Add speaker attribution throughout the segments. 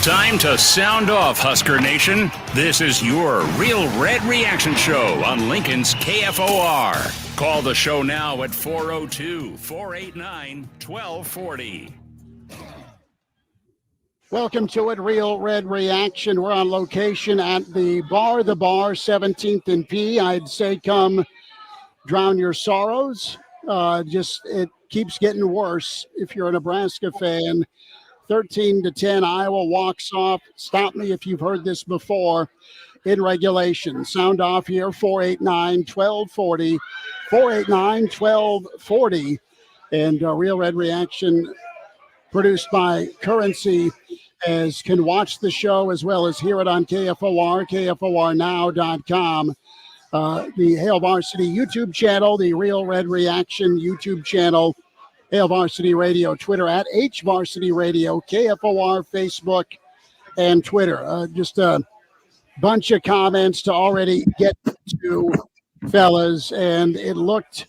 Speaker 1: Time to sound off, Husker Nation. This is your Real Red Reaction Show on Lincoln's KFOR. Call the show now at 402-489-1240.
Speaker 2: Welcome to it, Real Red Reaction. We're on location at the Bar, 17th and P. I'd say come drown your sorrows. It keeps getting worse if you're a Nebraska fan. 13-10, Iowa walks off. Stop me if you've heard this before. In regulation. Sound off here, 489-1240. 489-1240. And Real Red Reaction produced by Currency, as can watch the show as well as hear it on KFOR, KFORnow.com. The Hail Varsity YouTube channel, the Real Red Reaction YouTube channel, Hail Varsity Radio, Twitter at HVarsity Radio, KFOR, Facebook, and Twitter. Just a bunch of comments to already get to, fellas, and it looked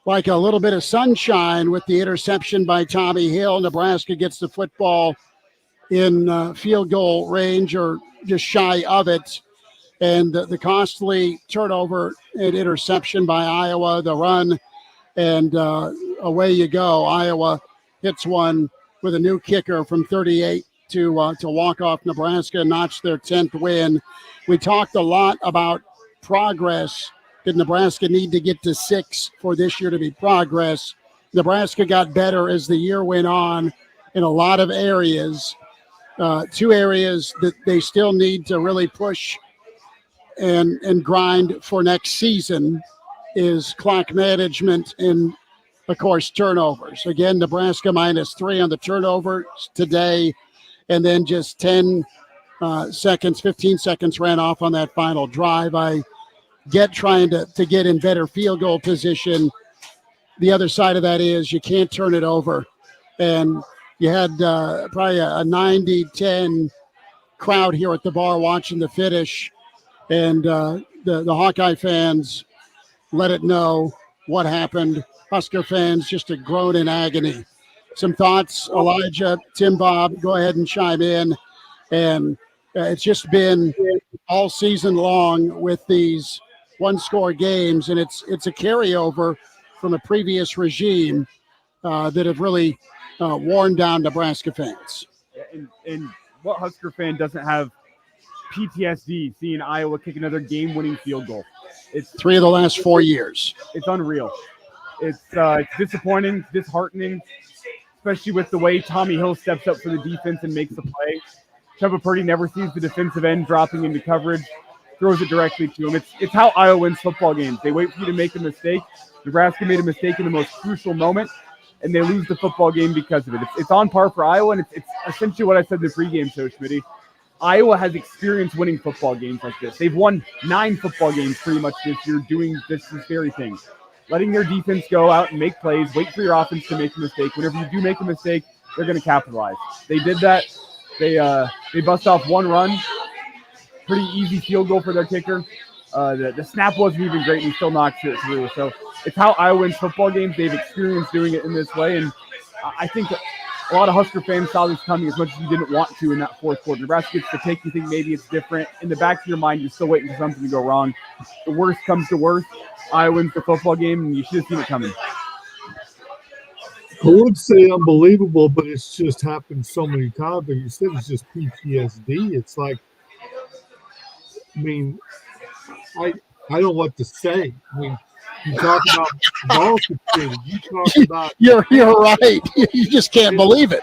Speaker 2: like a little bit of sunshine with the interception by Tommy Hill. Nebraska gets the football in field goal range or just shy of it. And the costly turnover and interception by Iowa, the run, and away you go. Iowa hits one with a new kicker from 38 to walk off Nebraska and notch their 10th win. We talked a lot about progress. Did Nebraska need to get to 6 for this year to be progress? Nebraska got better as the year went on in a lot of areas. 2 areas that they still need to really push and grind for next season is clock management and, of course, turnovers. Again, Nebraska -3 on the turnovers today, and then just 15 seconds ran off on that final drive. I get trying to get in better field goal position. The other side of that is you can't turn it over. And you had probably a 90-10 crowd here at the bar watching the finish. And the Hawkeye fans let it know what happened. Husker fans just a groan in agony. Some thoughts, Elijah, Tim, Bob, go ahead and chime in. And it's just been all season long with these one-score games, and it's a carryover from a previous regime that have really worn down Nebraska fans.
Speaker 3: And what Husker fan doesn't have PTSD seeing Iowa kick another game-winning field goal? It's
Speaker 2: 3 of the last 4 years.
Speaker 3: It's unreal. It's disappointing, disheartening, especially with the way Tommy Hill steps up for the defense and makes the play. Chuba Purdy never sees the defensive end dropping into coverage, throws it directly to him. It's how Iowa wins football games. They wait for you to make a mistake. Nebraska made a mistake in the most crucial moment, and they lose the football game because of it. It's on par for Iowa, and it's essentially what I said in the pregame show, Schmitty. Iowa has experience winning football games like this. They've won 9 football games pretty much this year doing this very thing. Letting their defense go out and make plays, wait for your offense to make a mistake. Whenever you do make a mistake, they're going to capitalize. They did that. They bust off one run. Pretty easy field goal for their kicker. The snap wasn't even great, and he still knocks it through. So it's how Iowa wins football games. They've experienced doing it in this way, and I think a lot of Husker fans saw this coming as much as you didn't want to in that fourth quarter. Nebraska gets the take. You think maybe it's different. In the back of your mind, you're still waiting for something to go wrong. The worst comes to worst. Iowa wins the football game, and you should have seen it coming.
Speaker 4: I would say unbelievable, but it's just happened so many times. Like you said, it's just PTSD. It's like, I mean, I don't know what to say. I mean, you talk about ball security. You talk about
Speaker 2: you're right. You just can't believe it.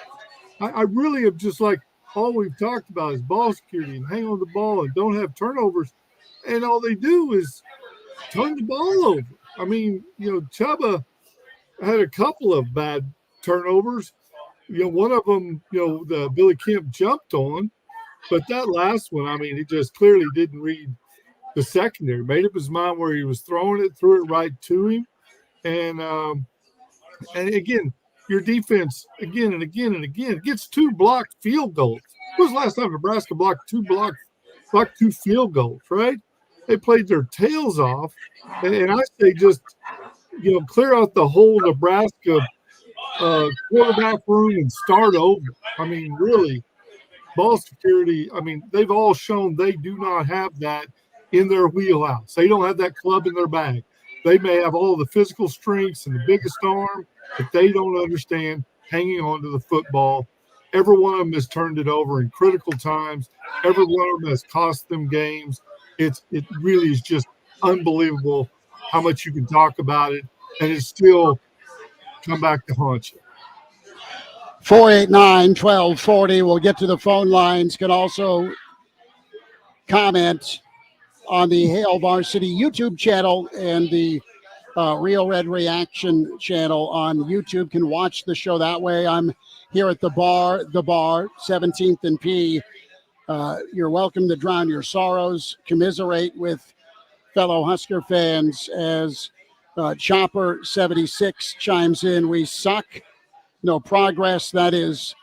Speaker 4: I really am just like, all we've talked about is ball security and hang on the ball and don't have turnovers. And all they do is turn the ball over. I mean, Chuba had a couple of bad turnovers. One of them, the Billy Kemp jumped on. But that last one, I mean, he just clearly didn't read the secondary. Made up his mind where he was throwing it, threw it right to him. And again, your defense, again and again and again, gets 2 blocked field goals. When was the last time Nebraska blocked 2 field goals, right? They played their tails off. And I say just, clear out the whole Nebraska quarterback room and start over. I mean, really, ball security, I mean, they've all shown they do not have that in their wheelhouse. They don't have that club in their bag. They may have all the physical strengths and the biggest arm, but they don't understand hanging on to the football. Every one of them has turned it over in critical times. Every one of them has cost them games. It really is just unbelievable how much you can talk about it, and it still come back to haunt you.
Speaker 2: 489-1240. We'll get to the phone lines. Can also comment on the Hail Varsity YouTube channel and the Real Red Reaction channel on YouTube. Can watch the show that way. I'm here at the bar, 17th and P. You're welcome to drown your sorrows, commiserate with fellow Husker fans as Chopper 76 chimes in. We suck, no progress. That is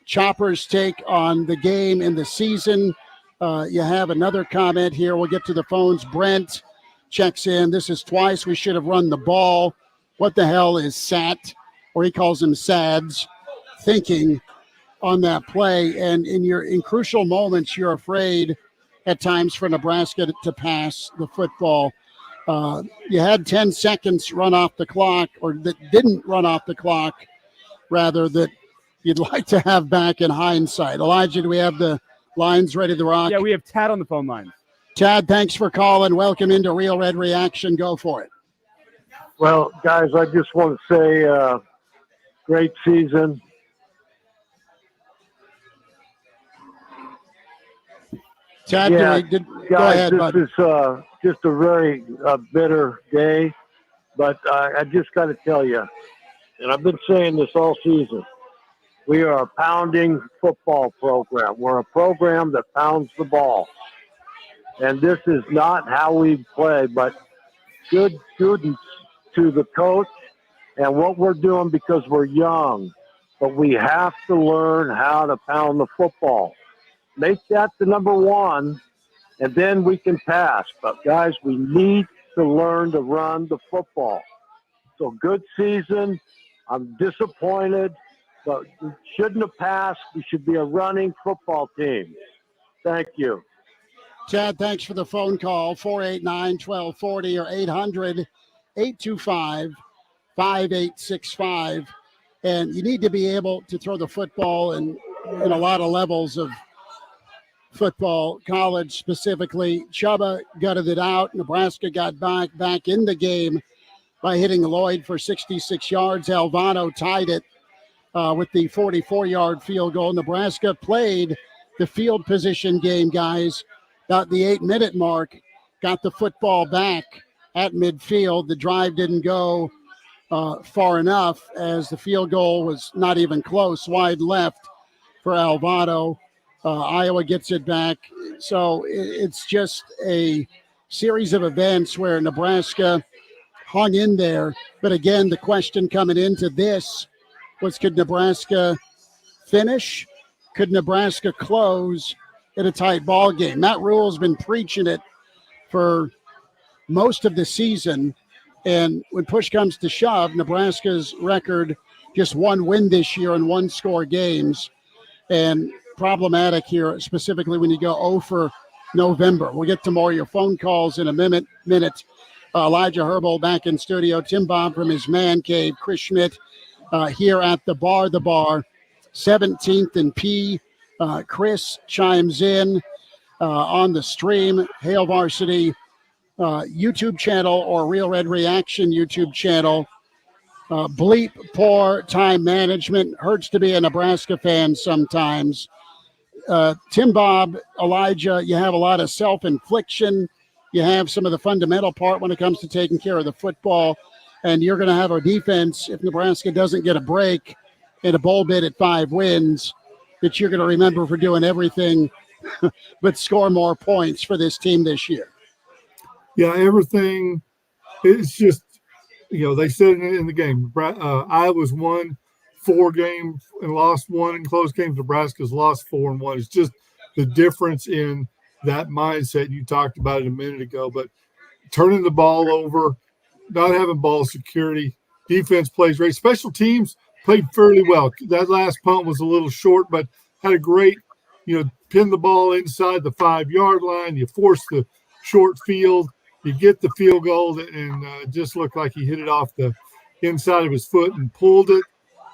Speaker 2: Chopper's take on the game and the season. You have another comment here. We'll get to the phones. Brent checks in. This is twice we should have run the ball. What the hell is Sat, or he calls him Sads, thinking on that play? And in crucial moments, you're afraid at times for Nebraska to pass the football. You had 10 seconds run off the clock, or that didn't run off the clock, rather, that you'd like to have back in hindsight. Elijah, do we have the lines ready to rock?
Speaker 3: Yeah, we have Tad on the phone line.
Speaker 2: Tad, thanks for calling. Welcome into Real Red Reaction. Go for it.
Speaker 5: Well, guys, I just want to say great season.
Speaker 2: Tad,
Speaker 5: Yeah,
Speaker 2: go
Speaker 5: guys,
Speaker 2: ahead,
Speaker 5: this
Speaker 2: bud.
Speaker 5: is just a very bitter day, but I just got to tell you, and I've been saying this all season, we are a pounding football program. We're a program that pounds the ball. And this is not how we play, but good students to the coach and what we're doing because we're young. But we have to learn how to pound the football. Make that the number one, and then we can pass. But, guys, we need to learn to run the football. So good season. I'm disappointed, but we shouldn't have passed. We should be a running football team. Thank you.
Speaker 2: Chad, thanks for the phone call. 489-1240 or 800-825-5865. And you need to be able to throw the football in a lot of levels of football, college specifically. Chubba gutted it out. Nebraska got back in the game by hitting Lloyd for 66 yards. Alvano tied it with the 44-yard field goal. Nebraska played the field position game, guys. About the 8-minute mark, got the football back at midfield. The drive didn't go far enough as the field goal was not even close, wide left for Alvano. Iowa gets it back. So it's just a series of events where Nebraska hung in there. But again, the question coming into this was, could Nebraska finish? Could Nebraska close in a tight ball game? Matt Rule's been preaching it for most of the season. And when push comes to shove, Nebraska's record, just one win this year in one-score games. And problematic here, specifically when you go 0 for November. We'll get to more of your phone calls in a minute. Elijah Herbal back in studio. Tim Bob from his man cave. Chris Schmidt here at the bar, 17th and P. Chris chimes in on the stream. Hail Varsity YouTube channel or Real Red Reaction YouTube channel. Bleep poor time management. Hurts to be a Nebraska fan sometimes. Tim Bob, Elijah, you have a lot of self-infliction. You have some of the fundamental part when it comes to taking care of the football. And you're going to have a defense, if Nebraska doesn't get a break in a bowl bid at 5 wins, that you're going to remember for doing everything but score more points for this team this year.
Speaker 4: Yeah, everything. It's just, they said it in the game. Iowa's won 4 games and lost 1 in close games. Nebraska's lost 4 and 1. It's just the difference in that mindset. You talked about it a minute ago, but turning the ball over, not having ball security, defense plays great. Special teams played fairly well. That last punt was a little short, but had a great pin the ball inside the 5-yard line. You force the short field. You get the field goal, and just looked like he hit it off the inside of his foot and pulled it.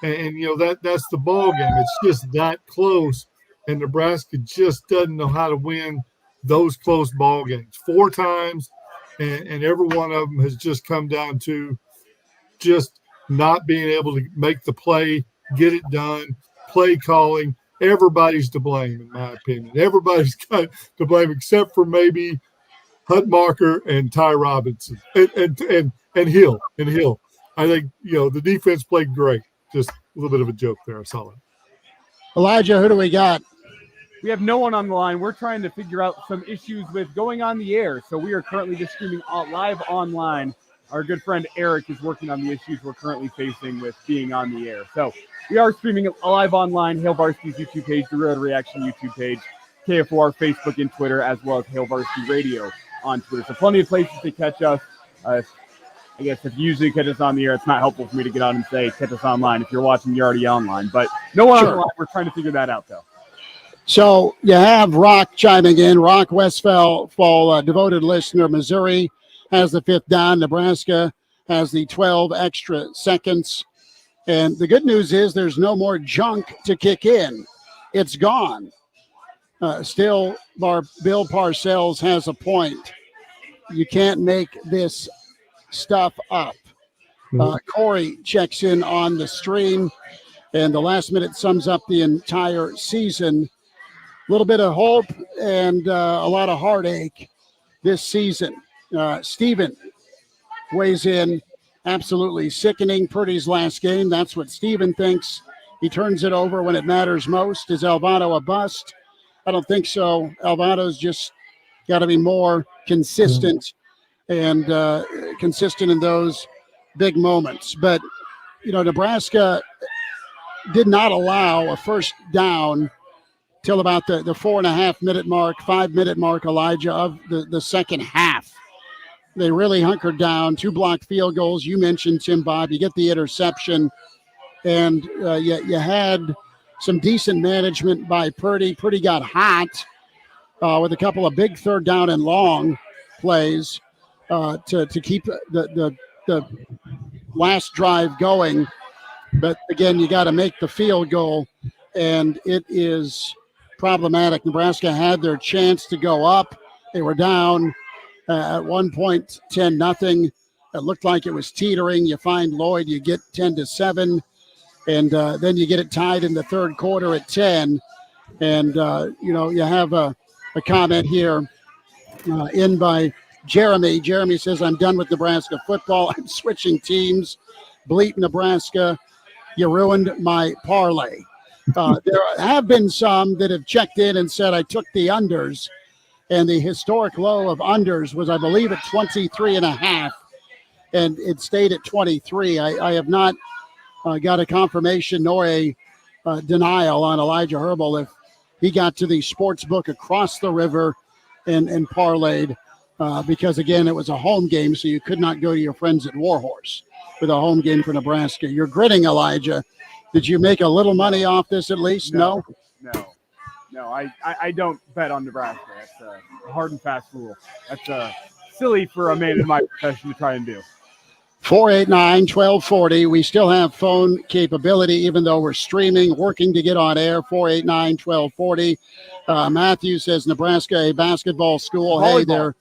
Speaker 4: And that's the ball game. It's just that close, and Nebraska just doesn't know how to win those close ball games. 4 times, and every one of them has just come down to just not being able to make the play, get it done, play calling. Everybody's to blame, in my opinion. Everybody's got to blame except for maybe Hutmacher and Ty Robinson and Hill. I think, the defense played great. Just a little bit of a joke there. I saw it.
Speaker 2: Elijah, who do we got?
Speaker 3: We have no one on the line. We're trying to figure out some issues with going on the air. So we are currently just streaming live online. Our good friend Eric is working on the issues we're currently facing with being on the air. So we are streaming live online, Hail Varsity's YouTube page, the Real Reaction YouTube page, KFOR Facebook and Twitter, as well as Hail Varsity Radio on Twitter. So plenty of places to catch us. I guess if you usually catch us on the air, it's not helpful for me to get on and say, catch us online. If you're watching, you're already online. But no one on the line. We're trying to figure that out, though.
Speaker 2: So you have Rock chiming in. Rock Westfall, devoted listener. Missouri has the 5th down. Nebraska has the 12 extra seconds. And the good news is there's no more junk to kick in. It's gone. Still, Bill Parcells has a point. You can't make this stuff up. Corey checks in on the stream, and the last minute sums up the entire season. A little bit of hope and a lot of heartache this season. Steven weighs in. Absolutely sickening. Purdy's last game. That's what Steven thinks. He turns it over when it matters most. Is Alvado a bust? I don't think so. Alvado's just got to be more consistent and consistent in those big moments. But, Nebraska did not allow a first down till about the 4.5-minute mark, 5-minute mark, Elijah, of the second half. They really hunkered down. 2 blocked field goals. You mentioned Tim Bob. You get the interception, and you had some decent management by Purdy. Purdy got hot with a couple of big 3rd down and long plays to keep the last drive going. But again, you got to make the field goal, and it is problematic. Nebraska had their chance to go up. They were down at one point 10-0. It looked like it was teetering. You find Lloyd, you get 10-7, and then you get it tied in the 3rd quarter at 10. And you have a comment here in by Jeremy. Jeremy says, I'm done with Nebraska football. I'm switching teams. Bleep Nebraska. You ruined my parlay. There have been some that have checked in and said I took the unders, and the historic low of unders was, I believe, at 23.5, and it stayed at 23. I have not got a confirmation nor a denial on Elijah Herbal if he got to the sports book across the river and parlayed because, again, it was a home game, so you could not go to your friends at Warhorse with a home game for Nebraska. You're gritting, Elijah. Did you make a little money off this at least? No. I don't bet on Nebraska. That's a hard and fast rule. That's silly for a man in my profession to try and do. 489-1240. We still have phone capability, even though we're streaming, working to get on air. 489-1240. Matthew says Nebraska, a basketball school.
Speaker 3: Volleyball.
Speaker 2: Hey, they're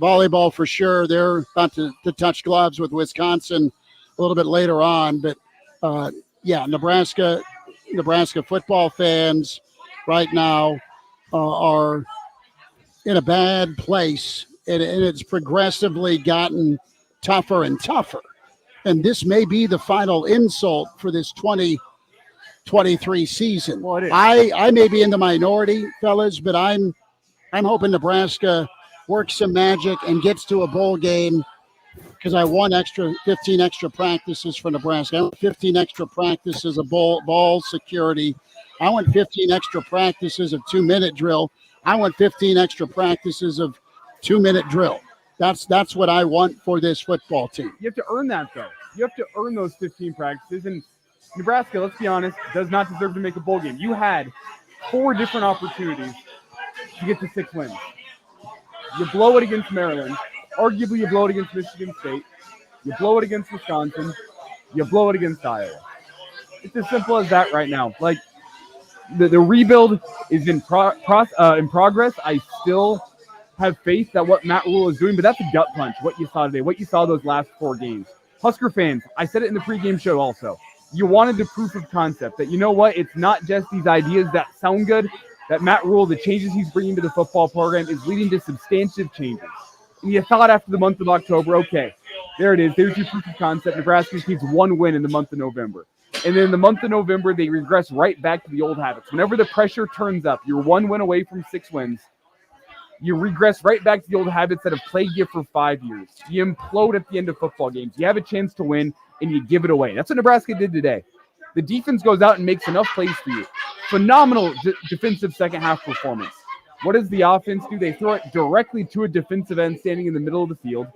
Speaker 2: volleyball for sure. They're about to touch gloves with Wisconsin a little bit later on. But, Nebraska football fans right now are in a bad place. And it's progressively gotten tougher and tougher. And this may be the final insult for this 2023 season.
Speaker 3: Well, it is.
Speaker 2: I may be in the minority, fellas, but I'm hoping Nebraska works some magic and gets to a bowl game because I want 15 extra practices for Nebraska. I want 15 extra practices of ball security. I want 15 extra practices of 2-minute drill. I want 15 extra practices of 2-minute drill. That's what I want for this football team.
Speaker 3: You have to earn that, though. You have to earn those 15 practices. And Nebraska, let's be honest, does not deserve to make a bowl game. You had 4 different opportunities to get to 6 wins. You blow it against Maryland. Arguably, you blow it against Michigan State. You blow it against Wisconsin. You blow it against Iowa. It's as simple as that right now. Like, the rebuild is in progress. I still have faith that what Matt Rule is doing, but that's a gut punch, what you saw today, what you saw those last 4 games. Husker fans, I said it in the pregame show also. You wanted the proof of concept that, you know what, it's not just these ideas that sound good, that Matt Rule, the changes he's bringing to the football program is leading to substantive changes. And you thought after the month of October, okay, there it is. There's your proof of concept. Nebraska just needs 1 win in the month of November. And then in the month of November, they regress right back to the old habits. Whenever the pressure turns up, you're 1 win away from 6 wins. You regress right back to the old habits that have plagued you for 5 years. You implode at the end of football games. You have a chance to win, and you give it away. That's what Nebraska did today. The defense goes out and makes enough plays for you. Phenomenal defensive second-half performance. What does the offense do? They throw it directly to a defensive end standing in the middle of the field.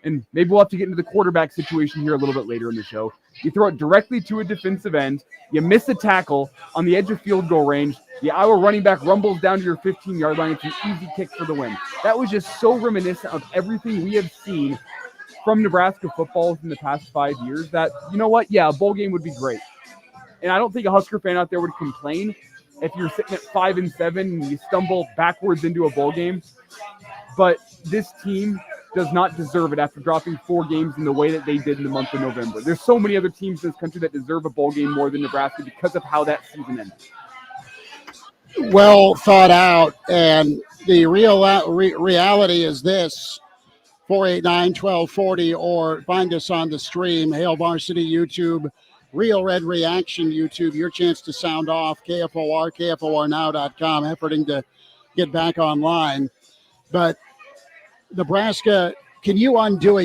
Speaker 3: And maybe we'll have to get into the quarterback situation here a little bit later in the show. You throw it directly to a defensive end. You miss a tackle on the edge of field goal range. The Iowa running back rumbles down to your 15-yard line. It's an easy kick for the win. That was just so reminiscent of everything we have seen from Nebraska football in the past 5 years that, you know what? Yeah, a bowl game would be great. And I don't think a Husker fan out there would complain if you're sitting at 5-7 and you stumble backwards into a bowl game. But this team does not deserve it after dropping 4 games in the way that they did in the month of November. There's so many other teams in this country that deserve a bowl game more than Nebraska because of how that season ended.
Speaker 2: Well thought out, and the reality is this: 489-1240, or find us on the stream, Hail Varsity YouTube, Real Red Reaction YouTube. Your chance to sound off, KFOR, KFORnow.com, efforting to get back online. But Nebraska, can you undo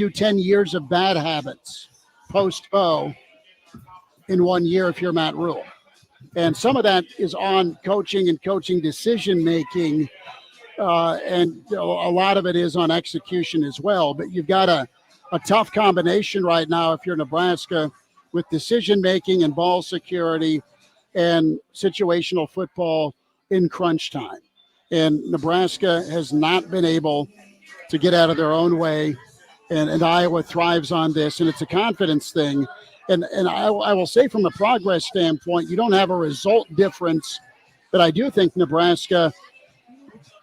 Speaker 2: 10 years of bad habits post-Bo in 1 year if you're Matt Rule? And some of that is on coaching and coaching decision-making, and a lot of it is on execution as well. But you've got a tough combination right now if you're Nebraska, with decision-making and ball security and situational football in crunch time. And Nebraska has not been able to get out of their own way, and Iowa thrives on this, and it's a confidence thing. And I will say, from a progress standpoint, you don't have a result difference, but I do think Nebraska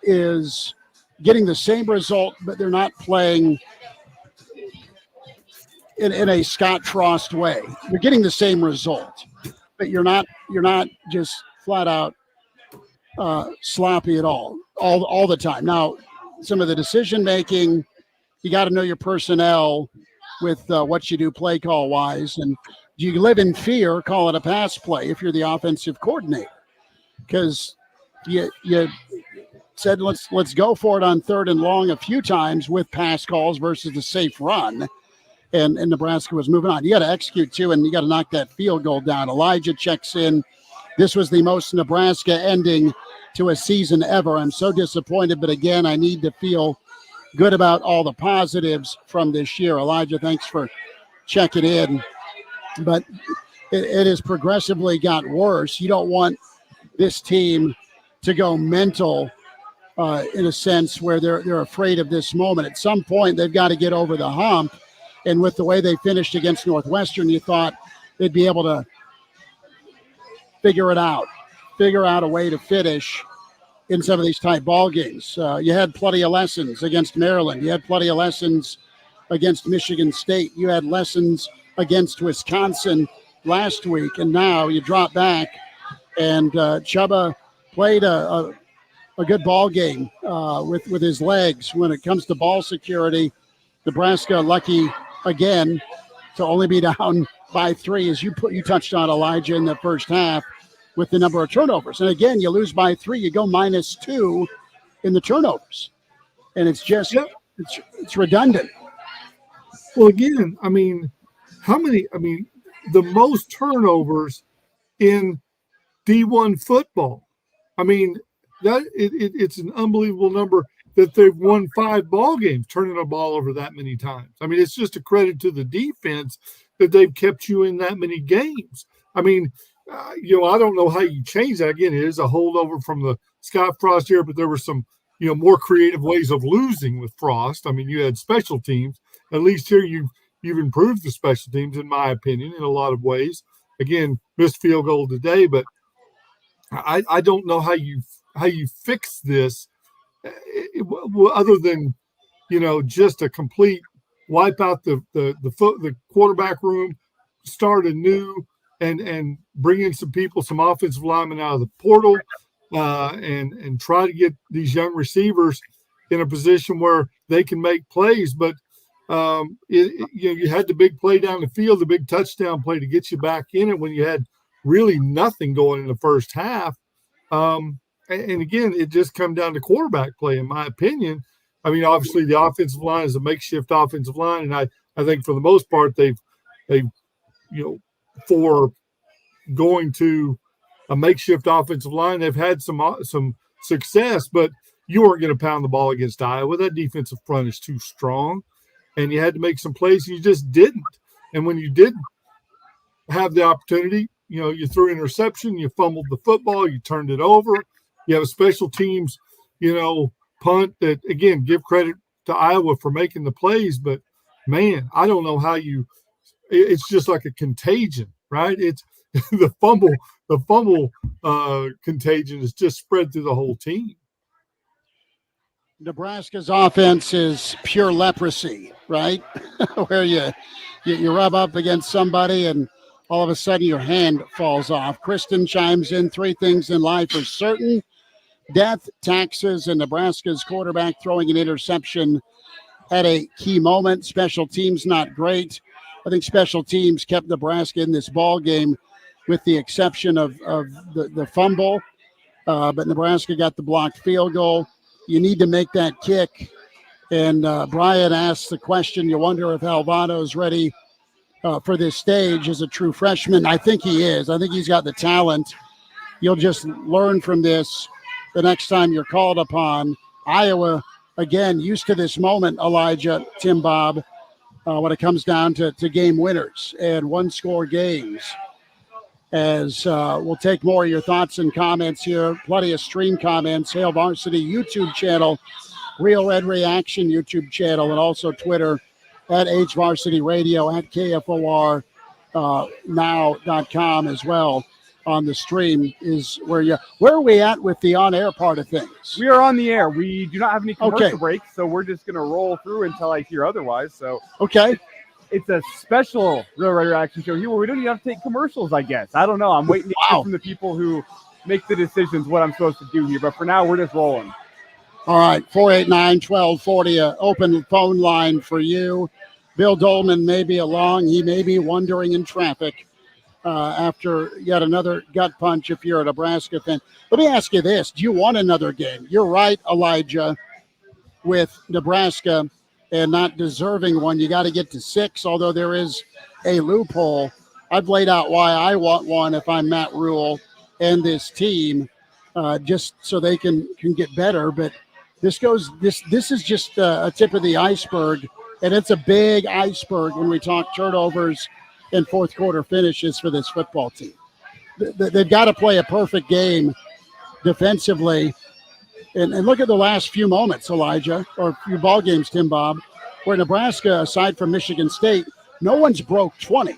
Speaker 2: is getting the same result, but they're not playing in a Scott Frost way. You're getting the same result, but you're not just flat out sloppy at all the time. Now, some of the decision making, you got to know your personnel with what you do play call wise, and do you live in fear, call it a pass play if you're the offensive coordinator, because you said let's go for it on 3rd and long a few times with pass calls versus the safe run, and Nebraska was moving on. You got to execute too, and you got to knock that field goal down. Elijah checks in. This was the most Nebraska ending to a season ever. I'm so disappointed, but again, I need to feel good about all the positives from this year. Elijah, thanks for checking in. But it has progressively got worse. You don't want this team to go mental in a sense where they're afraid of this moment. At some point, they've got to get over the hump. And with the way they finished against Northwestern, you thought they'd be able to figure out a way to finish in some of these tight ball games. You had plenty of lessons against Maryland. You had plenty of lessons against Michigan State. You had lessons against Wisconsin last week, and now you drop back. And Chubba played a good ball game with his legs. When it comes to ball security, Nebraska lucky again to only be down by 3, as you touched on, Elijah, in the first half, with the number of turnovers. And again, you lose by 3, you go -2 in the turnovers. And it's just, it's redundant.
Speaker 4: Well, again, I mean, the most turnovers in D1 football. I mean, it's an unbelievable number that they've won 5 ball games, turning a ball over that many times. I mean, it's just a credit to the defense that they've kept you in that many games. I mean, I don't know how you change that. Again, it is a holdover from the Scott Frost era, but there were some, more creative ways of losing with Frost. I mean, you had special teams. At least here you've improved the special teams, in my opinion, in a lot of ways. Again, missed field goal today, but I don't know how you fix this other than just a complete wipe out the quarterback room, start anew, and bring in some offensive linemen out of the portal, and try to get these young receivers in a position where they can make plays. But you had the big play down the field, the big touchdown play to get you back in it when you had really nothing going in the first half. And again, it just comes down to quarterback play, in my opinion. I mean, obviously the offensive line is a makeshift offensive line, and I think for the most part they've for going to a makeshift offensive line, they've had some success, but you weren't going to pound the ball against Iowa. That defensive front is too strong, and you had to make some plays, and you just didn't. And when you didn't have the opportunity, you threw an interception, you fumbled the football, you turned it over. You have a special teams, punt that, again, give credit to Iowa for making the plays, but man, I don't know how it's just like a contagion, right? It's the fumble contagion is just spread through the whole team.
Speaker 2: Nebraska's offense is pure leprosy, right? Where you rub up against somebody and all of a sudden your hand falls off. Kristen chimes in, 3 things in life are certain: death, taxes, and Nebraska's quarterback throwing an interception at a key moment. Special teams not great. I think special teams kept Nebraska in this ball game with the exception of the fumble. But Nebraska got the blocked field goal. You need to make that kick. And Brian asked the question, you wonder if Alvado is ready for this stage as a true freshman. I think he is. I think he's got the talent. You'll just learn from this the next time you're called upon. Iowa, again, used to this moment, Elijah, Tim Bob, when it comes down to game winners and one-score games. As we'll take more of your thoughts and comments here. Plenty of stream comments. Hail Varsity YouTube channel, Real Red Reaction YouTube channel, and also Twitter at HVarsity Radio, at KFOR now.com as well. On the stream is where are we at with the on-air part of things?
Speaker 3: We are on the air. We do not have any commercial breaks, so we're just going to roll through until I hear otherwise. So
Speaker 2: okay,
Speaker 3: it's a special Real Red Reaction show here where we don't even have to take commercials, I guess. I don't know. I'm waiting to hear from the people who make the decisions what I'm supposed to do here. But for now, we're just rolling.
Speaker 2: All right, 489-1240, open phone line for you. Bill Dolman may be along. He may be wandering in traffic after yet another gut punch if you're a Nebraska fan. Let me ask you this. Do you want another game? You're right, Elijah, with Nebraska and not deserving one. You got to get to 6, although there is a loophole. I've laid out why I want one if I'm Matt Rule and this team, just so they can get better. But this is just a tip of the iceberg, and it's a big iceberg when we talk turnovers and fourth quarter finishes for this football team. They've got to play a perfect game defensively. And look at the last few moments, Elijah, or few ball games, Tim Bob, where Nebraska, aside from Michigan State, no one's broke 20.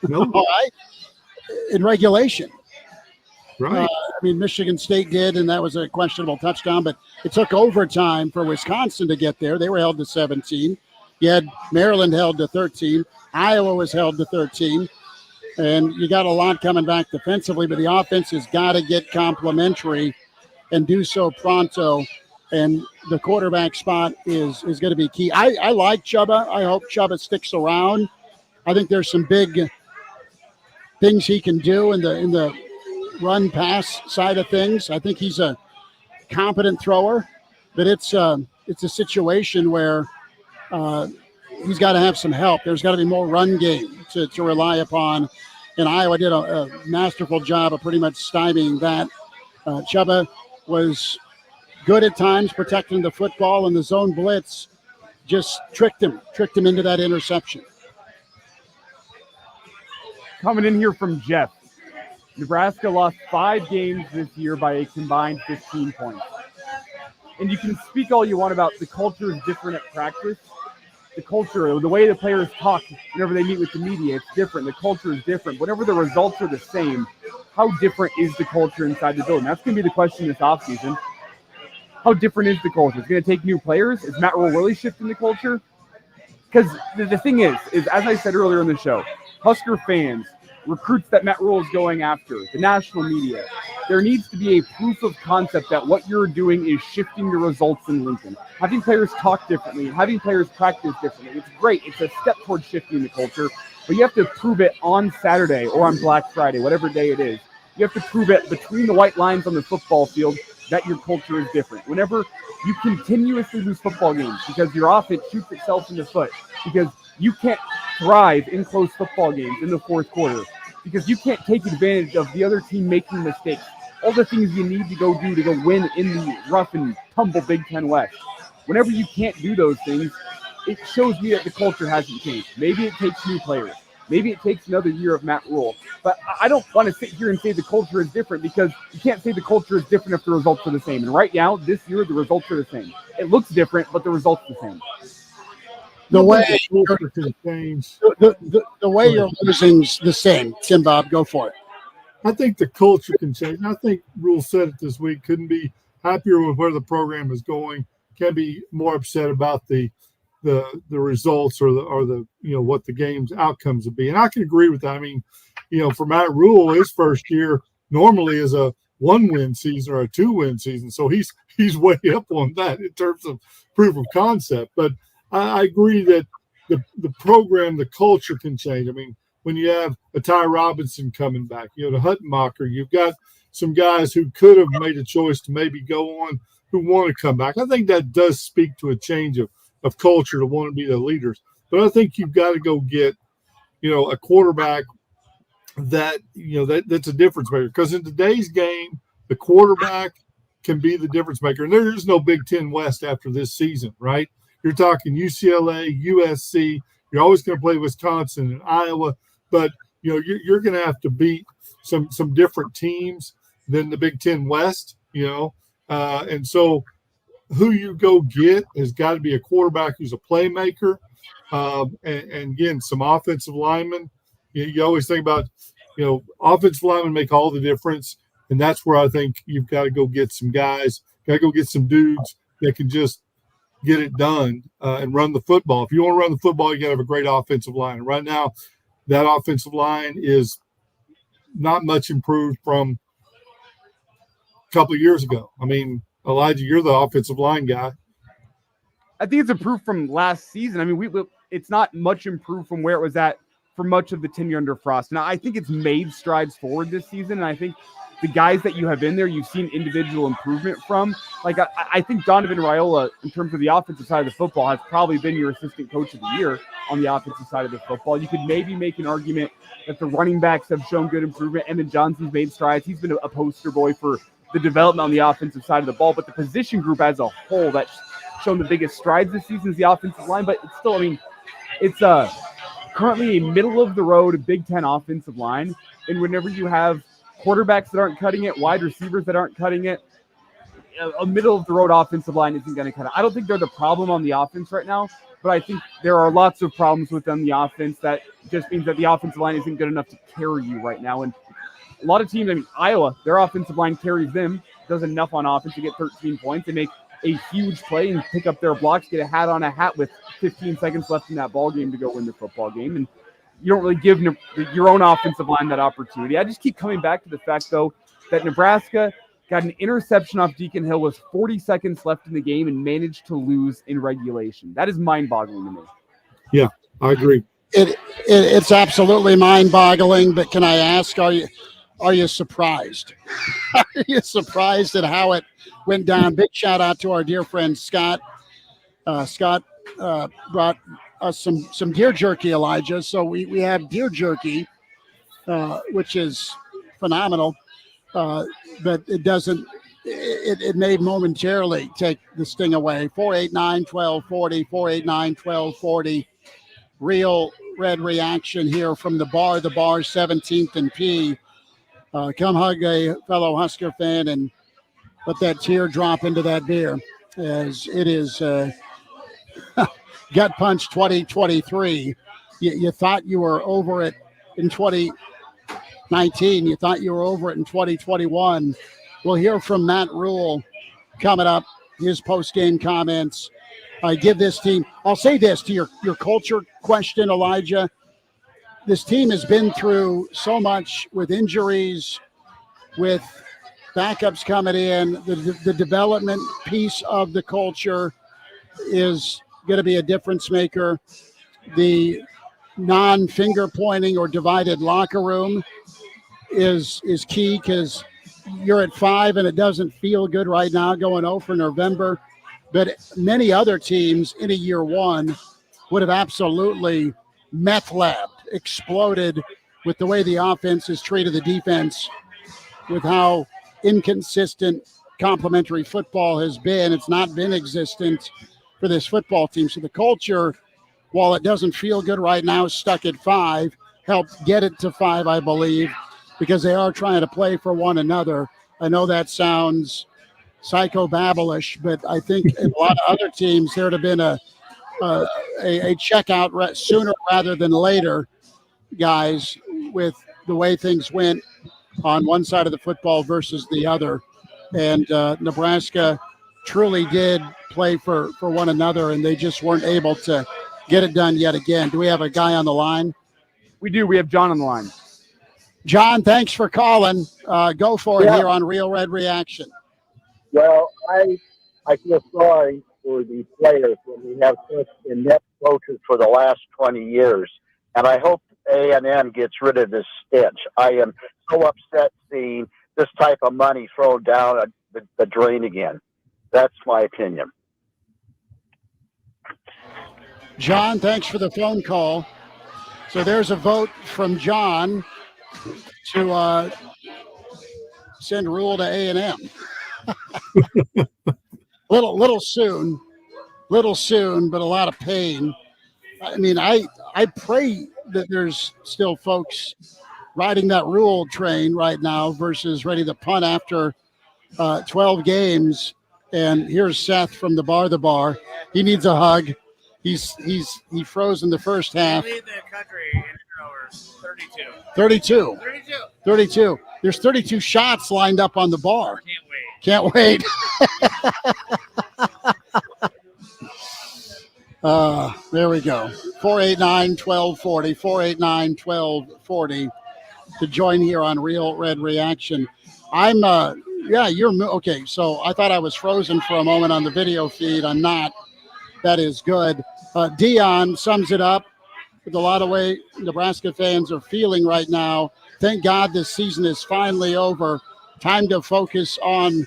Speaker 4: No.
Speaker 2: All right? In regulation.
Speaker 4: Right.
Speaker 2: Michigan State did, and that was a questionable touchdown, but it took overtime for Wisconsin to get there. They were held to 17. You had Maryland held to 13. Iowa was held to 13. And you got a lot coming back defensively, but the offense has got to get complimentary and do so pronto. And the quarterback spot is going to be key. I like Chubba. I hope Chubba sticks around. I think there's some big things he can do in the run pass side of things. I think he's a competent thrower, but it's a situation where he's got to have some help. There's got to be more run game to rely upon. And Iowa did a masterful job of pretty much stymieing that. Chubba was good at times protecting the football, and the zone blitz just tricked him into that interception.
Speaker 3: Coming in here from Jeff. Nebraska lost 5 games this year by a combined 15 points. And you can speak all you want about the culture is different at practice. The culture, the way the players talk whenever they meet with the media, it's different. The culture is different. Whenever the results are the same, how different is the culture inside the building? That's going to be the question this offseason. How different is the culture? It's going to take new players. Is Matt Rule really shifting the culture? Because the thing is, as I said earlier in the show, Husker fans, recruits that Matt Rule is going after, the national media, there needs to be a proof of concept that what you're doing is shifting the results in Lincoln. Having players talk differently, having players practice differently, it's great. It's a step towards shifting the culture, but you have to prove it on Saturday or on Black Friday, whatever day it is. You have to prove it between the white lines on the football field that your culture is different. Whenever you continuously lose football games because your offense shoots itself in the foot, because you can't thrive in close football games in the fourth quarter, because you can't take advantage of the other team making mistakes, all the things you need to go do to go win in the rough and tumble Big Ten West. Whenever you can't do those things, it shows me that the culture hasn't changed. Maybe it takes new players. Maybe it takes another year of Matt Rule. But I don't want to sit here and say the culture is different, because you can't say the culture is different if the results are the same. And right now, this year, the results are the same. It looks different, but the results are the same.
Speaker 2: The way you're losing's the same. Tim Bob, go for it.
Speaker 4: I think the culture can change. I think Rule said it this week. Couldn't be happier with where the program is going. Can't be more upset about the results or the what the game's outcomes would be. And I can agree with that. I mean, for Matt Rule, his first year normally is a 1-win season or a 2-win season. So he's way up on that in terms of proof of concept. But I agree that the program, the culture can change. I mean, when you have a Ty Robinson coming back, the Huttenmacher, you've got some guys who could have made a choice to maybe go on who want to come back. I think that does speak to a change of culture to want to be the leaders. But I think you've got to go get, a quarterback that's a difference maker. Because in today's game, the quarterback can be the difference maker. And there is no Big Ten West after this season, right? You're talking UCLA, USC. You're always going to play Wisconsin and Iowa, but you're going to have to beat some different teams than the Big Ten West. And so who you go get has got to be a quarterback who's a playmaker, and again, some offensive linemen. You always think about offensive linemen make all the difference, and that's where I think you've got to go get some guys. Got to go get some dudes that can just get it done and run the football. If you want to run the football, you got to have a great offensive line. And right now, that offensive line is not much improved from a couple of years ago. I mean, Elijah, you're the offensive line guy.
Speaker 3: I think it's improved from last season. I mean, it's not much improved from where it was at for much of the tenure under Frost. Now, I think it's made strides forward this season, and I think the guys that you have in there, you've seen individual improvement from. Like, I think Donovan Raiola, in terms of the offensive side of the football, has probably been your assistant coach of the year on the offensive side of the football. You could maybe make an argument that the running backs have shown good improvement. Evan Johnson's made strides. He's been a poster boy for the development on the offensive side of the ball. But the position group as a whole that's shown the biggest strides this season is the offensive line. But it's still, I mean, it's currently a middle-of-the-road Big Ten offensive line. And whenever you have quarterbacks that aren't cutting it, wide receivers that aren't cutting it, a middle-of-the-road offensive line isn't going to cut it. I don't think they're the problem on the offense right now, but I think there are lots of problems within the offense that just means that the offensive line isn't good enough to carry you right now. And a lot of teams, I mean, Iowa, their offensive line carries them, does enough on offense to get 13 points. They make a huge play and pick up their blocks, get a hat on a hat with 15 seconds left in that ball game to go win the football game. And you don't really give your own offensive line that opportunity. I just keep coming back to the fact, though, that Nebraska got an interception off Deacon Hill with 40 seconds left in the game and managed to lose in regulation. That is mind-boggling to me.
Speaker 4: Yeah, I agree.
Speaker 2: It's absolutely mind-boggling, but can I ask, are you surprised? Are you surprised at how it went down? Big shout-out to our dear friend Scott. Scott brought us some deer jerky, Elijah. So we have deer jerky, which is phenomenal, but it doesn't. It may momentarily take the sting away. 489-1240, 489-1240. Real Red Reaction here from the bar 17th and P. Come hug a fellow Husker fan and let that tear drop into that beer, as it is gut punch 2023. You thought you were over it in 2019. You thought you were over it in 2021. We'll hear from Matt Rule coming up, his post-game comments. I give this team, I'll say this to your culture question, Elijah. This team has been through so much with injuries, with backups coming in. The development piece of the culture is going to be a difference maker. The non-finger pointing or divided locker room is key, because you're at 5 and it doesn't feel good right now going 0 for November. But many other teams in a year one would have absolutely meth labbed, exploded with the way the offense has treated the defense, with how inconsistent complementary football has been. It's not been existent for this football team. So the culture, while it doesn't feel good right now, is stuck at 5, helped get it to 5, I believe, because they are trying to play for one another. I know that sounds psychobabblish, but I think in a lot of other teams, there would have been a checkout sooner rather than later, guys, with the way things went on one side of the football versus the other. And Nebraska truly did play for one another, and they just weren't able to get it done yet again. Do we have a guy on the line?
Speaker 3: We do. We have John on the line.
Speaker 2: John, thanks for calling. Go for it here on Real Red Reaction.
Speaker 5: Well, I feel sorry for the players when we have such inept coaches for the last 20 years, and I hope A&M gets rid of this stench. I am so upset seeing this type of money thrown down the drain again. That's my opinion.
Speaker 2: John, thanks for the phone call. So there's a vote from John to send Rule to A&M. little soon, but a lot of pain. I mean, I pray that there's still folks riding that Rule train right now versus ready to punt after 12 games. And here's Seth from the bar. He needs a hug. He froze in the first half.
Speaker 6: Lead the country in turnovers,
Speaker 2: 32. There's 32 shots lined up on the bar. Can't wait. There we go. 489-1240, 489-1240 to join here on Real Red Reaction. I'm you're okay. So I thought I was frozen for a moment on the video feed. I'm not. That is good. Dion sums it up with a lot of way Nebraska fans are feeling right now. Thank God this season is finally over. Time to focus on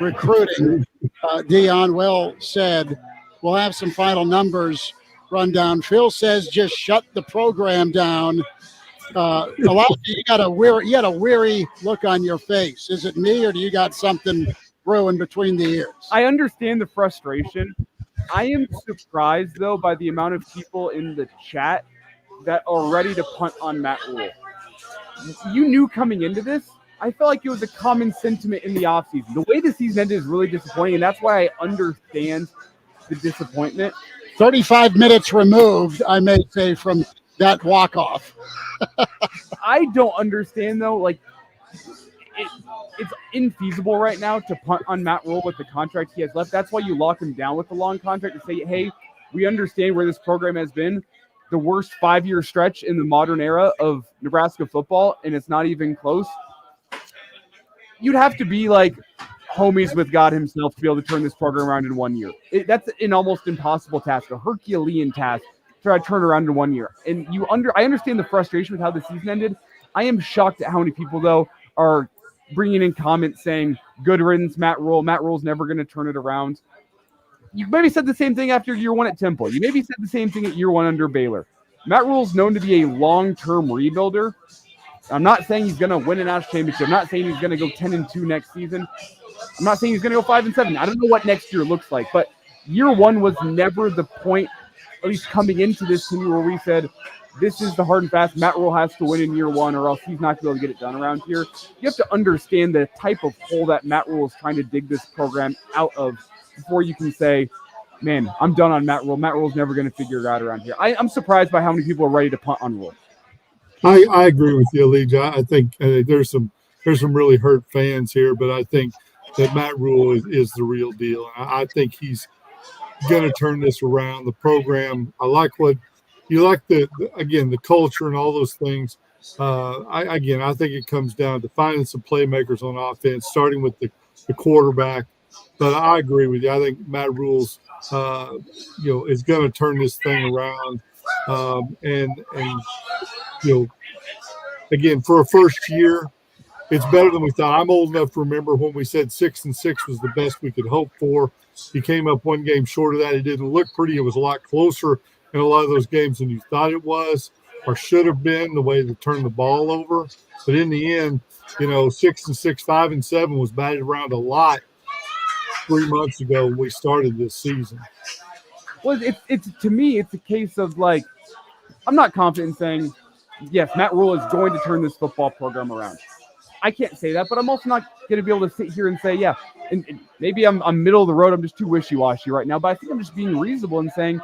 Speaker 2: recruiting. Dion, well said. We'll have some final numbers run down. Phil says just shut the program down. A lot of you got a weary look on your face. Is it me, or do you got something brewing between the ears?
Speaker 3: I understand the frustration. I am surprised, though, by the amount of people in the chat that are ready to punt on Matt Rule. You knew coming into this, I felt like it was a common sentiment in the offseason. The way the season ended is really disappointing, and that's why I understand the disappointment.
Speaker 2: 35 minutes removed, I may say, from that walk-off.
Speaker 3: I don't understand, though, like, it's infeasible right now to punt on Matt Rule with the contract he has left. That's why you lock him down with the long contract to say, hey, we understand where this program has been. The worst 5-year stretch in the modern era of Nebraska football, and it's not even close. You'd have to be like homies with God himself to be able to turn this program around in 1 year. That's an almost impossible task, a Herculean task to try to turn around in 1 year. And I understand the frustration with how the season ended. I am shocked at how many people, though, are bringing in comments saying, good riddance, Matt Rule. Matt Rule's never going to turn it around. You maybe said the same thing after year one at Temple. You maybe said the same thing at year one under Baylor. Matt Rule's known to be a long-term rebuilder. I'm not saying he's going to win a national championship. I'm not saying he's going to go 10-2 next season. I'm not saying he's going to go 5-7. I don't know what next year looks like, but year one was never the point, at least coming into this team, where we said, this is the hard and fast. Matt Rule has to win in year one or else he's not going to be able to get it done around here. You have to understand the type of hole that Matt Rule is trying to dig this program out of before you can say, man, I'm done on Matt Rule. Matt Rule's never going to figure it out around here. I'm surprised by how many people are ready to punt on Rule.
Speaker 4: I agree with you, Elijah. I think there's some really hurt fans here, but I think that Matt Rule is the real deal. I think he's going to turn this around. The program, I like what you like the culture and all those things. I think it comes down to finding some playmakers on offense, starting with the quarterback. But I agree with you. I think Matt Rule's, is going to turn this thing around. Again, for a first year, it's better than we thought. I'm old enough to remember when we said 6-6 was the best we could hope for. He came up one game short of that. It didn't look pretty. It was a lot closer in a lot of those games than you thought it was or should have been, the way they turned the ball over. But in the end, 6-6, 5-7 was batted around a lot 3 months ago when we started this season.
Speaker 3: Well, it's to me, it's a case of like, I'm not confident in saying, yes, Matt Rule is going to turn this football program around. I can't say that, but I'm also not going to be able to sit here and say, yeah, and maybe I'm middle of the road. I'm just too wishy-washy right now, but I think I'm just being reasonable and saying,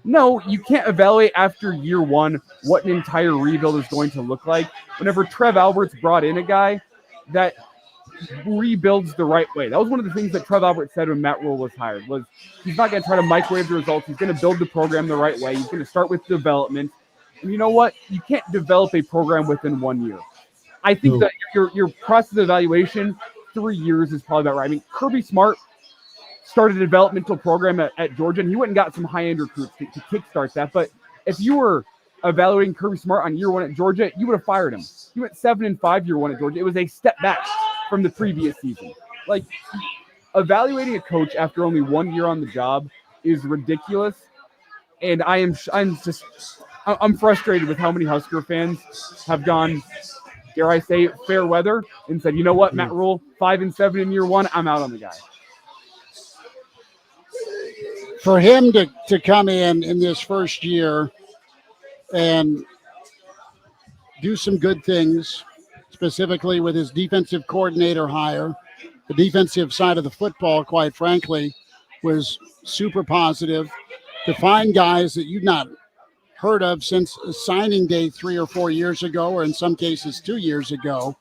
Speaker 3: no, you can't evaluate after year one what an entire rebuild is going to look like. Whenever Trev Alberts brought in a guy that rebuilds the right way. That was one of the things that Trev Alberts said when Matt Rule was hired, was he's not going to try to microwave the results. He's going to build the program the right way. He's going to start with development. And you know what? You can't develop a program within 1 year. I think that your process of evaluation, 3 years is probably about right. I mean, Kirby Smart started a developmental program at Georgia, and he went and got some high-end recruits to kickstart that. But if you were evaluating Kirby Smart on year one at Georgia, you would have fired him. He went 7-5 year one at Georgia. It was a step back from the previous season. Like, evaluating a coach after only 1 year on the job is ridiculous. And I'm frustrated with how many Husker fans have gone, dare I say, fair weather and said, you know what, Matt Rule, 5-7 in year one, I'm out on the guy.
Speaker 2: For him to come in this first year and do some good things, specifically with his defensive coordinator hire, the defensive side of the football, quite frankly, was super positive. To find guys that you've not heard of since signing day 3 or 4 years ago, or in some cases 2 years ago,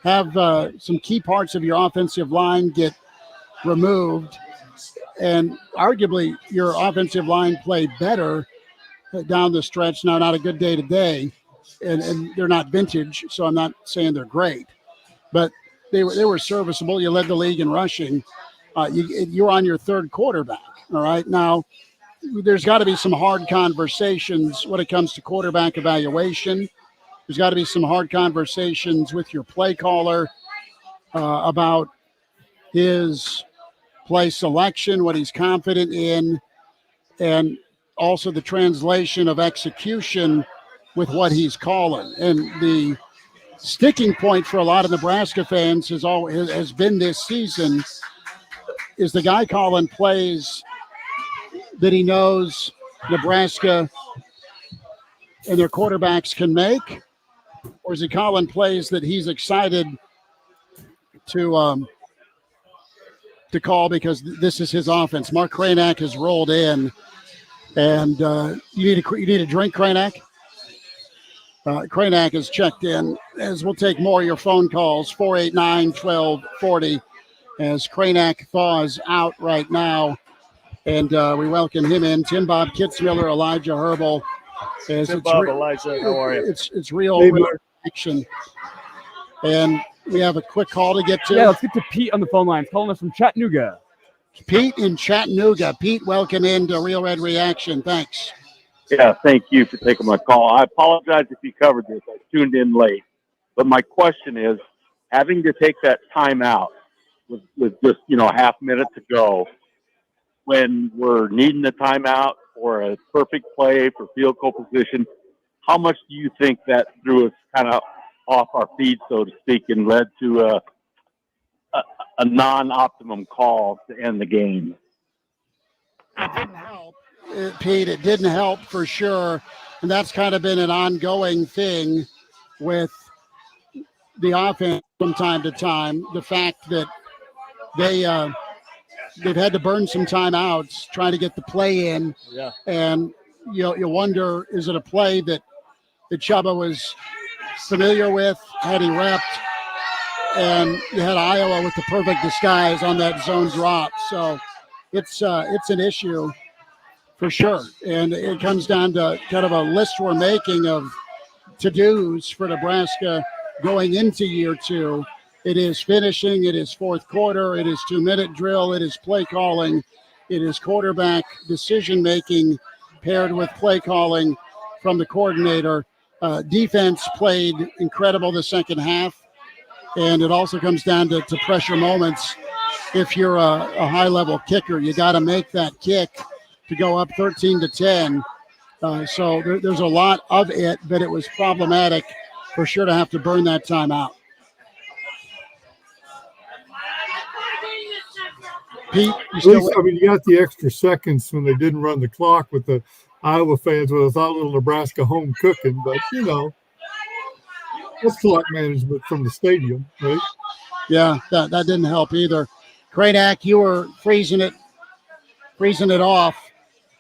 Speaker 2: have some key parts of your offensive line get removed, and arguably your offensive line played better down the stretch. Now, not a good day today, and they're not vintage, so I'm not saying they're great, but they were serviceable. You led the league in rushing. You're on your third quarterback. All right, now there's got to be some hard conversations when it comes to quarterback evaluation. There's got to be some hard conversations with your play caller about his play selection, what he's confident in, and also the translation of execution with what he's calling. And the sticking point for a lot of Nebraska fans has been this season is the guy calling plays that he knows Nebraska and their quarterbacks can make, or is he calling plays that he's excited to call because this is his offense? Mark Kranak has rolled in, and you need a drink, Kranak? Kranak has checked in, as we'll take more of your phone calls, 489-1240, as Kranak thaws out right now, and we welcome him in. Tim Bob Kitzmiller, Elijah Herbal.
Speaker 6: Tim Bob, Elijah, how are you?
Speaker 2: It's real action. And we have a quick call to get to.
Speaker 3: Yeah, let's get to Pete on the phone line, calling us from Chattanooga.
Speaker 2: Pete in Chattanooga. Pete, welcome into Real Red Reaction. Thanks.
Speaker 7: Yeah, thank you for taking my call. I apologize if you covered this. I tuned in late. But my question is, having to take that time out with just, a half minute to go, when we're needing a timeout or a perfect play for field goal position, how much do you think that threw us kind of off our feet, so to speak, and led to a non-optimum call to end the game?
Speaker 2: It didn't help, Pete. It didn't help for sure. And that's kind of been an ongoing thing with the offense from time to time. The fact that they've had to burn some timeouts trying to get the play in.
Speaker 6: Yeah.
Speaker 2: And you wonder, is it a play that Chubba was familiar with, had he repped, and you had Iowa with the perfect disguise on that zone drop. So it's an issue for sure. And it comes down to kind of a list we're making of to-dos for Nebraska going into year two. It is finishing, it is fourth quarter, it is 2-minute drill, it is play calling, it is quarterback decision-making paired with play calling from the coordinator. Defense played incredible the second half, and it also comes down to pressure moments. If you're a high-level kicker, you got to make that kick to go up 13-10. So there's a lot of it, but it was problematic for sure to have to burn that time out. Pete,
Speaker 4: you got the extra seconds when they didn't run the clock with the Iowa fans with a thought little Nebraska home cooking, but that's clock management from the stadium, right?
Speaker 2: Yeah, that didn't help either. Kranak, you were freezing it off.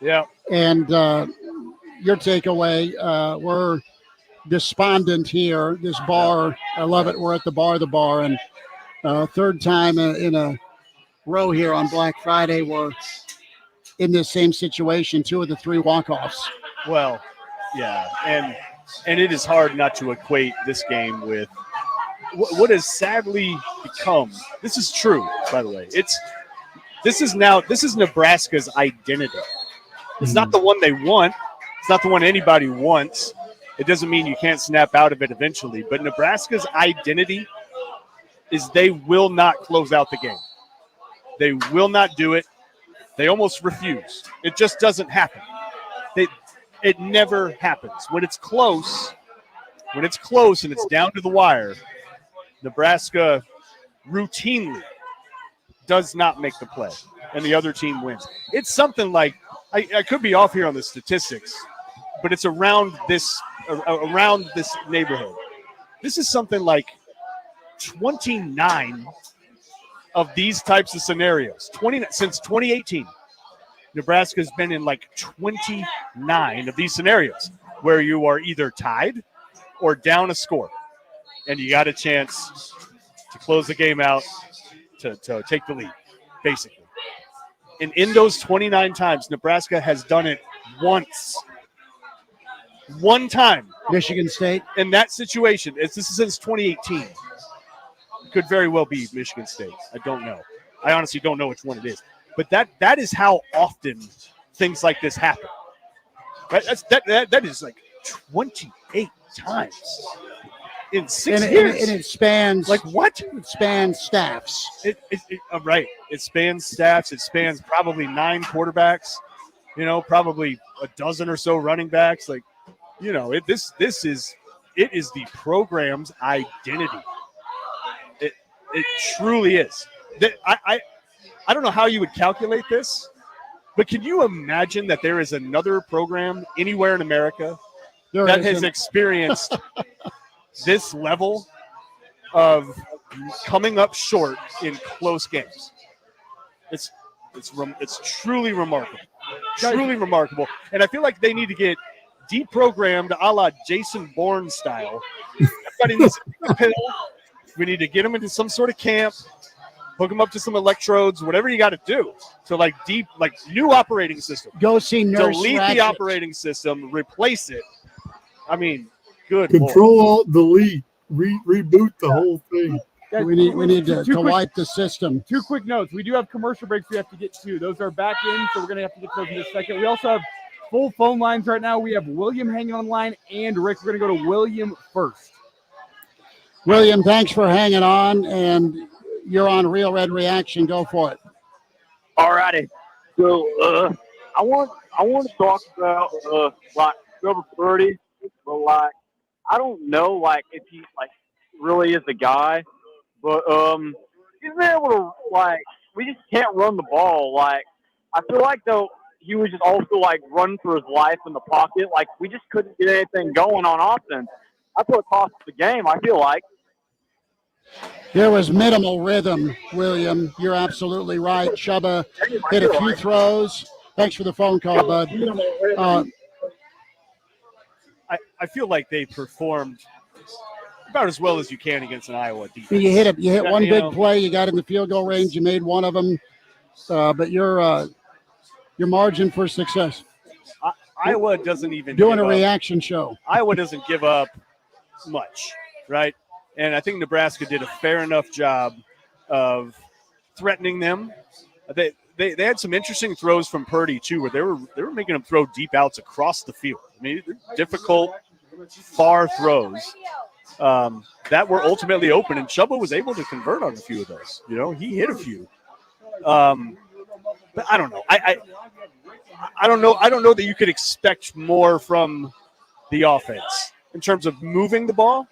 Speaker 6: Yeah.
Speaker 2: And your takeaway, we're despondent here. This bar, I love it. We're at the bar, and third time in a row here on Black Friday, we're in this same situation, 2 of the 3 walk-offs.
Speaker 6: Well, yeah, and it is hard not to equate this game with what has sadly become. This is true, by the way. This is Nebraska's identity. It's not the one they want. It's not the one anybody wants. It doesn't mean you can't snap out of it eventually. But Nebraska's identity is they will not close out the game. They will not do it. They almost refuse. It just doesn't happen. It never happens. When it's close and it's down to the wire, Nebraska routinely does not make the play, and the other team wins. It's something like, I could be off here on the statistics, but it's around this neighborhood. This is something like 29 of these types of scenarios. Since 2018, Nebraska has been in like 29 of these scenarios where you are either tied or down a score, and you got a chance to close the game out, to take the lead, basically. And in those 29 times, Nebraska has done it once. One time.
Speaker 2: Michigan State.
Speaker 6: In that situation, this is since 2018. Could very well be Michigan State. I don't know. I honestly don't know which one it is. But that is how often things like this happen. Right? That is like 28 times in 6 years.
Speaker 2: And it spans
Speaker 6: like what?
Speaker 2: It spans staffs.
Speaker 6: Right. It spans staffs. It spans probably 9 quarterbacks. Probably a dozen or so running backs. Like, it is the program's identity. It truly is. I don't know how you would calculate this, but can you imagine that there is another program anywhere in America that has experienced this level of coming up short in close games? It's truly remarkable. Truly remarkable. And I feel like they need to get deprogrammed a la Jason Bourne style. Everybody needs to take a pill. We need to get them into some sort of camp, hook them up to some electrodes, whatever you got to do. So new operating system.
Speaker 2: Go see Nurse
Speaker 6: Delete
Speaker 2: Ratchet.
Speaker 6: the operating system, replace it. I mean, good
Speaker 4: Control
Speaker 6: Lord.
Speaker 4: Alt Delete, reboot the whole thing.
Speaker 2: We need to wipe the system.
Speaker 3: 2 quick notes. We do have commercial breaks we have to get to. Those are back in, so we're going to have to get to those in a second. We also have full phone lines right now. We have William hanging on the line and Rick. We're going to go to William first.
Speaker 2: William, thanks for hanging on, and you're on Real Red Reaction. Go for it.
Speaker 5: All righty. So I want to talk about number 30, but I don't know if he really is the guy, but he's been able to we just can't run the ball. I feel like though
Speaker 7: he was just also like running for his life in the pocket. Like we just couldn't get anything going on offense. That's what cost the game, I feel like.
Speaker 2: There was minimal rhythm, William. You're absolutely right. Chubba hit a few throws. Thanks for the phone call, bud.
Speaker 6: I feel like they performed about as well as you can against an Iowa defense.
Speaker 2: You hit one big play. You got in the field goal range. You made one of them, but your margin for success.
Speaker 6: Iowa doesn't even
Speaker 2: doing a reaction show.
Speaker 6: Iowa doesn't give up much, right? And I think Nebraska did a fair enough job of threatening them. They had some interesting throws from Purdy too, where they were making them throw deep outs across the field. I mean, difficult, far throws that were ultimately open, and Chubba was able to convert on a few of those. You know, he hit a few. But I don't know. I don't know. I don't know that you could expect more from the offense in terms of moving the ball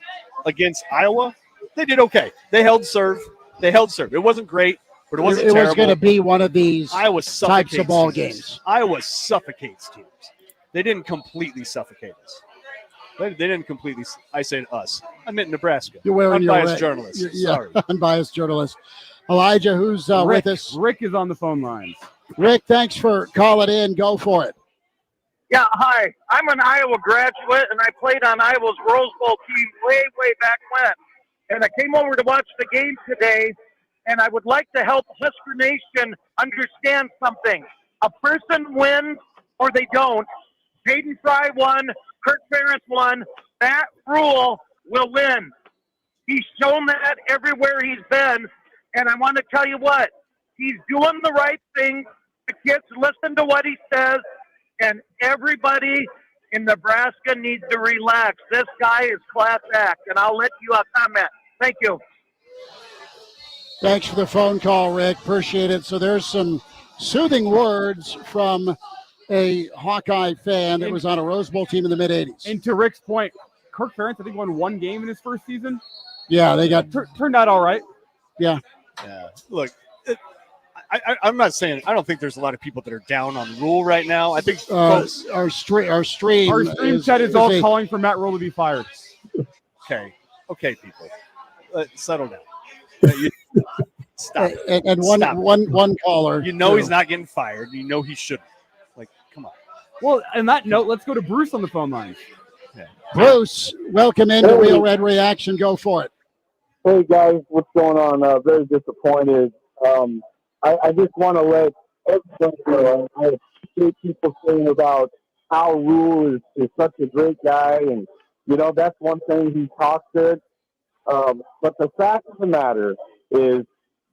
Speaker 6: against Iowa. They did okay. They held serve. It wasn't great, but it wasn't terrible.
Speaker 2: It was going to be one of these types of ball games.
Speaker 6: Iowa suffocates teams. They didn't completely suffocate us. They didn't completely. I say us. I meant Nebraska.
Speaker 2: You're wearing
Speaker 6: unbiased journalist. Sorry,
Speaker 2: unbiased journalist. Elijah, who's with us?
Speaker 3: Rick is on the phone lines.
Speaker 2: Rick, thanks for calling in. Go for it.
Speaker 8: Yeah, hi. I'm an Iowa graduate, and I played on Iowa's Rose Bowl team way back when. And I came over to watch the game today, and I would like to help Husker Nation understand something. A person wins or they don't. Hayden Fry won. Kirk Ferentz won. That rule will win. He's shown that everywhere he's been. And I want to tell you what, he's doing the right thing. The kids listen to what he says, and everybody in Nebraska needs to relax. This guy is class act, and I'll let you comment. Thank you.
Speaker 2: Thanks for the phone call, Rick. Appreciate it. So there's some soothing words from a Hawkeye fan that was on a Rose Bowl team in the mid-'80s.
Speaker 3: And to Rick's point, Kirk Ferentz, I think, won one game in his first season.
Speaker 2: Yeah, they got
Speaker 3: turned out all right.
Speaker 2: Yeah.
Speaker 6: Yeah. Look, I'm not saying – I don't think there's a lot of people that are down on Rule right now. I think
Speaker 2: our stream
Speaker 3: chat is all calling for Matt Rule to be fired.
Speaker 6: Okay, people. Settle down. Stop.
Speaker 2: And one caller.
Speaker 6: You know he's not getting fired. You know he shouldn't. Like, come on.
Speaker 3: Well, on that note, let's go to Bruce on the phone line.
Speaker 6: Yeah.
Speaker 2: Bruce, welcome into Real Red Reaction. Go for it.
Speaker 5: Hey, guys. What's going on? Very disappointed. I just want to let everybody know. I appreciate people saying about how Rule is such a great guy. And, you know, that's one thing. He talks good. But the fact of the matter is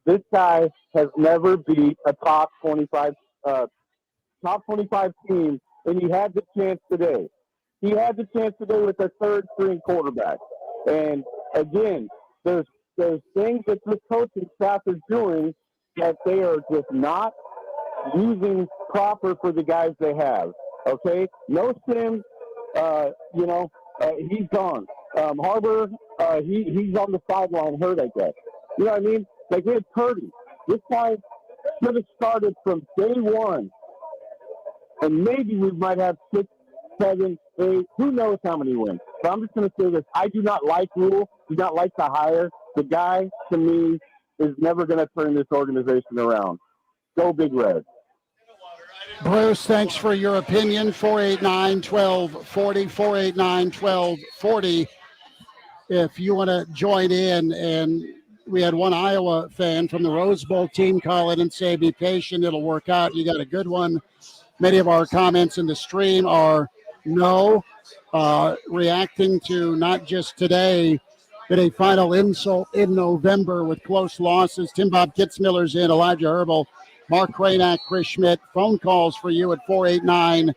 Speaker 5: this guy has never beat a top 25 team, and he had the chance today. He had the chance today with a third-string quarterback. And, again, there's things that this coaching staff is doing that they are just not using proper for the guys they have. Okay? No Sims, he's gone. Harbor, he's on the sideline hurt, I guess. You know what I mean? Like, we had Purdy. This guy should have started from day one. And maybe we might have 6, 7, 8, who knows how many wins. But I'm just going to say this. I do not like Rule. Do not like the hire. The guy, to me, is never going to turn this organization around. Go Big Red.
Speaker 2: Bruce, thanks for your opinion. 489-1240, 489-1240. If you want to join in, and we had one Iowa fan from the Rose Bowl team call in and say, be patient, it'll work out. You got a good one. Many of our comments in the stream are no, reacting to not just today, but a final insult in November with close losses. Tim Bob Kitzmiller's in, Elijah Herbal, Mark Cranack, Chris Schmidt. Phone calls for you at 489-1240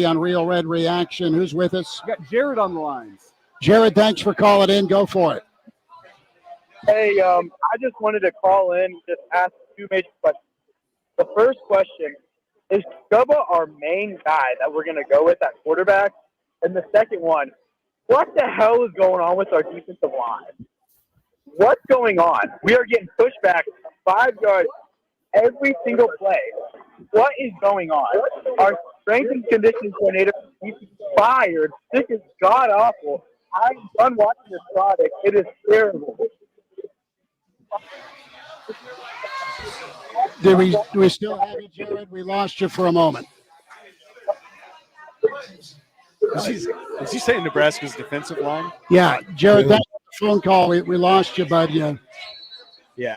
Speaker 2: on Real Red Reaction. Who's with us?
Speaker 3: We got Jared on the lines.
Speaker 2: Jared, thanks for calling in. Go for it.
Speaker 9: Hey, I just wanted to call in, just ask 2 major questions. The first question, is Gubba our main guy that we're going to go with at quarterback? And the second one, what the hell is going on with our defensive line? What's going on? We are getting pushed back 5 yards every single play. What is going on? Our strength and conditioning coordinator is fired. This is god awful. I'm done watching this product. It is terrible.
Speaker 2: Do we still have you, Jared? We lost you for a moment.
Speaker 6: Is he saying Nebraska's defensive line?
Speaker 2: Yeah, Jared, thanks for the phone call. We lost you, bud. Yeah.
Speaker 6: Yeah.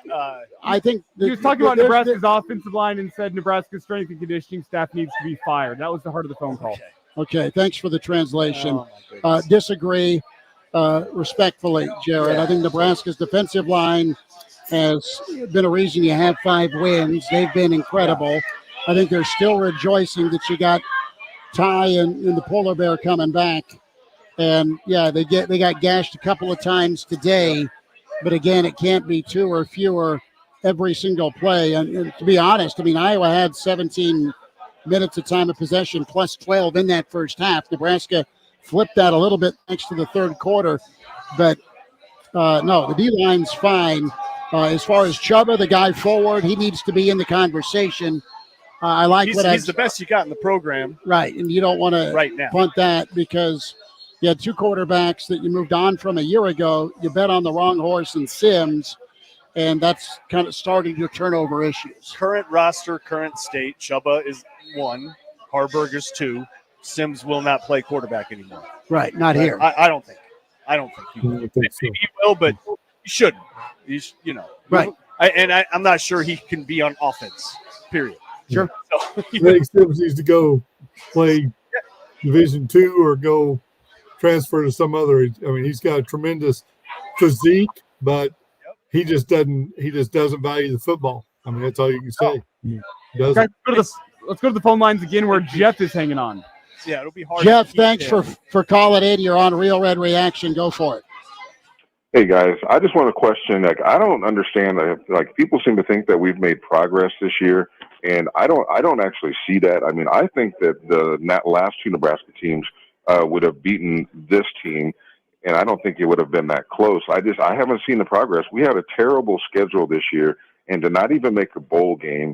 Speaker 2: I think
Speaker 3: He was talking about Nebraska's offensive line and said Nebraska's strength and conditioning staff needs to be fired. That was the heart of the phone call.
Speaker 2: Okay, thanks for the translation.
Speaker 6: Oh,
Speaker 2: Disagree respectfully, Jared.
Speaker 6: Yeah.
Speaker 2: I think Nebraska's defensive line has been a reason you have 5 wins. They've been incredible. I think they're still rejoicing that you got Ty and the polar bear coming back. And, yeah, they got gashed a couple of times today. But, again, it can't be 2 or fewer every single play. And to be honest, I mean, Iowa had 17 minutes of time of possession plus 12 in that first half. Nebraska flipped that a little bit thanks to the third quarter. But, no, the D-line's fine. As far as Chubba, the guy forward, he needs to be in the conversation. I like
Speaker 6: he's the best you got in the program.
Speaker 2: Right, and you don't want to
Speaker 6: right now
Speaker 2: punt that because you had 2 quarterbacks that you moved on from a year ago. You bet on the wrong horse in Sims, and that's kind of starting your turnover issues.
Speaker 6: Current roster, current state, Chubba is 1, Harburg is 2. Sims will not play quarterback anymore.
Speaker 2: Right, not here.
Speaker 6: I don't think. He will. Maybe he will, but he shouldn't. He's,
Speaker 2: Right.
Speaker 6: I'm not sure he can be on offense, period.
Speaker 2: Sure.
Speaker 6: So,
Speaker 4: I think Sims needs to go play Division II or go transfer to some other. I mean, he's got a tremendous physique, but he just doesn't value the football. I mean, that's all you can say.
Speaker 3: Okay, let's go to the phone lines again where Jeff is hanging on.
Speaker 6: Yeah, it'll be hard.
Speaker 2: Jeff, thanks for calling in. You're on Real Red Reaction. Go for it.
Speaker 10: Hey guys, I just want to question. Like, I don't understand. Like, people seem to think that we've made progress this year, and I don't actually see that. I mean, I think that the last 2 Nebraska teams would have beaten this team, and I don't think it would have been that close. I haven't seen the progress. We had a terrible schedule this year, and to not even make a bowl game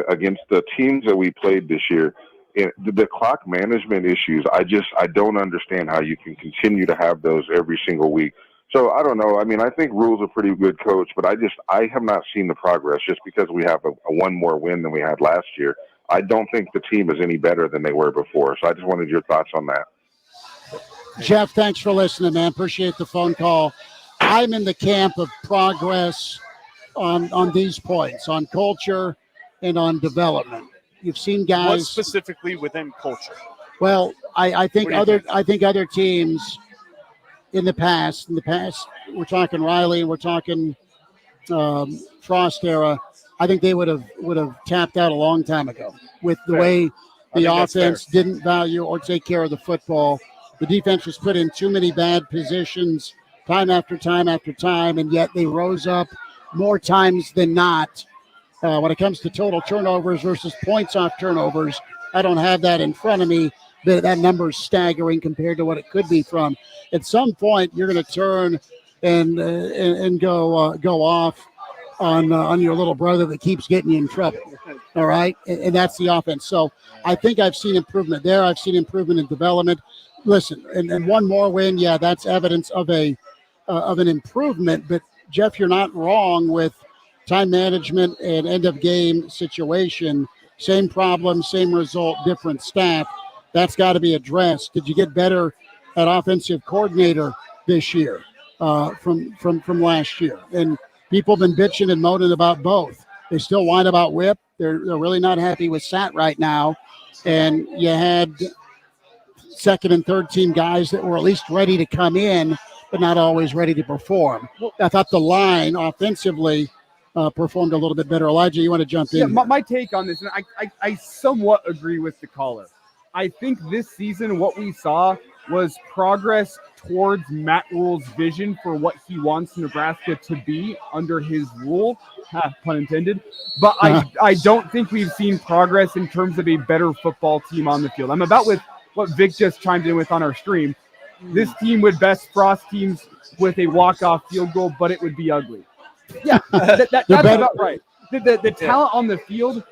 Speaker 10: against the teams that we played this year. And the clock management issues, I don't understand how you can continue to have those every single week. So I don't know. I mean, I think Rule's a pretty good coach, but I have not seen the progress just because we have a 1 more win than we had last year. I don't think the team is any better than they were before. So I just wanted your thoughts on that.
Speaker 2: Jeff, thanks for listening, man. Appreciate the phone call. I'm in the camp of progress on these points, on culture and on development. You've seen guys.
Speaker 6: What specifically within culture?
Speaker 2: Well, I think other teams in the past, we're talking Riley and we're talking Frost era. I think they would have tapped out a long time ago with the way the offense didn't value or take care of the football. The defense was put in too many bad positions time after time after time, and yet they rose up more times than not. When it comes to total turnovers versus points off turnovers, I don't have that in front of me. That number is staggering compared to what it could be from. At some point, you're going to turn and go off on your little brother that keeps getting you in trouble. All right, and that's the offense. So I think I've seen improvement there. I've seen improvement in development. Listen, and 1 more win, yeah, that's evidence of an improvement. But Jeff, you're not wrong with time management and end of game situation. Same problem, same result, different staff. That's got to be addressed. Did you get better at offensive coordinator this year from last year? And people have been bitching and moaning about both. They still whine about Whip. They're really not happy with Sat right now. And you had second and third team guys that were at least ready to come in, but not always ready to perform. I thought the line offensively performed a little bit better. Elijah, you want to jump in?
Speaker 3: Yeah, my take on this, and I somewhat agree with the caller. I think this season what we saw was progress towards Matt Rule's vision for what he wants Nebraska to be under his rule, pun intended. But I don't think we've seen progress in terms of a better football team on the field. I'm about with what Vic just chimed in with on our stream. This team would best Frost teams with a walk-off field goal, but it would be ugly. Yeah, that's about right. The talent on the field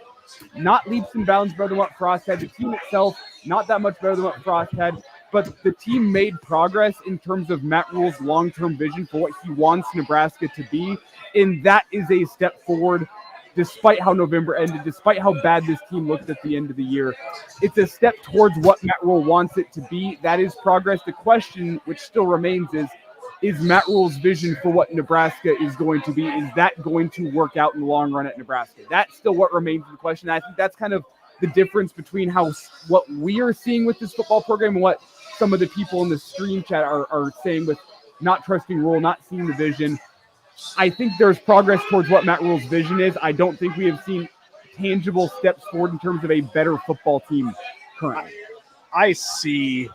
Speaker 3: not leaps and bounds better than what Frost had. The team itself, not that much better than what Frost had. But the team made progress in terms of Matt Rule's long-term vision for what he wants Nebraska to be. And that is a step forward, despite how November ended, despite how bad this team looked at the end of the year. It's a step towards what Matt Rule wants it to be. That is progress. The question, which still remains, is Matt Rule's vision for what Nebraska is going to be, is that going to work out in the long run at Nebraska? That's still what remains the question. I think that's kind of the difference between what we are seeing with this football program and what some of the people in the stream chat are saying with not trusting Rule, not seeing the vision. I think there's progress towards what Matt Rule's vision is. I don't think we have seen tangible steps forward in terms of a better football team currently.
Speaker 6: I see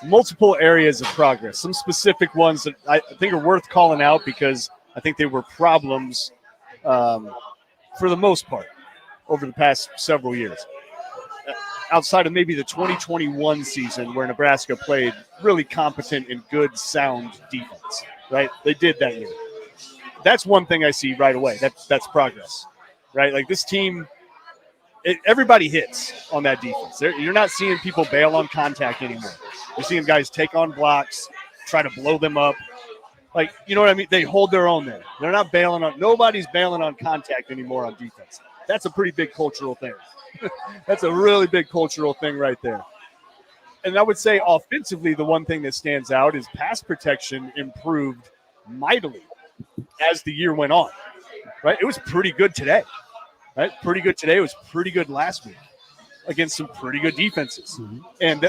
Speaker 6: multiple areas of progress, some specific ones that I think are worth calling out because I think they were problems for the most part over the past several years. Outside of maybe the 2021 season where Nebraska played really competent and good, sound defense, right? They did that year. That's one thing I see right away. That's progress, right? Like this team, everybody hits on that defense. You're not seeing people bail on contact anymore. You're seeing guys take on blocks, try to blow them up. Like, you know what I mean? They hold their own there. They're not bailing on – nobody's bailing on contact anymore on defense. That's a pretty big cultural thing. That's a really big cultural thing right there. And I would say offensively, the one thing that stands out is pass protection improved mightily as the year went on, right? It was pretty good today, right? Pretty good today. It was pretty good last week against some pretty good defenses. Mm-hmm. And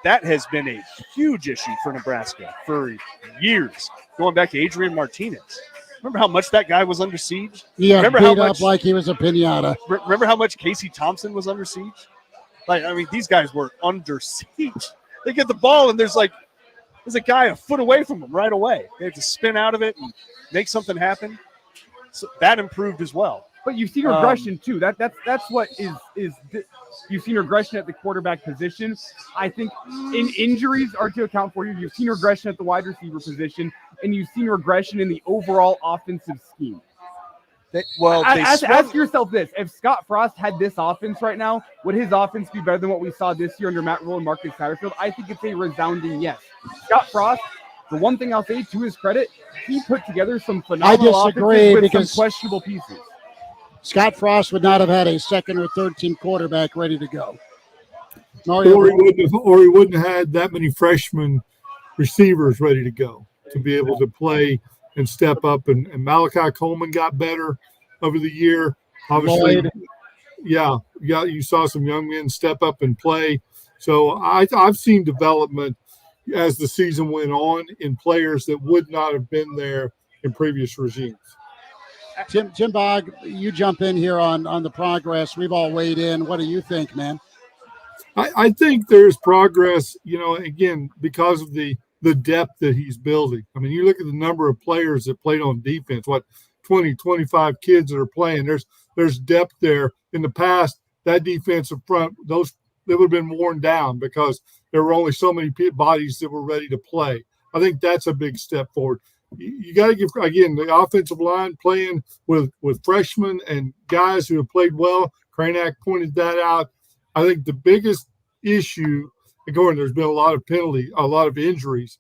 Speaker 6: that has been a huge issue for Nebraska for years, going back to Adrian Martinez. Remember how much that guy was under siege?
Speaker 2: Yeah,
Speaker 6: remember
Speaker 2: beat
Speaker 6: how
Speaker 2: up
Speaker 6: much,
Speaker 2: like he was a pinata.
Speaker 6: Remember how much Casey Thompson was under siege? Like, I mean, these guys were under siege. They get the ball, and there's a guy a foot away from them right away. They have to spin out of it and make something happen. So that improved as well.
Speaker 3: But you've seen regression too. That's what is you've seen regression at the quarterback position. I think in injuries are to account for you. You've seen regression at the wide receiver position, and you've seen regression in the overall offensive scheme. Ask yourself this: if Scott Frost had this offense right now, would his offense be better than what we saw this year under Matt Rule and Marcus Satterfield? I think it's a resounding yes. Scott Frost, the one thing I'll say to his credit, he put together some phenomenal offenses with some questionable pieces.
Speaker 2: Scott Frost would not have had a second or third team quarterback ready to go.
Speaker 4: Or he wouldn't have had that many freshman receivers ready to go to be able to play and step up. And Malachi Coleman got better over the year. Obviously, you saw some young men step up and play. So I've seen development as the season went on in players that would not have been there in previous regimes.
Speaker 2: Tim Bogg, you jump in here on the progress. We've all weighed in. What do you think, man?
Speaker 4: I think there's progress, again, because of the depth that he's building. I mean, you look at the number of players that played on defense, 20, 25 kids that are playing. There's depth there. In the past, that defensive front, they would have been worn down because there were only so many bodies that were ready to play. I think that's a big step forward. You got to give, again, the offensive line playing with freshmen and guys who have played well. Cranack pointed that out. I think the biggest issue, again, there's been a lot of injuries,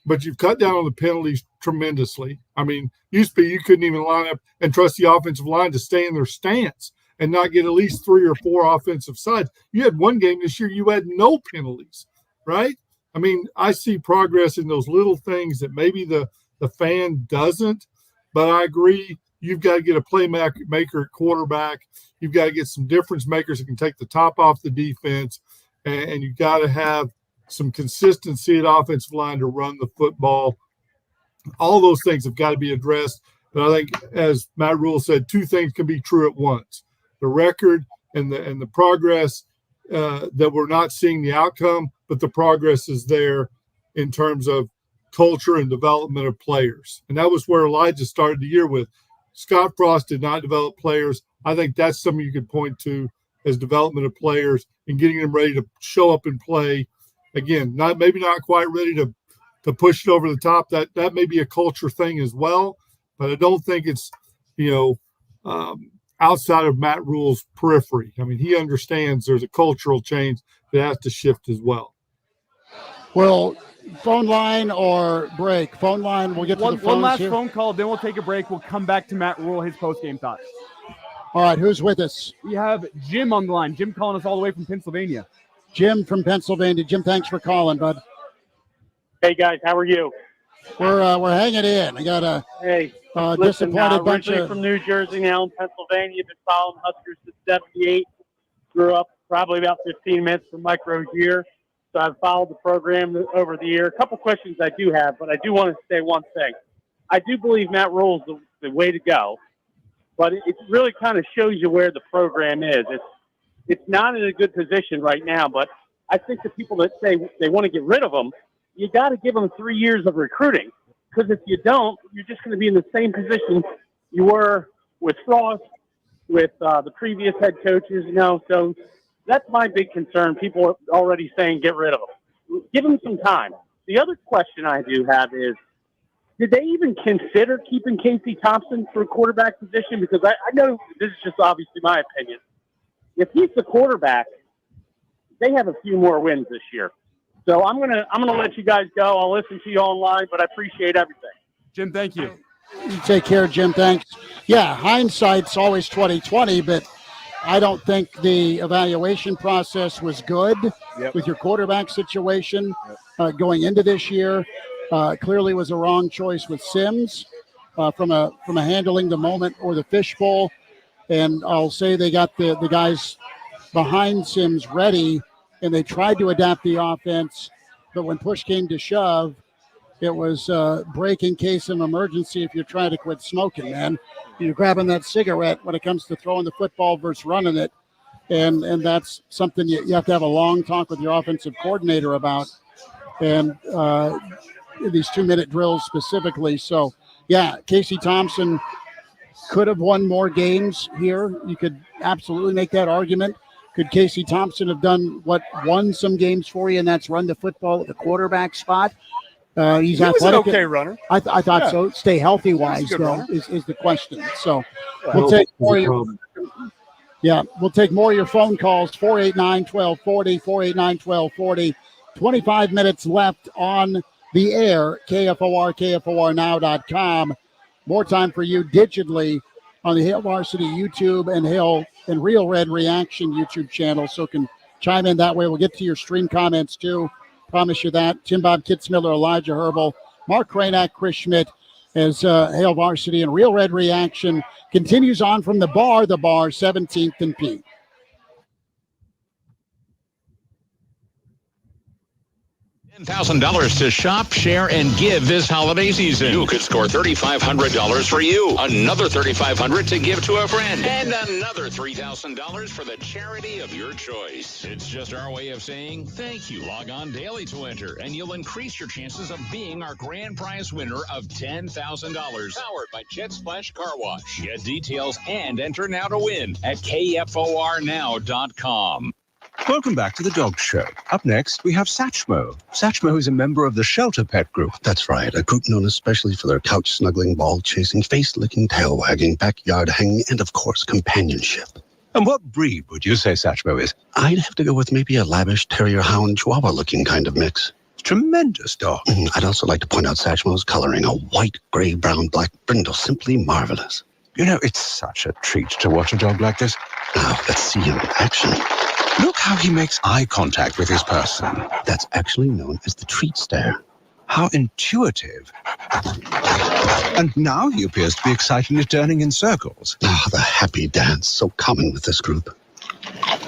Speaker 4: but you've cut down on the penalties tremendously. I mean, used to be you couldn't even line up and trust the offensive line to stay in their stance and not get at least 3 or 4 offensive sides. You had one game this year, you had no penalties, right? I mean, I see progress in those little things that maybe the fan doesn't, but I agree. You've got to get a playmaker at quarterback. You've got to get some difference makers that can take the top off the defense, and you've got to have some consistency at offensive line to run the football. All those things have got to be addressed. But I think, as Matt Rule said, 2 things can be true at once: the record and the progress that we're not seeing the outcome, but the progress is there in terms of culture and development of players. And that was where Elijah started the year with. Scott Frost did not develop players. I think that's something you could point to as development of players and getting them ready to show up and play. Again, maybe not quite ready to push it over the top. That may be a culture thing as well, but I don't think it's outside of Matt Rule's periphery. I mean, he understands there's a cultural change that has to shift as well.
Speaker 2: Well, phone line or break? Phone line, we'll get to the phones
Speaker 3: one last
Speaker 2: here.
Speaker 3: phone call, then we'll take a break. We'll come back to Matt Rule, his post-game thoughts.
Speaker 2: All right, who's with us?
Speaker 3: We have Jim on the line. Jim calling us all the way from Pennsylvania.
Speaker 2: Jim from Pennsylvania. Jim, thanks for calling, bud.
Speaker 11: Hey, guys, how are you?
Speaker 2: We're hanging in. I got a
Speaker 11: Listen,
Speaker 2: disappointed bunch
Speaker 11: originally
Speaker 2: of
Speaker 11: from New Jersey, now in Pennsylvania. Been following Huskers since '78. Grew up probably about 15 minutes from Mike Rozier. So I've followed the program over the year. A couple questions I do have, but I do want to say one thing. I do believe Matt Rule's the way to go, but it really kind of shows you where the program is. It's not in a good position right now, but I think the people that say they want to get rid of him, you got to give them 3 years of recruiting. Because if you don't, you're just going to be in the same position you were with Frost, with the previous head coaches, So that's my big concern. People are already saying get rid of him. Give him some time. The other question I do have is, did they even consider keeping Casey Thompson for a quarterback position? Because I know this is just obviously my opinion. If he's the quarterback, they have a few more wins this year. So I'm gonna let you guys go. I'll listen to you online, but I appreciate everything.
Speaker 3: Jim, thank you.
Speaker 2: You take care, Jim. Thanks. Yeah, hindsight's always 20/20, but I don't think the evaluation process was good with your quarterback situation going into this year. Clearly was a wrong choice with Sims from a handling the moment or the fishbowl. And I'll say they got the guys behind Sims ready, and they tried to adapt the offense. But when push came to shove, it was break in case of emergency if you're trying to quit smoking, man. You're grabbing that cigarette when it comes to throwing the football versus running it. And that's something you have to have a long talk with your offensive coordinator about. And these 2-minute drills specifically. So, yeah, Casey Thompson could have won more games here. You could absolutely make that argument. Could Casey Thompson have done what won some games for you, and that's run the football at the quarterback spot? He's athletic.
Speaker 6: Was an okay runner.
Speaker 2: I thought so. Stay healthy wise, though, is the question. So we'll take more of your, we'll take more of your phone calls. 489-1240, 489-1240. 25 minutes left on the air. KFOR, KFORnow.com. More time for you digitally on the Hail Varsity YouTube and Hail and Real Red Reaction YouTube channel, so can chime in that way. We'll get to your stream comments too. Promise you that. Tim Bob Kitzmiller, Elijah Herbal, Mark Kranak, Chris Schmidt as Hail Varsity and Real Red Reaction continues on from the bar, 17th and P.
Speaker 1: $10,000 to shop, share, and give this holiday season. You could score $3,500 for you, another $3,500 to give to a friend, and another $3,000 for the charity of your choice. It's just our way of saying thank you. Log on daily to enter, and you'll increase your chances of being our grand prize winner of $10,000. Powered by Jet Splash Car Wash. Get details and enter now to win at KFORnow.com.
Speaker 12: Welcome back to the Dog Show. Up next, we have Satchmo. Satchmo is a member of the Shelter Pet Group.
Speaker 13: That's right, a group known especially for their couch-snuggling, ball-chasing, face-licking, tail-wagging, backyard-hanging, and, of course, companionship.
Speaker 12: And what breed would you say Satchmo is?
Speaker 13: I'd have to go with maybe a lavish terrier-hound chihuahua-looking kind of mix.
Speaker 12: Tremendous dog.
Speaker 13: I'd also like to point out Satchmo's coloring, a white, gray, brown, black brindle, simply marvelous.
Speaker 12: You know, it's such a treat to watch a dog like this.
Speaker 13: Now, let's see him in action.
Speaker 12: Look how he makes eye contact with his person.
Speaker 13: That's actually known as the treat stare.
Speaker 12: How intuitive. And now he appears to be excitedly turning in circles.
Speaker 13: The happy dance, so common with this group.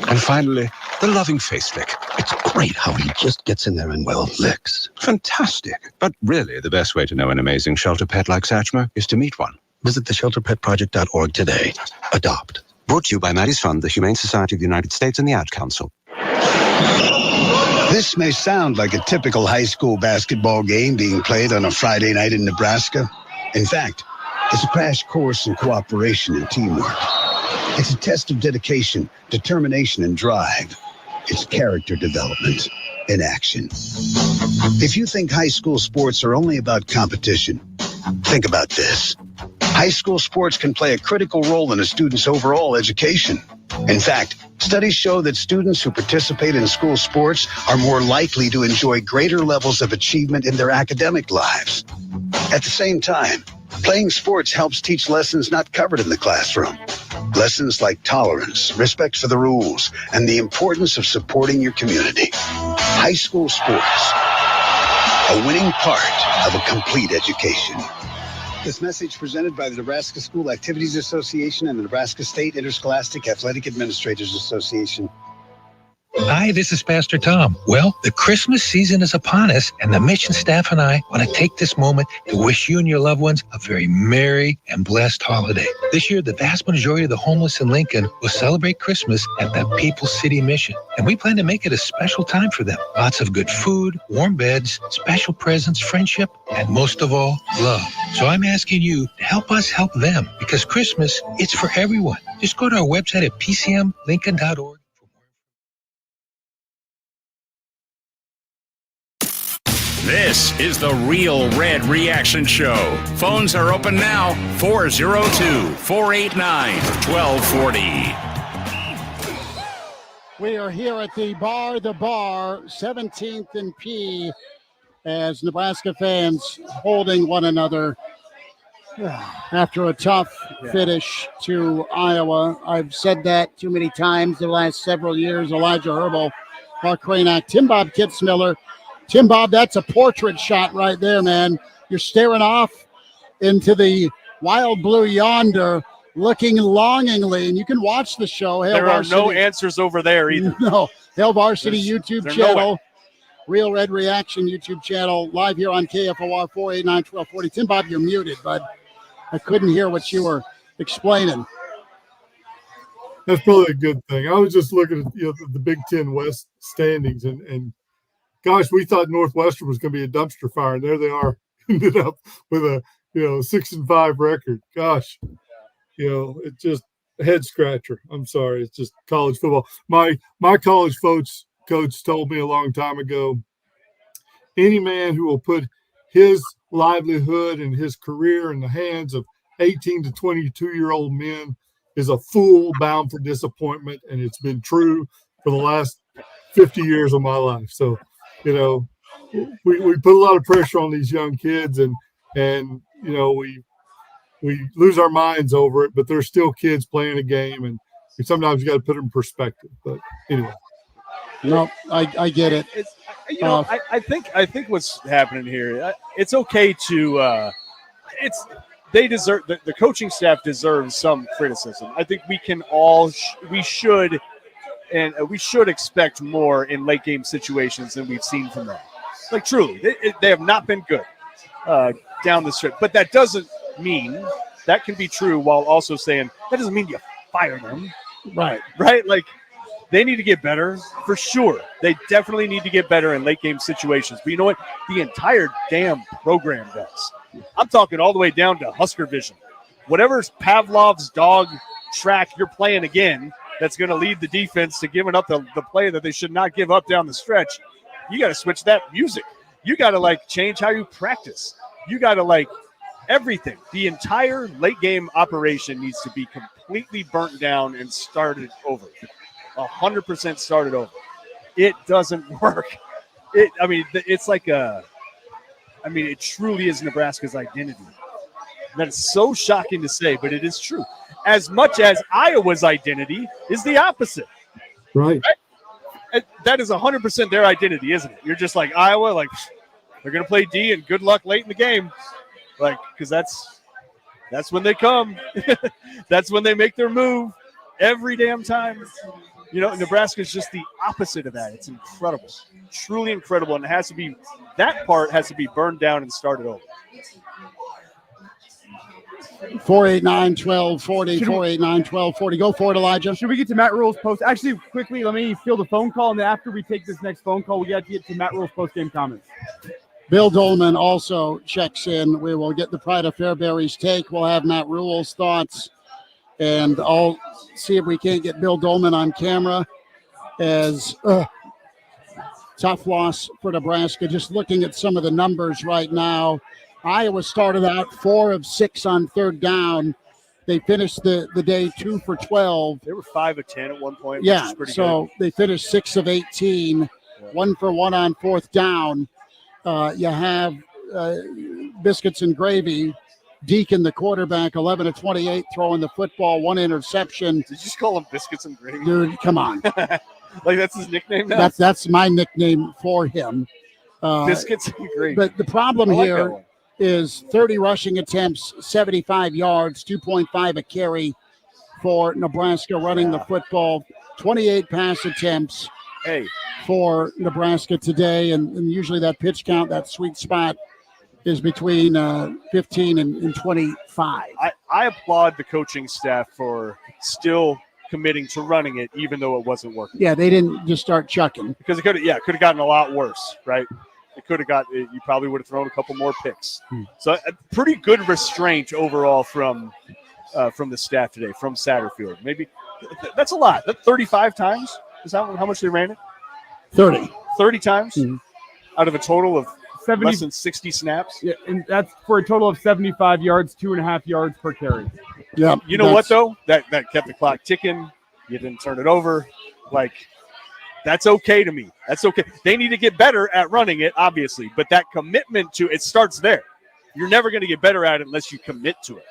Speaker 12: And finally, the loving face lick.
Speaker 13: It's great how he just gets in there and, well, licks.
Speaker 12: Fantastic. But really, the best way to know an amazing shelter pet like Satchmo is to meet one.
Speaker 13: Visit theshelterpetproject.org today. Adopt.
Speaker 12: Brought to you by Maddie's Fund, the Humane Society of the United States, and the Ad Council.
Speaker 14: This may sound like a typical high school basketball game being played on a Friday night in Nebraska. In fact, it's a crash course in cooperation and teamwork. It's a test of dedication, determination, and drive. It's character development in action. If you think high school sports are only about competition, think about this. high school sports can play a critical role in a student's overall education. In fact, studies show that students who participate in school sports are more likely to enjoy greater levels of achievement in their academic lives. At the same time, playing sports helps teach lessons not covered in the classroom. Lessons like tolerance, respect for the rules, and the importance of supporting your community. High school sports, a winning part of a complete education. This message presented by the Nebraska School Activities Association and the Nebraska State Interscholastic Athletic Administrators Association.
Speaker 15: Hi, this is Pastor Tom. Well, the Christmas season is upon us, and the mission staff and I want to take this moment to wish you and your loved ones a very merry and blessed holiday. This year, the vast majority of the homeless in Lincoln will celebrate Christmas at the People's City Mission, and we plan to make it a special time for them. Lots of good food, warm beds, special presents, friendship, and most of all, love. So I'm asking you to help us help them, because Christmas, it's for everyone. Just go to our website at pcmlincoln.org.
Speaker 1: This is the Real Red Reaction Show. Phones are open now, 402-489-1240.
Speaker 2: We are here at the bar, 17th and P, as Nebraska fans holding one another after a tough finish to Iowa. I've said that too many times the last several years. Elijah Herbal, Mark Cranack, Tim Bob Kitzmiller. Tim Bob, that's a portrait shot right there, man. You're staring off into the wild blue yonder, looking longingly, and you can watch the show.
Speaker 6: There are no answers over there either.
Speaker 2: No. Hail Varsity YouTube channel, Real Red Reaction YouTube channel, live here on KFOR 489-1240. Tim Bob, you're muted, bud. I couldn't hear what you were explaining.
Speaker 4: That's probably a good thing. I was just looking at the Big Ten West standings, and gosh, we thought Northwestern was going to be a dumpster fire, and there they are, ended up with a 6-5 record. Gosh, it's just a head scratcher. I'm sorry, it's just college football. My college coach told me a long time ago, any man who will put his livelihood and his career in the hands of 18 to 22-year-old men is a fool bound for disappointment, and it's been true for the last 50 years of my life. So, we put a lot of pressure on these young kids, and we lose our minds over it, but they're still kids playing a game, and sometimes you got to put them in perspective. But anyway,
Speaker 2: no, I get it.
Speaker 6: I think what's happening here, it's okay to they deserve the coaching staff deserves some criticism. I think we can all we should expect more in late game situations than we've seen from them. Like, truly, they have not been good down the stretch. But that doesn't mean that can be true while also saying that doesn't mean you fire them.
Speaker 2: Right.
Speaker 6: Like, they need to get better for sure. They definitely need to get better in late game situations. But you know what? The entire damn program does. I'm talking all the way down to Husker Vision. Whatever's Pavlov's dog track you're playing again, that's going to lead the defense to giving up the play that they should not give up down the stretch. You got to switch that music. You got to change how you practice. You got to everything. The entire late game operation needs to be completely burnt down and started over. 100% started over. It doesn't work. It truly is Nebraska's identity. That is so shocking to say, but it is true. As much as Iowa's identity is the opposite.
Speaker 4: Right?
Speaker 6: That is 100% their identity, isn't it? You're just like Iowa, they're going to play D and good luck late in the game. Because that's when they come. That's when they make their move every damn time. Nebraska is just the opposite of that. It's incredible. Truly incredible. And that part has to be burned down and started over.
Speaker 2: 489-1240, 489-1240. Go for it, Elijah.
Speaker 3: Should we get to Matt Rule's post? Actually, quickly, let me field a phone call, and then after we take this next phone call, we got to get to Matt Rule's post-game comments.
Speaker 2: Bill Dolman also checks in. We will get the Pride of Fairbury's take. We'll have Matt Rule's thoughts, and I'll see if we can't get Bill Dolman on camera as tough loss for Nebraska. Just looking at some of the numbers right now, Iowa started out 4 of 6 on third down. They finished the day 2 for 12.
Speaker 6: They were 5 of 10 at one point,
Speaker 2: Yeah,
Speaker 6: which is pretty
Speaker 2: so
Speaker 6: good.
Speaker 2: they finished 6 of 18, 1 for 1 on fourth down. You have Biscuits and Gravy. Deacon, the quarterback, 11 of 28, throwing the football, 1 interception.
Speaker 6: Did you just call him Biscuits and Gravy?
Speaker 2: Dude, come on.
Speaker 6: Like that's his nickname now?
Speaker 2: That's my nickname for him.
Speaker 6: Biscuits and Gravy.
Speaker 2: But the problem
Speaker 6: I like that
Speaker 2: here
Speaker 6: one.
Speaker 2: is 30 rushing attempts, 75 yards, 2.5 a carry for Nebraska running the football, 28 pass attempts for Nebraska today. And usually that pitch count, that sweet spot, is between 15 and 25.
Speaker 6: I applaud the coaching staff for still committing to running it, even though it wasn't working.
Speaker 2: Yeah, they didn't just start chucking.
Speaker 6: Because it could have gotten a lot worse, right? It could have you probably would have thrown a couple more picks. So a pretty good restraint overall from the staff today, from Satterfield. Maybe that's a lot. That 35 times? Is that how much they ran it?
Speaker 2: 30.
Speaker 6: 30 times out of a total of
Speaker 3: 70,
Speaker 6: less than 60 snaps?
Speaker 3: Yeah, and that's for a total of 75 yards, 2.5 yards per carry.
Speaker 2: Yeah.
Speaker 6: You know what, though? That kept the clock ticking. You didn't turn it over. Like, that's okay to me. That's okay. They need to get better at running it, obviously, but that commitment to it starts there. You're never going to get better at it unless you commit to it.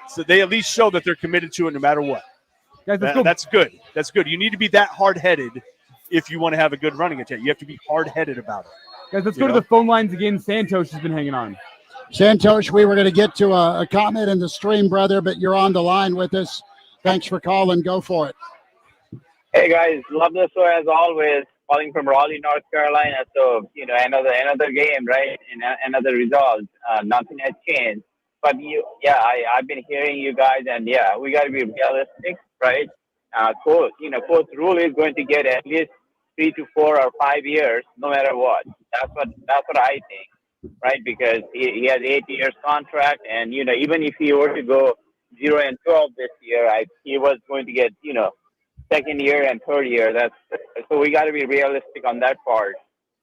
Speaker 6: So they at least show that they're committed to it no matter what.
Speaker 3: Guys,
Speaker 6: that's good. That's good. You need to be that hard-headed if you want to have a good running attack. You have to be hard-headed about it.
Speaker 3: Guys, let's go to the phone lines again. Santosh has been hanging on.
Speaker 2: Santosh, we were going to get to a comment in the stream, brother, but you're on the line with us. Thanks for calling. Go for it.
Speaker 16: Hey, guys. Love the show as always. Calling from Raleigh, North Carolina. So, another game, right? And another result. Nothing has changed. But, I've been hearing you guys, and, we got to be realistic, right? Coach Rule is going to get at least 3 to 4 or 5 years, no matter what. That's what I think, right? Because he has 8 years contract, and even if he were to go 0-12 this year, he was going to get second year and third year. So we got to be realistic on that part.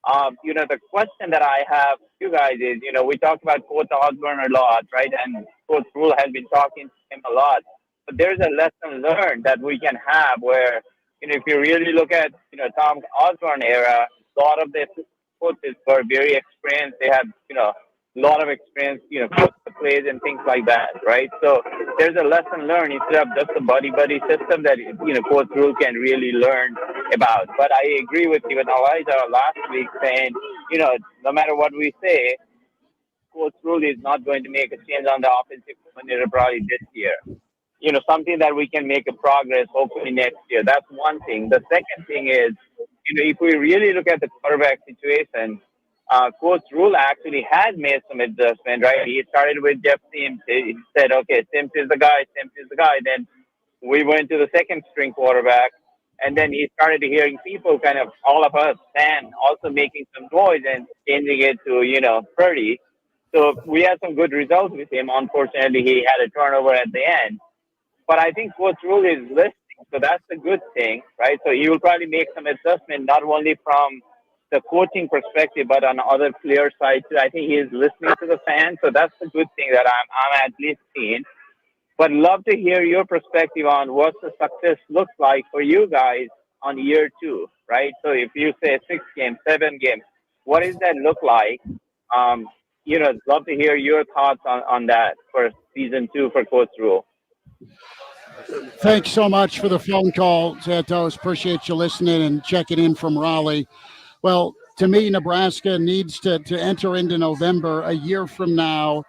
Speaker 16: The question that I have to you guys is, we talked about Coach Osborne a lot, right? And Coach Rule has been talking to him a lot. But there's a lesson learned that we can have where, if you really look at, Tom Osborne era, a lot of the coaches were very experienced. They had, a lot of experience, coach the plays and things like that, right? So there's a lesson learned instead of just a buddy-buddy system that, Coach Rule can really learn about. But I agree with you with Elijah last week saying, no matter what we say, Coach Rule is not going to make a change on the offensive coordinator probably this year. Something that we can make a progress hopefully next year. That's one thing. The second thing is, if we really look at the quarterback situation, Coach Rule actually has made some adjustment, right? He started with Jeff Sims. He said, okay, Sims is the guy. Then we went to the second string quarterback. And then he started hearing people, kind of all of us, Sam, also making some noise and changing it to, Purdy. So we had some good results with him. Unfortunately, he had a turnover at the end. But I think Coach Rule is listening, so that's a good thing, right? So he will probably make some adjustment, not only from the coaching perspective, but on the other player side too. I think he is listening to the fans, so that's a good thing that I'm at least seeing. But love to hear your perspective on what the success looks like for you guys on year 2, right? So if you say 6 games, 7 games, what does that look like? Love to hear your thoughts on that for season 2 for Coach Rule.
Speaker 2: Thanks so much for the phone call, Santos. Appreciate you listening and checking in from Raleigh. Well, to me, Nebraska needs to enter into November a year from now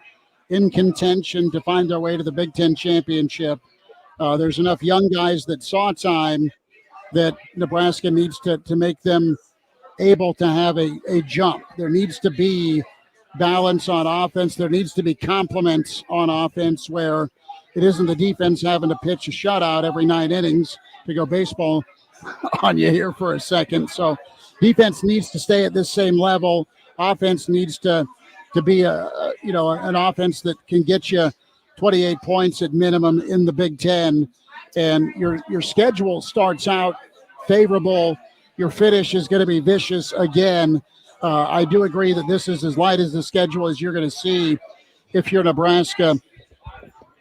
Speaker 2: in contention to find their way to the Big Ten championship. There's enough young guys that saw time that Nebraska needs to make them able to have a jump. There needs to be balance on offense. There needs to be complements on offense where it isn't the defense having to pitch a shutout every 9 innings to go baseball on you here for a second. So defense needs to stay at this same level. Offense needs to be an offense that can get you 28 points at minimum in the Big Ten. And your schedule starts out favorable. Your finish is going to be vicious again. I do agree that this is as light as the schedule as you're going to see if you're Nebraska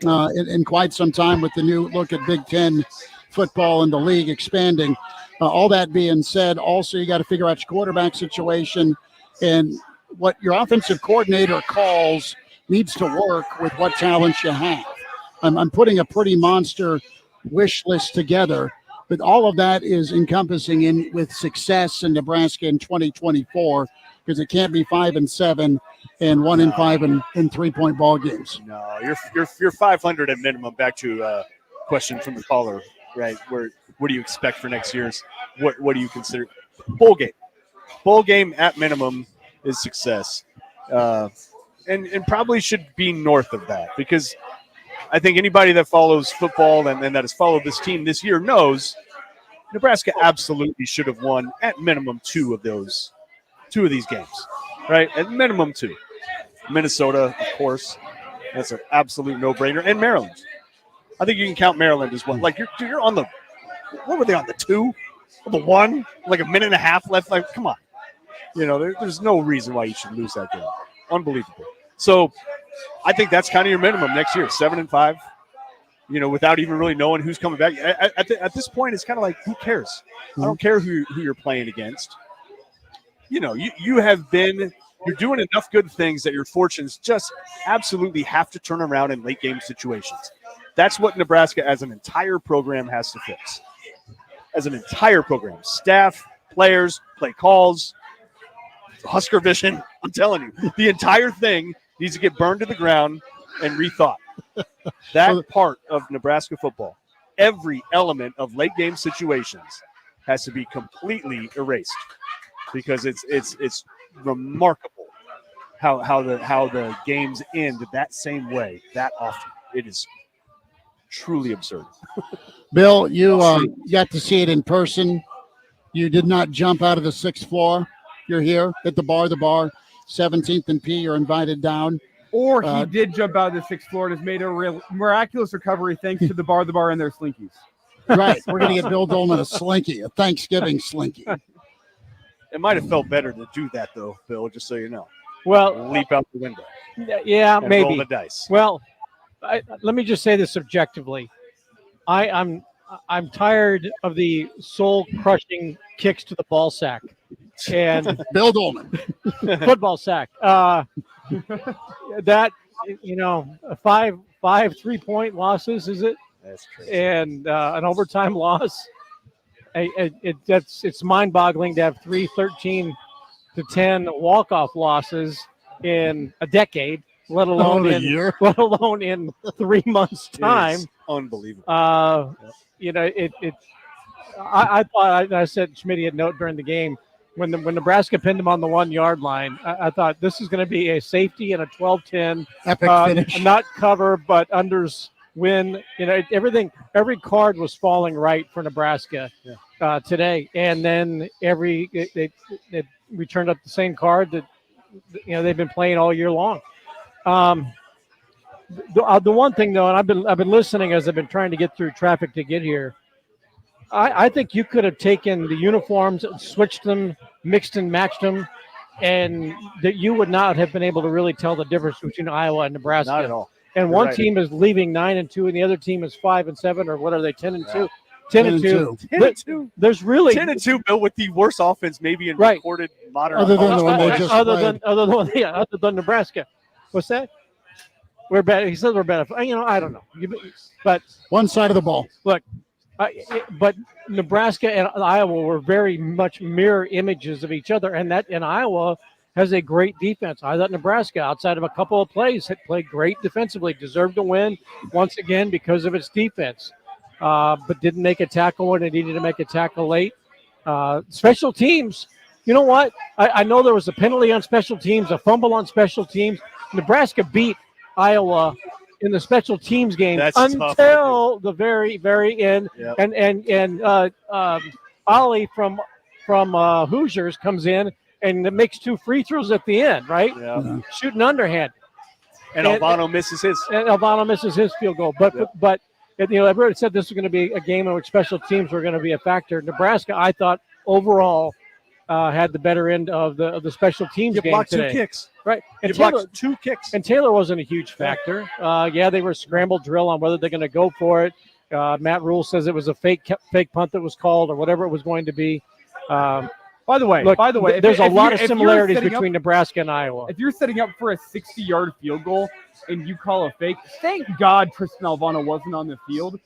Speaker 2: in quite some time with the new look at Big Ten football and the league expanding. All that being said, also you got to figure out your quarterback situation and what your offensive coordinator calls needs to work with what talents you have. I'm putting a pretty monster wish list together, but all of that is encompassing in with success in Nebraska in 2024 because it can't be 5-7 and 1-5 in 3-point ball games.
Speaker 6: No, you're 500 at minimum. Back to a question from the caller, right? What do you expect for next year's? What do you consider bowl game? Bowl game at minimum is success, and probably should be north of that because I think anybody that follows football and that has followed this team this year knows Nebraska absolutely should have won at minimum two of these games, right? At minimum two. Minnesota, of course, that's an absolute no-brainer, and Maryland. I think you can count Maryland as well. Like you're on the, what were they on, the 2, the 1, like a minute and a half left. Like, come on, there's no reason why you should lose that game. Unbelievable. So I think that's kind of your minimum next year, 7-5. Without even really knowing who's coming back. At this point, it's kind of like, who cares? I don't care who you're playing against. You're doing enough good things that your fortunes just absolutely have to turn around in late game situations. That's what Nebraska as an entire program has to fix. As an entire program, staff, players, play calls, Husker vision. I'm telling you, the entire thing needs to get burned to the ground and rethought. That part of Nebraska football, every element of late game situations has to be completely erased because it's remarkable how the games end that same way that often. It is truly absurd.
Speaker 2: Bill, you got to see it in person. You did not jump out of the 6th floor. You're here at the bar, 17th and P. You're invited down.
Speaker 3: Or he did jump out of the 6th floor and has made a real miraculous recovery thanks to the bar and their slinkies.
Speaker 2: Right. We're going to get Bill Dolman a slinky, a Thanksgiving slinky.
Speaker 6: It might have felt better to do that, though, Bill, just so you know.
Speaker 17: Well,
Speaker 6: leap out the window.
Speaker 17: Yeah,
Speaker 6: and
Speaker 17: maybe.
Speaker 6: Roll the dice.
Speaker 17: Well, let me just say this objectively. I'm tired of the soul-crushing kicks to the ball sack. And
Speaker 2: Bill Dolman.
Speaker 17: Football sack. That, 5 3-point losses, is it?
Speaker 6: That's crazy.
Speaker 17: And an overtime loss. It's mind-boggling to have 3 13-10 walk-off losses in a decade, let alone
Speaker 2: a year,
Speaker 17: let alone in 3 months' time.
Speaker 6: Unbelievable.
Speaker 17: I thought I said Schmidt had note during the game when Nebraska pinned him on the 1-yard line. I thought this is going to be a safety and a 12-10
Speaker 2: epic finish,
Speaker 17: not cover but unders win. Every card was falling right for Nebraska today, and then we turned up the same card that they've been playing all year long. The one thing though, and I've been listening as I've been trying to get through traffic to get here. I think you could have taken the uniforms, switched them, mixed and matched them, and that you would not have been able to really tell the difference between Iowa and Nebraska.
Speaker 6: Not at all.
Speaker 17: And one team is leaving 9-2, and the other team is 5-7, or what are they? 10-2. 10-2.
Speaker 6: 10-2.
Speaker 17: There's really
Speaker 6: 10-2, Bill, with the worst offense maybe in recorded modern.
Speaker 2: Other than the one they just
Speaker 17: other than Nebraska. What's that? We're bad. He says we're bad. I don't know. But
Speaker 2: one side of the ball.
Speaker 17: Look, but Nebraska and Iowa were very much mirror images of each other, and Iowa has a great defense. I thought Nebraska, outside of a couple of plays, had played great defensively, deserved to win once again because of its defense, but didn't make a tackle when it needed to make a tackle late. Special teams, you know what? I know there was a penalty on special teams, a fumble on special teams. Nebraska beat Iowa in the special teams game until the very, very end. Yep. And Ollie from Hoosiers comes in and makes 2 free throws at the end, right?
Speaker 6: Yeah.
Speaker 17: Shooting underhand.
Speaker 6: And Albano misses his.
Speaker 17: And Albano misses his field goal. But everybody said this was going to be a game in which special teams were going to be a factor. Nebraska, I thought, overall, had the better end of the special teams
Speaker 6: You
Speaker 17: game
Speaker 6: blocked
Speaker 17: today.
Speaker 6: 2 kicks.
Speaker 17: Right.
Speaker 6: You
Speaker 17: And Taylor,
Speaker 6: blocked 2 kicks.
Speaker 17: and Taylor wasn't a huge factor. They were scrambled drill on whether they're going to go for it. Matt Rule says it was a fake punt that was called or whatever it was going to be.
Speaker 3: By the way,
Speaker 17: there's a lot of
Speaker 3: if you're
Speaker 17: similarities
Speaker 3: setting
Speaker 17: between Nebraska and Iowa.
Speaker 3: If you're setting up for a 60-yard field goal and you call a fake, thank God Tristan Alvano wasn't on the field.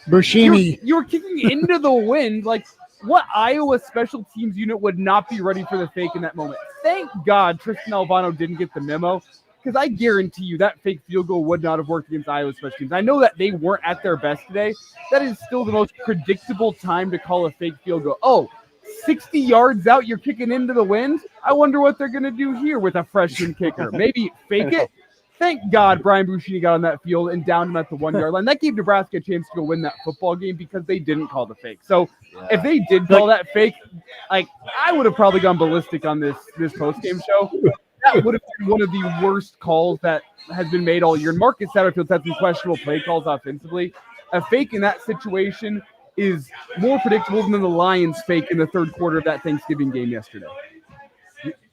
Speaker 2: Bushimi.
Speaker 3: You were kicking into the wind. Like, what Iowa special teams unit would not be ready for the fake in that moment? Thank God Tristan Alvano didn't get the memo, because I guarantee you that fake field goal would not have worked against Iowa special teams. I know that they weren't at their best today. That is still the most predictable time to call a fake field goal. Oh, 60 yards out, you're kicking into the wind? I wonder what they're going to do here with a freshman kicker. Maybe fake it? Thank God Brian Bushini got on that field and downed him at the 1-yard line. That gave Nebraska a chance to go win that football game because they didn't call the fake. So if they did call that fake, like, I would have probably gone ballistic on this post-game show. That would have been one of the worst calls that has been made all year. And Marcus Satterfield's had some questionable play calls offensively. A fake in that situation is more predictable than the Lions fake in the third quarter of that Thanksgiving game yesterday.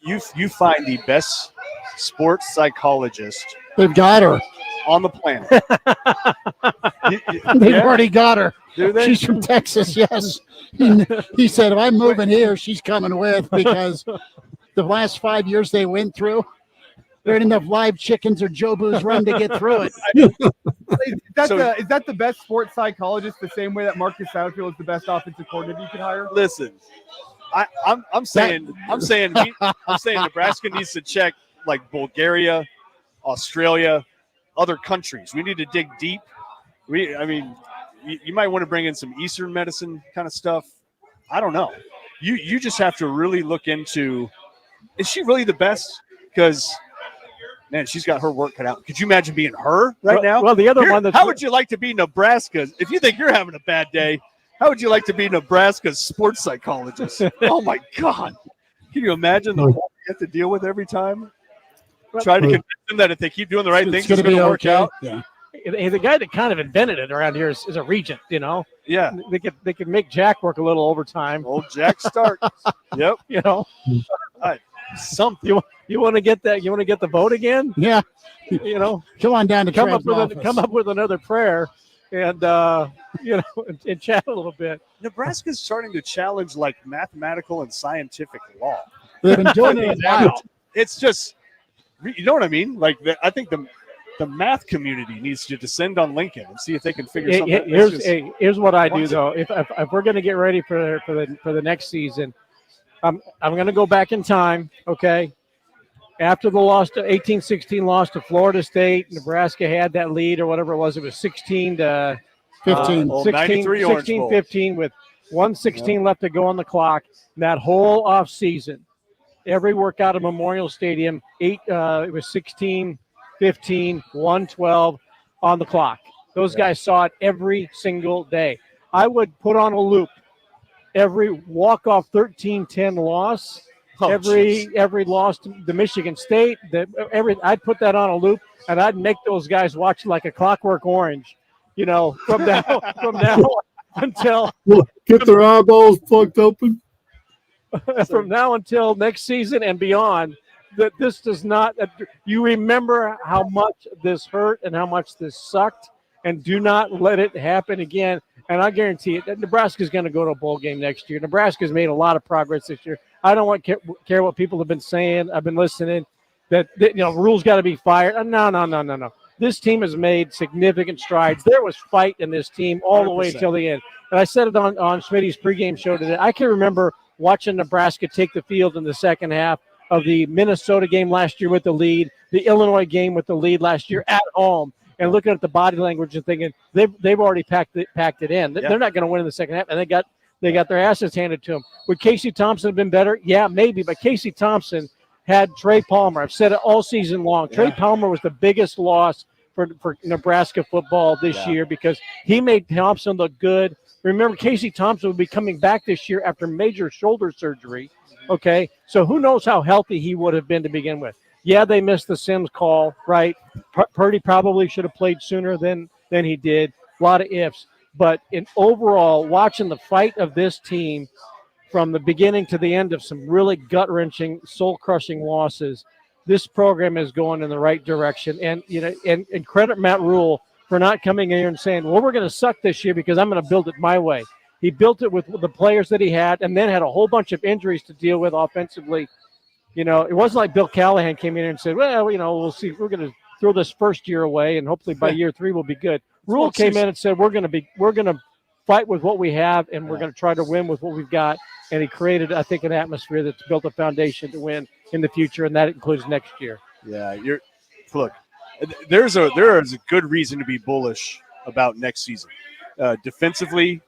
Speaker 6: You find the best sports psychologist.
Speaker 2: They've got her
Speaker 6: on the planet.
Speaker 2: They've already got her.
Speaker 6: Do they?
Speaker 2: She's from Texas. Yes. He said, if I'm moving here, she's coming with, because the last 5 years they went through, there ain't enough live chickens or Jobu's run to get through it.
Speaker 3: Is that the best sports psychologist, the same way that Marcus Satterfield is the best offensive coordinator you could hire?
Speaker 6: Listen, I'm saying Nebraska needs to check like Bulgaria, Australia, other countries. We need to dig deep. You might want to bring in some Eastern medicine kind of stuff. I don't know. You just have to really look into, is she really the best? Because, man, she's got her work cut out. Could you imagine being her right now?
Speaker 17: Well, the other one that's
Speaker 6: how would you like to be Nebraska? If you think you're having a bad day, how would you like to be Nebraska's sports psychologist? Oh, my God. Can you imagine the whole you have to deal with every time? Try to convince them that if they keep doing the right things, it's going to work out.
Speaker 2: Yeah.
Speaker 17: The guy that kind of invented it around here is a regent, you know.
Speaker 6: Yeah.
Speaker 17: They could make Jack work a little overtime.
Speaker 6: Old Jack Stark. Yep.
Speaker 17: You know.
Speaker 6: Something.
Speaker 17: You want to get that? You want to get the vote again?
Speaker 2: Yeah.
Speaker 17: You know.
Speaker 2: Come on down to
Speaker 17: come
Speaker 2: Trent's
Speaker 17: up with another prayer, and and chat a little bit.
Speaker 6: Nebraska's starting to challenge like mathematical and scientific law.
Speaker 2: They've been doing it a while.
Speaker 6: It's just, you know what I mean? Like, I think the math community needs to descend on Lincoln and see if they can figure something out.
Speaker 17: Here's what I do though. If we're going to get ready for the next season, I'm going to go back in time. Okay. After the 18-16 loss to Florida State, Nebraska had that lead or whatever it was. It was 16-15, 16-15 with 1:16 left to go on the clock. And that whole off season, every workout at Memorial Stadium, it was 16-15, 1:12 on the clock. Those guys saw it every single day. I would put on a loop every walk-off 13-10 loss. Every loss to the Michigan State, I'd put that on a loop, and I'd make those guys watch like a Clockwork Orange, you know, from now until
Speaker 4: get their eyeballs plugged open.
Speaker 17: From now until next season and beyond, that this does not. You remember how much this hurt and how much this sucked, and do not let it happen again. And I guarantee it that Nebraska's going to go to a bowl game next year. Nebraska's made a lot of progress this year. I don't care what people have been saying. I've been listening that Rule's got to be fired. No. This team has made significant strides. There was fight in this team all the way until the end. And I said it on Schmitty's pregame show today. I can remember watching Nebraska take the field in the second half of the Minnesota game last year with the lead, the Illinois game with the lead last year at home, and looking at the body language and thinking they've already packed it in. Yeah. They're not going to win in the second half, and they got their asses handed to them. Would Casey Thompson have been better? Yeah, maybe. But Casey Thompson had Trey Palmer. I've said it all season long. Yeah. Trey Palmer was the biggest loss for Nebraska football this year because he made Thompson look good. Remember, Casey Thompson would be coming back this year after major shoulder surgery. Okay, so who knows how healthy he would have been to begin with. Yeah, they missed the Sims call, right? Purdy probably should have played sooner than he did. A lot of ifs. But in overall, watching the fight of this team, from the beginning to the end of some really gut-wrenching, soul-crushing losses, this program is going in the right direction. And and credit Matt Rule for not coming in here and saying, well, we're going to suck this year because I'm going to build it my way. He built it with the players that he had, and then had a whole bunch of injuries to deal with offensively. It wasn't like Bill Callahan came in and said, well, we'll see. We're going to throw this first year away, and hopefully by year 3 we'll be good. Rule came in and said, we're going to fight with what we have, and we're going to try to win with what we've got. And he created, I think, an atmosphere that's built a foundation to win in the future, and that includes next year.
Speaker 6: Yeah, look, there is a good reason to be bullish about next season. Defensively,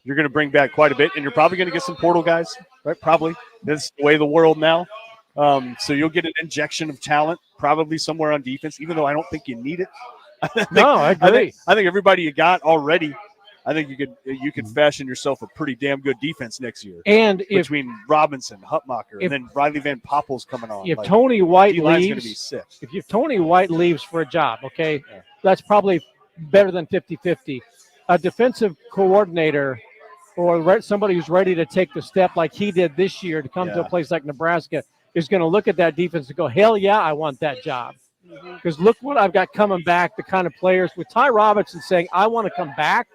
Speaker 6: you're going to bring back quite a bit, and you're probably going to get some portal guys, right? Probably. That's the way of the world now. So you'll get an injection of talent probably somewhere on defense, even though I don't think you need it.
Speaker 17: I agree.
Speaker 6: I think everybody you got already, I think you could fashion yourself a pretty damn good defense next year.
Speaker 17: And
Speaker 6: between Robinson, Hutmacher, and then Riley Van Poppel's coming on.
Speaker 17: If Tony White leaves,
Speaker 6: going to be sick.
Speaker 17: If Tony White leaves for a job, okay, that's probably better than 50-50. A defensive coordinator or somebody who's ready to take the step like he did this year to come to a place like Nebraska is going to look at that defense and go, hell yeah, I want that job. Because look what I've got coming back, the kind of players. With Ty Robinson saying, I want to come back,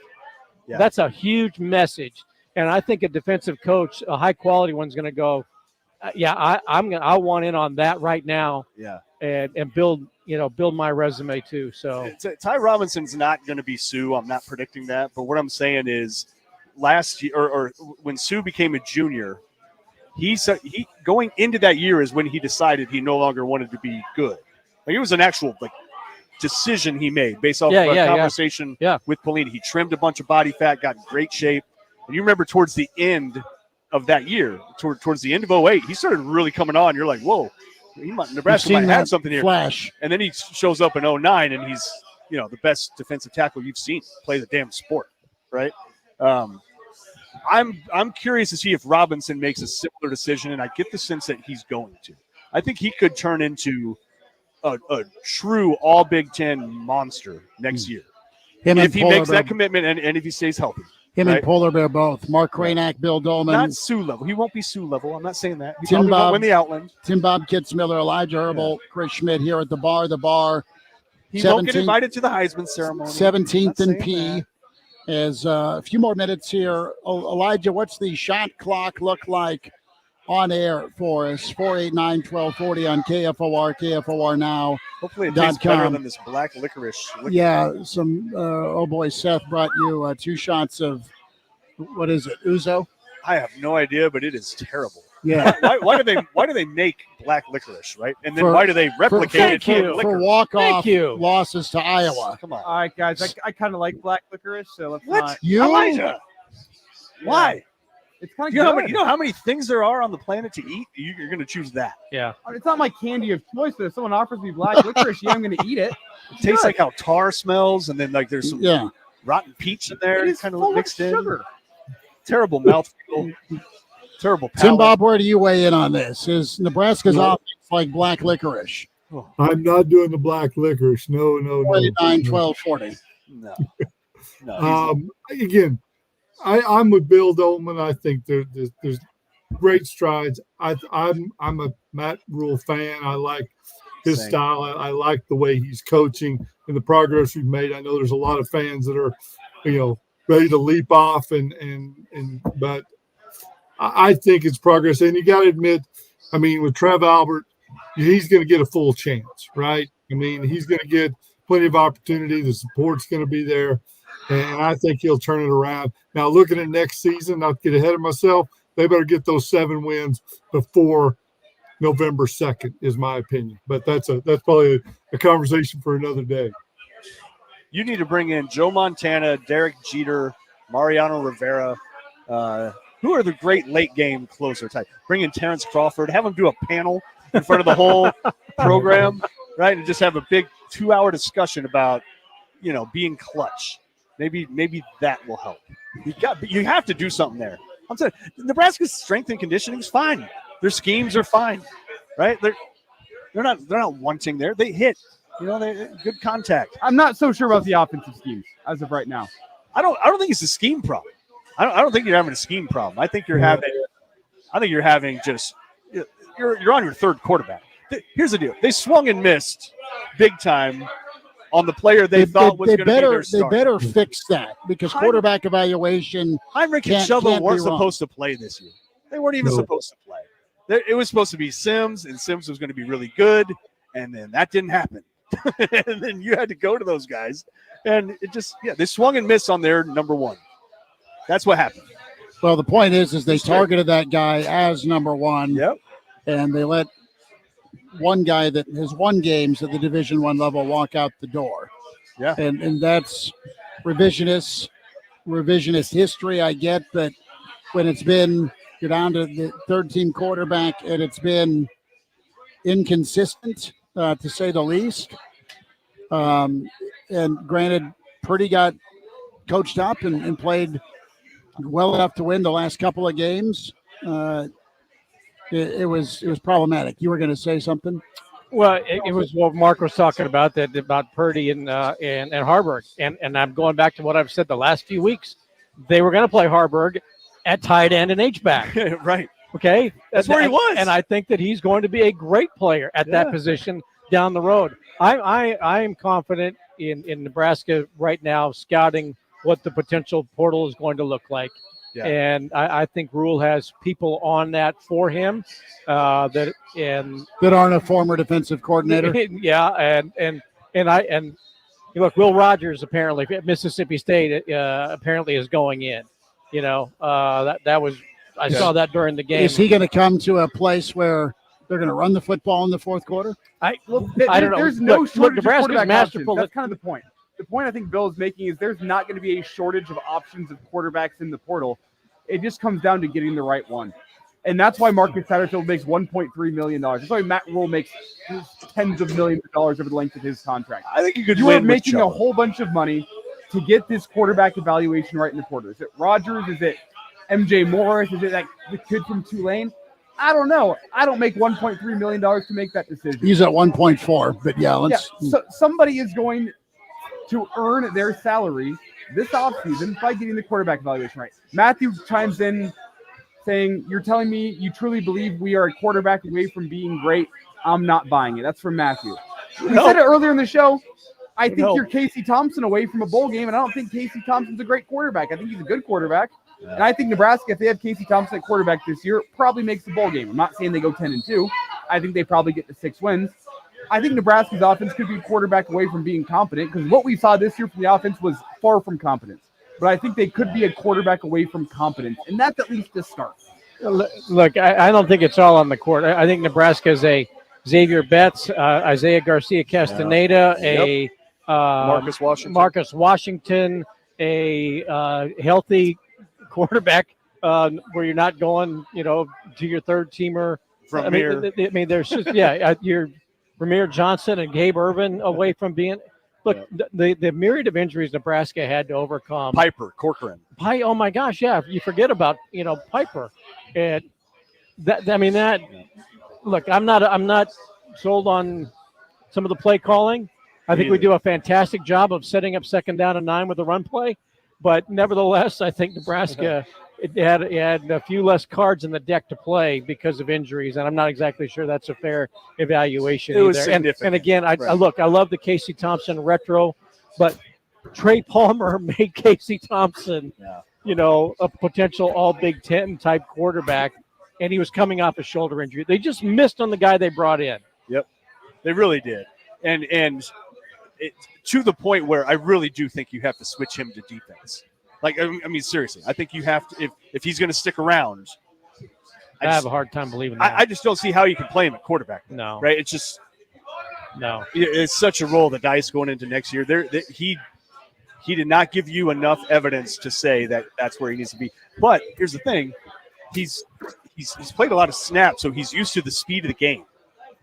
Speaker 17: that's a huge message. And I think a defensive coach, a high-quality one's going to go, I want in on that right now.
Speaker 6: Yeah.
Speaker 17: And build my resume too. So
Speaker 6: Ty Robinson's not going to be Sue. I'm not predicting that. But what I'm saying is last year or when Sue became a junior, he going into that year is when he decided he no longer wanted to be good. Like, it was an actual decision he made based off of a conversation with Pelini. He trimmed a bunch of body fat, got in great shape. And you remember towards the end of that year, towards the end of 2008, he started really coming on. You're like, whoa, Nebraska might have something here.
Speaker 2: Flash.
Speaker 6: And then he shows up in 2009, and he's the best defensive tackle you've seen play the damn sport, right? I'm curious to see if Robinson makes a similar decision, and I get the sense that he's going to. I think he could turn into a true all Big Ten monster next year if he makes that commitment and if he stays healthy.
Speaker 2: And Polar Bear both. Mark Cranack, Bill Dolman.
Speaker 6: Not Sue level. He won't be Sue level. I'm not saying that. He
Speaker 2: Tim
Speaker 6: probably won't win the Outland.
Speaker 2: Tim Bob Kitzmiller, Elijah Herbal, Chris Schmidt here at the bar. The bar.
Speaker 6: He won't get invited to the Heisman ceremony.
Speaker 2: 17th and P. As a few more minutes here. Elijah, what's the shot clock look like on air for us? 489-1240 on KFOR, KFOR Now.
Speaker 6: Hopefully it tastes better than this black licorice.
Speaker 2: Yeah, Seth brought you 2 shots of, what is it, Ouzo?
Speaker 6: I have no idea, but it is terrible.
Speaker 2: Yeah.
Speaker 6: Why do they make black licorice, right? And then why do they replicate it
Speaker 2: for walk-off losses to Iowa?
Speaker 6: Come on.
Speaker 3: All right, guys, I kind of like black licorice, so let's not.
Speaker 6: Elijah? Why?
Speaker 3: It's kind of
Speaker 6: good. You know how many things there are on the planet to eat? You're going to choose that.
Speaker 17: Yeah.
Speaker 3: It's not my candy of choice, but if someone offers me black licorice, I'm going to eat it.
Speaker 6: It tastes like how tar smells, and then there's some rotten peach in there.
Speaker 3: It is
Speaker 6: kind of
Speaker 3: full
Speaker 6: mixed
Speaker 3: of
Speaker 6: in.
Speaker 3: sugar.
Speaker 6: Terrible mouthfeel. Terrible palate.
Speaker 2: Tim Bob, where do you weigh in on this? Is Nebraska's offense like black licorice?
Speaker 4: I'm not doing the black licorice. No.
Speaker 2: 489-1240.
Speaker 6: No.
Speaker 4: Again, I'm with Bill Dolman. I think there's great strides. I'm a Matt Rule fan. I like his style. I like the way he's coaching and the progress we've made. I know there's a lot of fans that are, ready to leap off but I think it's progress. And you got to admit, with Trev Albert, he's going to get a full chance, right? He's going to get plenty of opportunity. The support's going to be there. And I think he'll turn it around. Now, looking at next season, not to get ahead of myself, they better get those 7 wins before November 2nd, is my opinion. But that's probably a conversation for another day.
Speaker 6: You need to bring in Joe Montana, Derek Jeter, Mariano Rivera. Who are the great late game closer type? Bring in Terrence Crawford. Have him do a panel in front of the whole program, right? And just have a big 2-hour discussion about, being clutch. Maybe that will help. You have to do something there. I'm saying Nebraska's strength and conditioning is fine. Their schemes are fine, right? They're not wanting there. They hit. They good contact.
Speaker 3: I'm not so sure about the offensive schemes as of right now.
Speaker 6: I don't think it's a scheme problem. I don't think you're having a scheme problem. I think you're having I think you're having just you're on your third quarterback. Here's the deal: they swung and missed big time on the player they thought was going to be their starter.
Speaker 2: They better fix that because quarterback evaluation.
Speaker 6: Heinrich and Chuba weren't supposed to play this year. They weren't even supposed to play. It was supposed to be Sims, and Sims was going to be really good, and then that didn't happen. And then you had to go to those guys, and it just they swung and missed on their number one. That's what happened.
Speaker 2: Well, the point is they targeted that guy as number one.
Speaker 6: Yep.
Speaker 2: And they let one guy that has won games at the Division I level walk out the door.
Speaker 6: Yeah.
Speaker 2: And that's revisionist history. I get that when it's been you're down to the third team quarterback and it's been inconsistent to say the least. And granted, Purdy got coached up and played well enough to win the last couple of games. It was problematic. You were going to say something?
Speaker 17: Well, it was what Mark was talking about about Purdy and Harburg, and I'm going back to what I've said the last few weeks. They were going to play Harburg at tight end and H-back.
Speaker 6: Right.
Speaker 17: Okay?
Speaker 6: That's where he was.
Speaker 17: And I think that he's going to be a great player at that position down the road. I am confident in Nebraska right now scouting what the potential portal is going to look like. Yeah. And I think Rule has people on that for him that
Speaker 2: aren't a former defensive coordinator.
Speaker 17: Yeah, and look, Will Rogers apparently at Mississippi State apparently is going in. You know, that was I saw that during the game.
Speaker 2: Is he going to come to a place where they're going to run the football in the fourth quarter?
Speaker 17: I don't know.
Speaker 3: There's no shortage of
Speaker 17: Nebraska's
Speaker 3: quarterback
Speaker 17: masterful.
Speaker 3: options. That's kind of the point. The point I think Bill is making is there's not going to be a shortage of options of quarterbacks in the portal. It just comes down to getting the right one. And that's why Marcus Satterfield makes $1.3 million. That's why Matt Rule makes tens of millions of dollars over the length of his contract.
Speaker 6: I think
Speaker 3: you are making a whole bunch of money to get this quarterback evaluation right in the portal. Is it Rogers? Is it MJ Morris? Is it the kid from Tulane? I don't know. I don't make $1.3 million to make that decision.
Speaker 2: He's at 1.4, but let's.
Speaker 3: So somebody is going to earn their salary this offseason by getting the quarterback evaluation right. Matthew chimes in saying, "You're telling me you truly believe we are a quarterback away from being great? I'm not buying it." That's from Matthew. We said it earlier in the show. I think you're Casey Thompson away from a bowl game, and I don't think Casey Thompson's a great quarterback. I think he's a good quarterback. Yeah. And I think Nebraska, if they have Casey Thompson at quarterback this year, probably makes the bowl game. I'm not saying they go 10-2. I think they probably get to 6 wins. I think Nebraska's offense could be a quarterback away from being competent because what we saw this year from the offense was far from competence. But I think they could be a quarterback away from competence, and that's at least a start.
Speaker 17: Look, I don't think it's all on the court. I think Nebraska is a Xavier Betts, Isaiah Garcia Castaneda, Marcus Washington, a healthy quarterback where you're not going, to your third teamer. There's just you're Ramir Johnson and Gabe Irvin away from being. Look, the myriad of injuries Nebraska had to overcome.
Speaker 6: Piper, Corcoran.
Speaker 17: Oh my gosh, you forget about Piper, and that. Look, I'm not sold on some of the play calling. I think we do a fantastic job of setting up 2nd down and 9 with the run play, but nevertheless, I think Nebraska it had a few less cards in the deck to play because of injuries, and I'm not exactly sure that's a fair evaluation either. And again, I love the Casey Thompson retro, but Trey Palmer made Casey Thompson, a potential all Big Ten type quarterback, and he was coming off a shoulder injury. They just missed on the guy they brought in.
Speaker 6: Yep, they really did, and it, to the point where I really do think you have to switch him to defense. Like, seriously, I think you have to, if he's going to stick around.
Speaker 17: I have a hard time believing that.
Speaker 6: I just don't see how you can play him at quarterback.
Speaker 17: No.
Speaker 6: Right? It's just.
Speaker 17: No.
Speaker 6: It's such a role, the dice going into next year. He did not give you enough evidence to say that that's where he needs to be. But here's the thing. He's played a lot of snaps, so he's used to the speed of the game.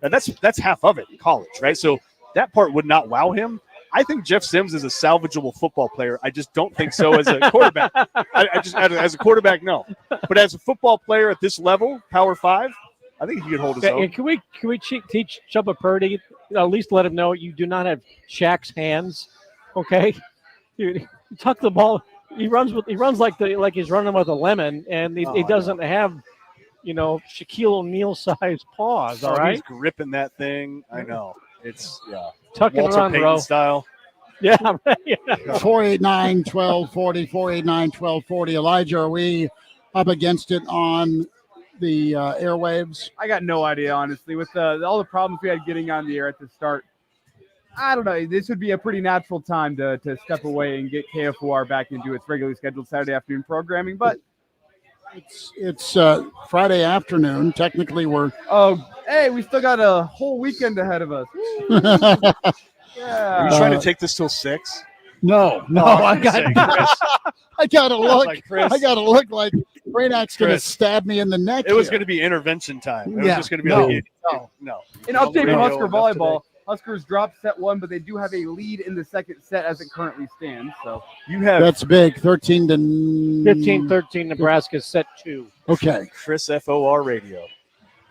Speaker 6: And that's half of it in college, right? So that part would not wow him. I think Jeff Sims is a salvageable football player. I just don't think so as a quarterback. As a quarterback, no. But as a football player at this level, Power 5, I think he could hold his own.
Speaker 17: Can we teach Chuba Purdy, at least let him know you do not have Shaq's hands, okay? You tuck the ball. He runs like he's running with a lemon, and he doesn't have Shaquille O'Neal size paws. All right,
Speaker 6: He's gripping that thing. I know. It's
Speaker 17: tuck and
Speaker 6: Walter
Speaker 17: run,
Speaker 6: Payton
Speaker 17: bro.
Speaker 6: style.
Speaker 17: Yeah.
Speaker 2: 489-1240, 489-1240. Elijah, are we up against it on the airwaves?
Speaker 3: I got no idea, honestly. With all the problems we had getting on the air at the start, I don't know. This would be a pretty natural time to step away and get KFOR back into its regularly scheduled Saturday afternoon programming. But
Speaker 2: it's Friday afternoon. Technically, we're
Speaker 3: hey, we still got a whole weekend ahead of us. Yeah.
Speaker 6: Are you trying to take this till 6?
Speaker 2: No, I gotta look.
Speaker 6: Like, Chris.
Speaker 2: I gotta look like Brainac's gonna
Speaker 6: Chris.
Speaker 2: stab me in the neck.
Speaker 6: It was
Speaker 2: here.
Speaker 6: going to be intervention time. It was
Speaker 2: Yeah.
Speaker 6: just going to be
Speaker 2: No.
Speaker 6: no.
Speaker 3: An update from Husker
Speaker 6: Radio
Speaker 3: volleyball. Huskers dropped set 1, but they do have a lead in the second set as it currently stands. So you have
Speaker 2: That's big.
Speaker 17: 15-13 Nebraska set 2.
Speaker 2: Okay.
Speaker 6: Chris FOR Radio.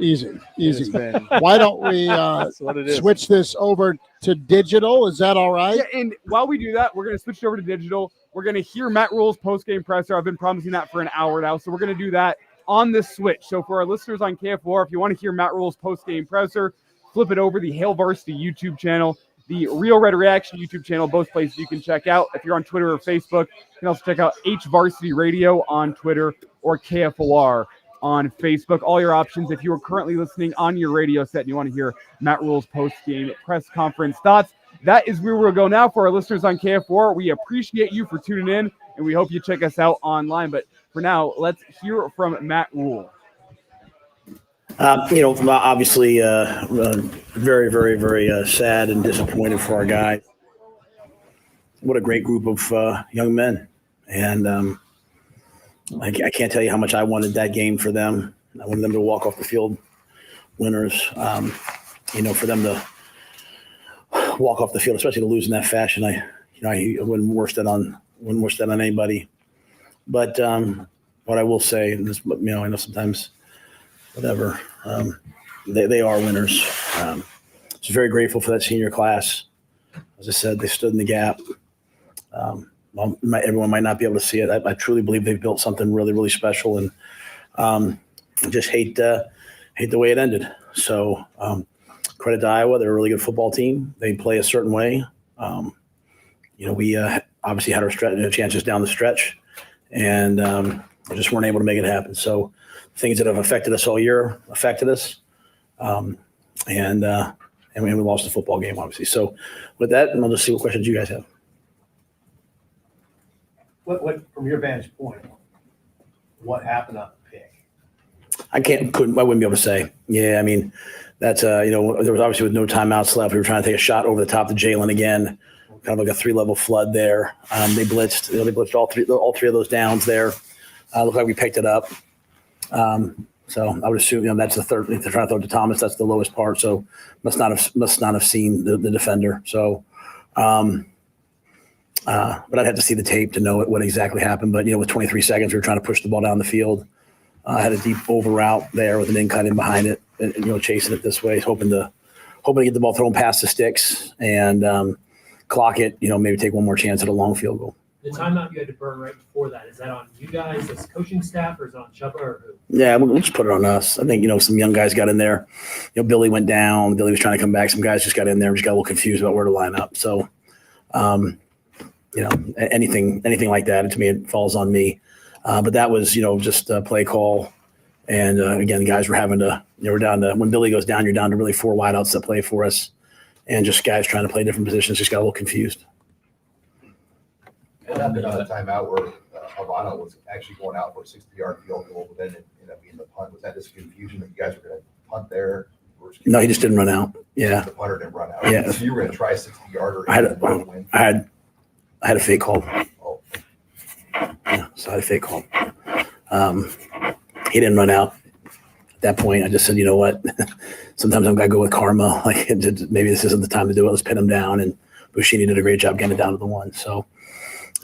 Speaker 2: Easy.
Speaker 6: has been-
Speaker 2: Why don't we
Speaker 6: That's what it is.
Speaker 2: switch this over to digital? Is that all right?
Speaker 3: Yeah, and while we do that, we're going to switch it over to digital. We're going to hear Matt Rule's post-game presser. I've been promising that for an hour now, so we're going to do that on this switch. So for our listeners on KFOR, if you want to hear Matt Rule's post-game presser, flip it over the Hail Varsity YouTube channel, the Real Red Reaction YouTube channel, both places you can check out. If you're on Twitter or Facebook, you can also check out H Varsity Radio on Twitter or KFOR on Facebook. All your options. If you are currently listening on your radio set and you want to hear Matt Rule's post-game press conference thoughts, that is where we'll go now. For our listeners on KFOR, we appreciate you for tuning in, and we hope you check us out online. But for now, let's hear from Matt Rule.
Speaker 18: Obviously, very, very, very sad and disappointed for our guys. What a great group of young men. And I can't tell you how much I wanted that game for them. I wanted them to walk off the field winners. For them to walk off the field, especially to lose in that fashion, I wouldn't wish that on anybody. But what I will say is, I know sometimes, whatever, they are winners. I was very grateful for that senior class. As I said, they stood in the gap. Everyone might not be able to see it. I truly believe they've built something really, really special, and just hate the way it ended. So credit to Iowa. They're a really good football team. They play a certain way. We obviously had our chances down the stretch, and we just weren't able to make it happen. So things that have affected us all year affected us, and we lost the football game, obviously. So with that, and I'll just see what questions you guys have.
Speaker 19: What from your vantage point, what happened on the pick?
Speaker 18: I wouldn't be able to say. Yeah, I mean, that's there was obviously with no timeouts left. We were trying to take a shot over the top to Jalen again, kind of like a 3-level flood there. They blitzed. They blitzed all three of those downs there. Looked like we picked it up. So I would assume that's the third. If they're trying to throw it to Thomas, that's the lowest part. So must not have seen the defender. So. But I'd have to see the tape to know what exactly happened. But, with 23 seconds, we were trying to push the ball down the field. Had a deep over route there with an in cut in behind it, and, chasing it this way, hoping to get the ball thrown past the sticks and clock it, maybe take one more chance at a long field goal.
Speaker 20: The timeout you had to burn right before that, is that on you guys as coaching staff, or is it on Chubba, or who?
Speaker 18: Yeah, we'll just put it on us. I think, some young guys got in there. Billy went down. Billy was trying to come back. Some guys just got in there and just got a little confused about where to line up. So, anything like that, to me, it falls on me. But that was, just a play call. And again, the guys were having to, we're down to, when Billy goes down, you're down to really 4 wideouts that play for us. And just guys trying to play different positions just got a little confused.
Speaker 19: What happened on the timeout where Havana was actually going out for a 60-yard field goal, but then it ended up being the punt? Was that just confusion that you guys were going to punt there?
Speaker 18: No, he just didn't run out. Yeah.
Speaker 19: The punter didn't run out.
Speaker 18: Yeah.
Speaker 19: So you were going to try 60-yarder.
Speaker 18: I had a fake call. Yeah, so I had a fake call. He didn't run out. At that point, I just said, you know what? Sometimes I'm going to go with karma. Like, maybe this isn't the time to do it. Let's pin him down. And Bushini did a great job getting it down to the 1. So,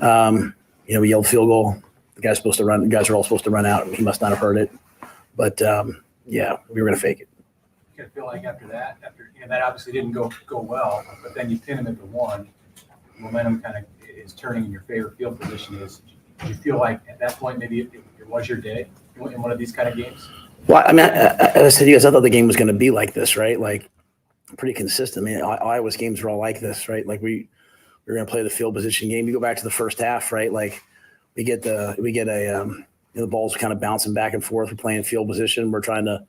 Speaker 18: we yelled field goal. The guy's supposed to run. The guys are all supposed to run out. He must not have heard it. But, we were going to fake it.
Speaker 19: You feel like after that obviously didn't go well, but then you pin him at the 1. Momentum kind of is turning in your favor. Field position is. Do you feel like at that point maybe it was your day in one of these kind of games?
Speaker 18: Well, I mean, as I said to you guys, I thought the game was going to be like this, right? Like pretty consistent. I mean, Iowa's games are all like this, right? Like we're going to play the field position game. You go back to the first half, right? Like we get the ball's kind of bouncing back and forth. We're playing field position. We're trying to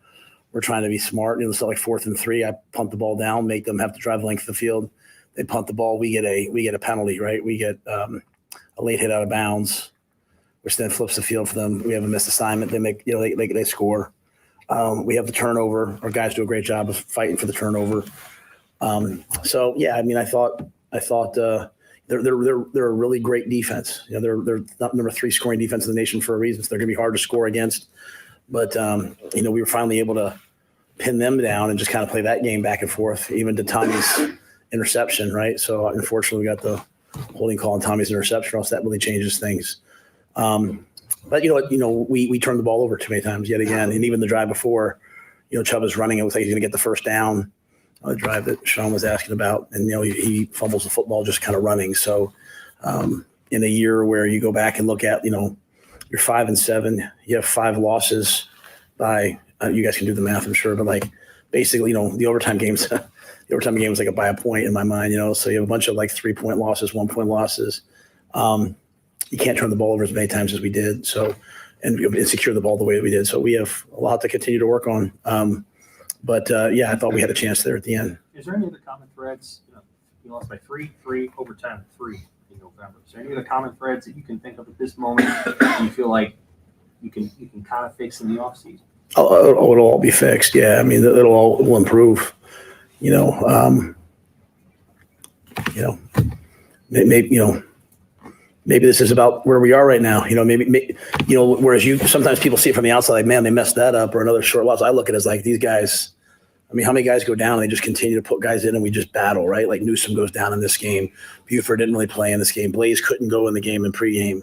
Speaker 18: be smart. So like 4th and 3, I punt the ball down, make them have to drive the length of the field. They punt the ball. We get a penalty, right? We get a late hit out of bounds, which then flips the field for them. We have a missed assignment. They make they score. We have the turnover. Our guys do a great job of fighting for the turnover. So yeah, I mean, I thought they're a really great defense. They're not number 3 scoring defense in the nation for a reason. So they're going to be hard to score against. But we were finally able to pin them down and just kind of play that game back and forth, even to Tommy's interception, right? So unfortunately, we got the holding call on Tommy's interception, or else that really changes things. But we turned the ball over too many times yet again, and even the drive before, Chubb was running. It looks like he's going to get the first down. The drive that Sean was asking about, and he fumbles the football just kind of running. So in a year where you go back and look at, you're 5-7, you have 5 losses by you guys can do the math, I'm sure, but like basically, the overtime games, the overtime game was like by a point in my mind, so you have a bunch of like 3-point losses, 1-point losses. You can't turn the ball over as many times as we did. So, and secure the ball the way that we did. So we have a lot to continue to work on. But I thought we had a chance there at the end.
Speaker 20: Is there any other common threads? You lost by 3, overtime 3 in November. Is there any other common threads that you can think of at this moment that you feel like you can kind of fix in the offseason?
Speaker 18: Oh, it'll all be fixed. Yeah, I mean, will improve. Maybe this is about where we are right now. Whereas sometimes people see it from the outside, like, man, they messed that up, or another short loss. I look at it as like these guys. I mean, how many guys go down and they just continue to put guys in and we just battle, right? Like Newsom goes down in this game. Buford didn't really play in this game. Blaze couldn't go in the game in pregame.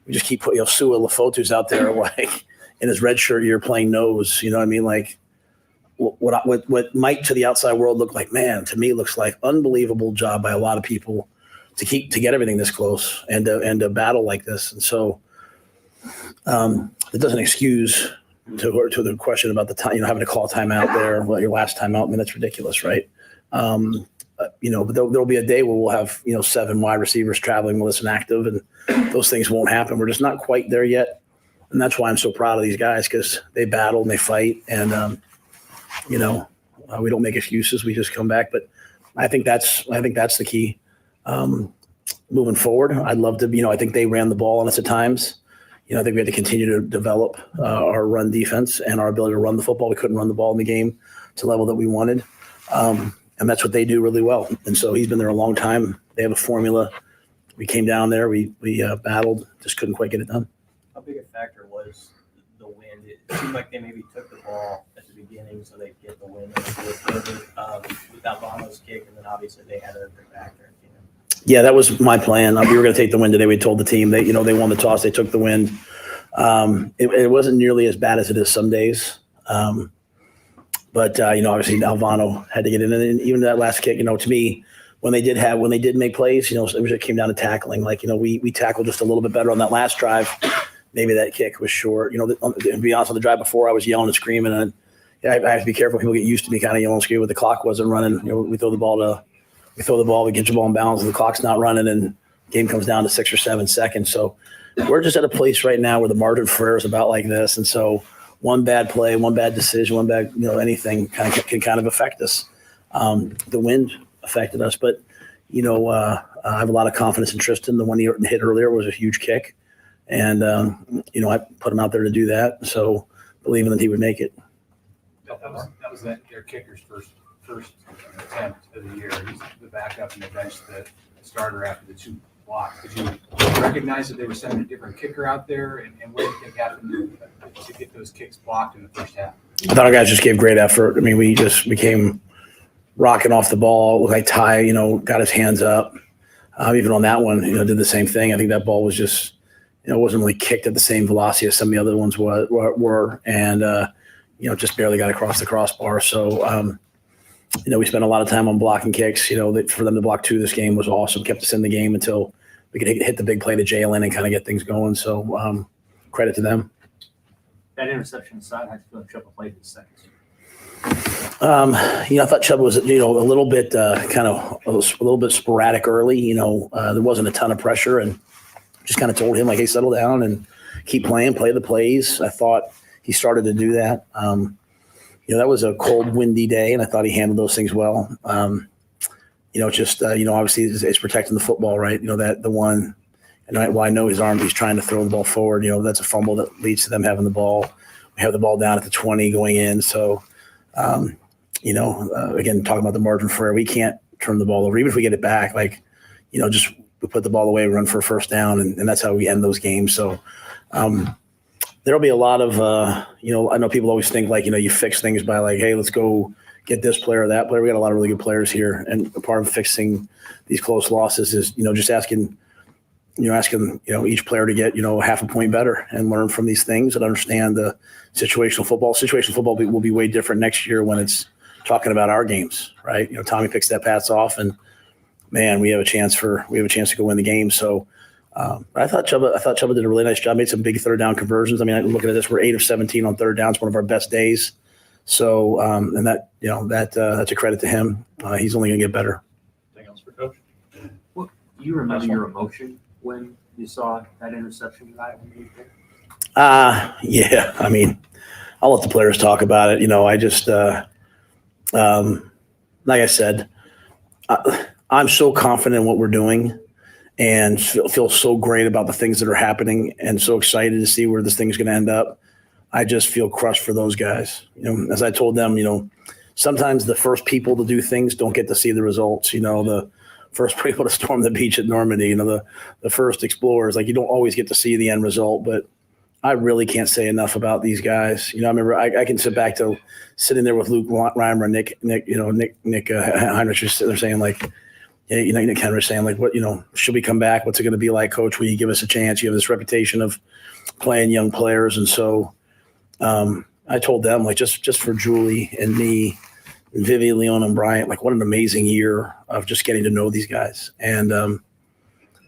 Speaker 18: We just keep putting, Sua Lefotu's out there like in his red shirt year playing nose. You know what I mean? Like what might to the outside world look like, man, to me looks like unbelievable job by a lot of people to get everything this close and to battle like this. And so it doesn't excuse to the question about the time, having to call a timeout there, your last timeout. I mean, that's ridiculous, right? But there'll be a day where we'll have, 7 wide receivers traveling with us and active, and those things won't happen. We're just not quite there yet. And that's why I'm so proud of these guys, because they battle and they fight, and, we don't make excuses. We just come back. But I think that's the key. Moving forward, I'd love to, I think they ran the ball on us at times. I think we had to continue to develop our run defense and our ability to run the football. We couldn't run the ball in the game to the level that we wanted. And that's what they do really well. And so he's been there a long time. They have a formula. We came down there, we battled, just couldn't quite get it done.
Speaker 20: How big a factor was the wind? It seemed like they maybe took the ball at the beginning so they'd get the wind without Bono's kick, and then obviously they had it back there.
Speaker 18: Yeah, that was my plan. We were going to take the win today. We told the team they won the toss. They took the win. It wasn't nearly as bad as it is some days. But obviously Alvano had to get in, and even that last kick, to me, when they did make plays, it came down to tackling. Like, we tackled just a little bit better on that last drive. Maybe that kick was short. To be honest, on the drive before, I was yelling and screaming, and I have to be careful. People get used to me kind of yelling and screaming, but the clock wasn't running. We throw the ball, we get the ball in bounds, and the clock's not running, and the game comes down to 6 or 7 seconds. So we're just at a place right now where the margin for error is about like this, and so one bad play, one bad decision, one bad anything can kind of affect us. The wind affected us, but I have a lot of confidence in Tristan. The one he hit earlier was a huge kick, and I put him out there to do that, so believing that he would make it.
Speaker 19: That was their kicker's first attempt of the year. He's the backup and the bench, the starter after the 2 blocks. Did you recognize that they were sending a different kicker out there, and what do you think happened to get those kicks blocked in the first half?
Speaker 18: I thought our guys just gave great effort. I mean, we just became rocking off the ball. Looked like Ty, got his hands up. Even on that one, did the same thing. I think that ball was just, it wasn't really kicked at the same velocity as some of the other ones were, and just barely got across the crossbar. So, we spent a lot of time on blocking kicks. For them to block 2 this game was awesome. Kept us in the game until we could hit the big play to Jalen and kind of get things going. So, credit to them.
Speaker 20: That interception aside, how do you feel like Chuba played in seconds?
Speaker 18: I thought Chubb was, a little bit a little bit sporadic early. There wasn't a ton of pressure, and just kind of told him, like, hey, settle down and keep playing, play the plays. I thought he started to do that. That was a cold, windy day, and I thought he handled those things well. Obviously it's protecting the football, right? That the one, and I know his arm, he's trying to throw the ball forward. That's a fumble that leads to them having the ball. We have the ball down at the 20 going in. So, again, talking about the margin for error, we can't turn the ball over. Even if we get it back, just we put the ball away, run for a first down, and that's how we end those games. So there'll be a lot of, I know people always think you fix things by hey, let's go get this player or that player. We got a lot of really good players here. And a part of fixing these close losses is, just asking each player to get, half a point better and learn from these things and understand the situational football. Situational football will be way different next year when it's talking about our games, right? Tommy picks that pass off, and man, we have a chance to go win the game. So I thought Chuba did a really nice job. Made some big third down conversions. I mean, I'm looking at this, we're 8 of 17 on third downs, one of our best days. So and that's a credit to him. He's only going to get better.
Speaker 20: Anything else for Coach? What do you remember your emotion when you saw that interception guy when you did?
Speaker 18: Yeah. I mean, I'll let the players talk about it. I just like I said, I'm so confident in what we're doing and feel so great about the things that are happening and so excited to see where this thing's going to end up. I just feel crushed for those guys. As I told them, sometimes the first people to do things don't get to see the results. The first people to storm the beach at Normandy, the first explorers, you don't always get to see the end result, but I really can't say enough about these guys. I remember I can sit back to sitting there with Luke Reimer, Nick Heinrich just sitting there saying Nick Henry saying what, should we come back? What's it going to be like, Coach? Will you give us a chance? You have this reputation of playing young players. And so I told them just for Julie and me, and Vivian, Leon, and Bryant, what an amazing year of just getting to know these guys. And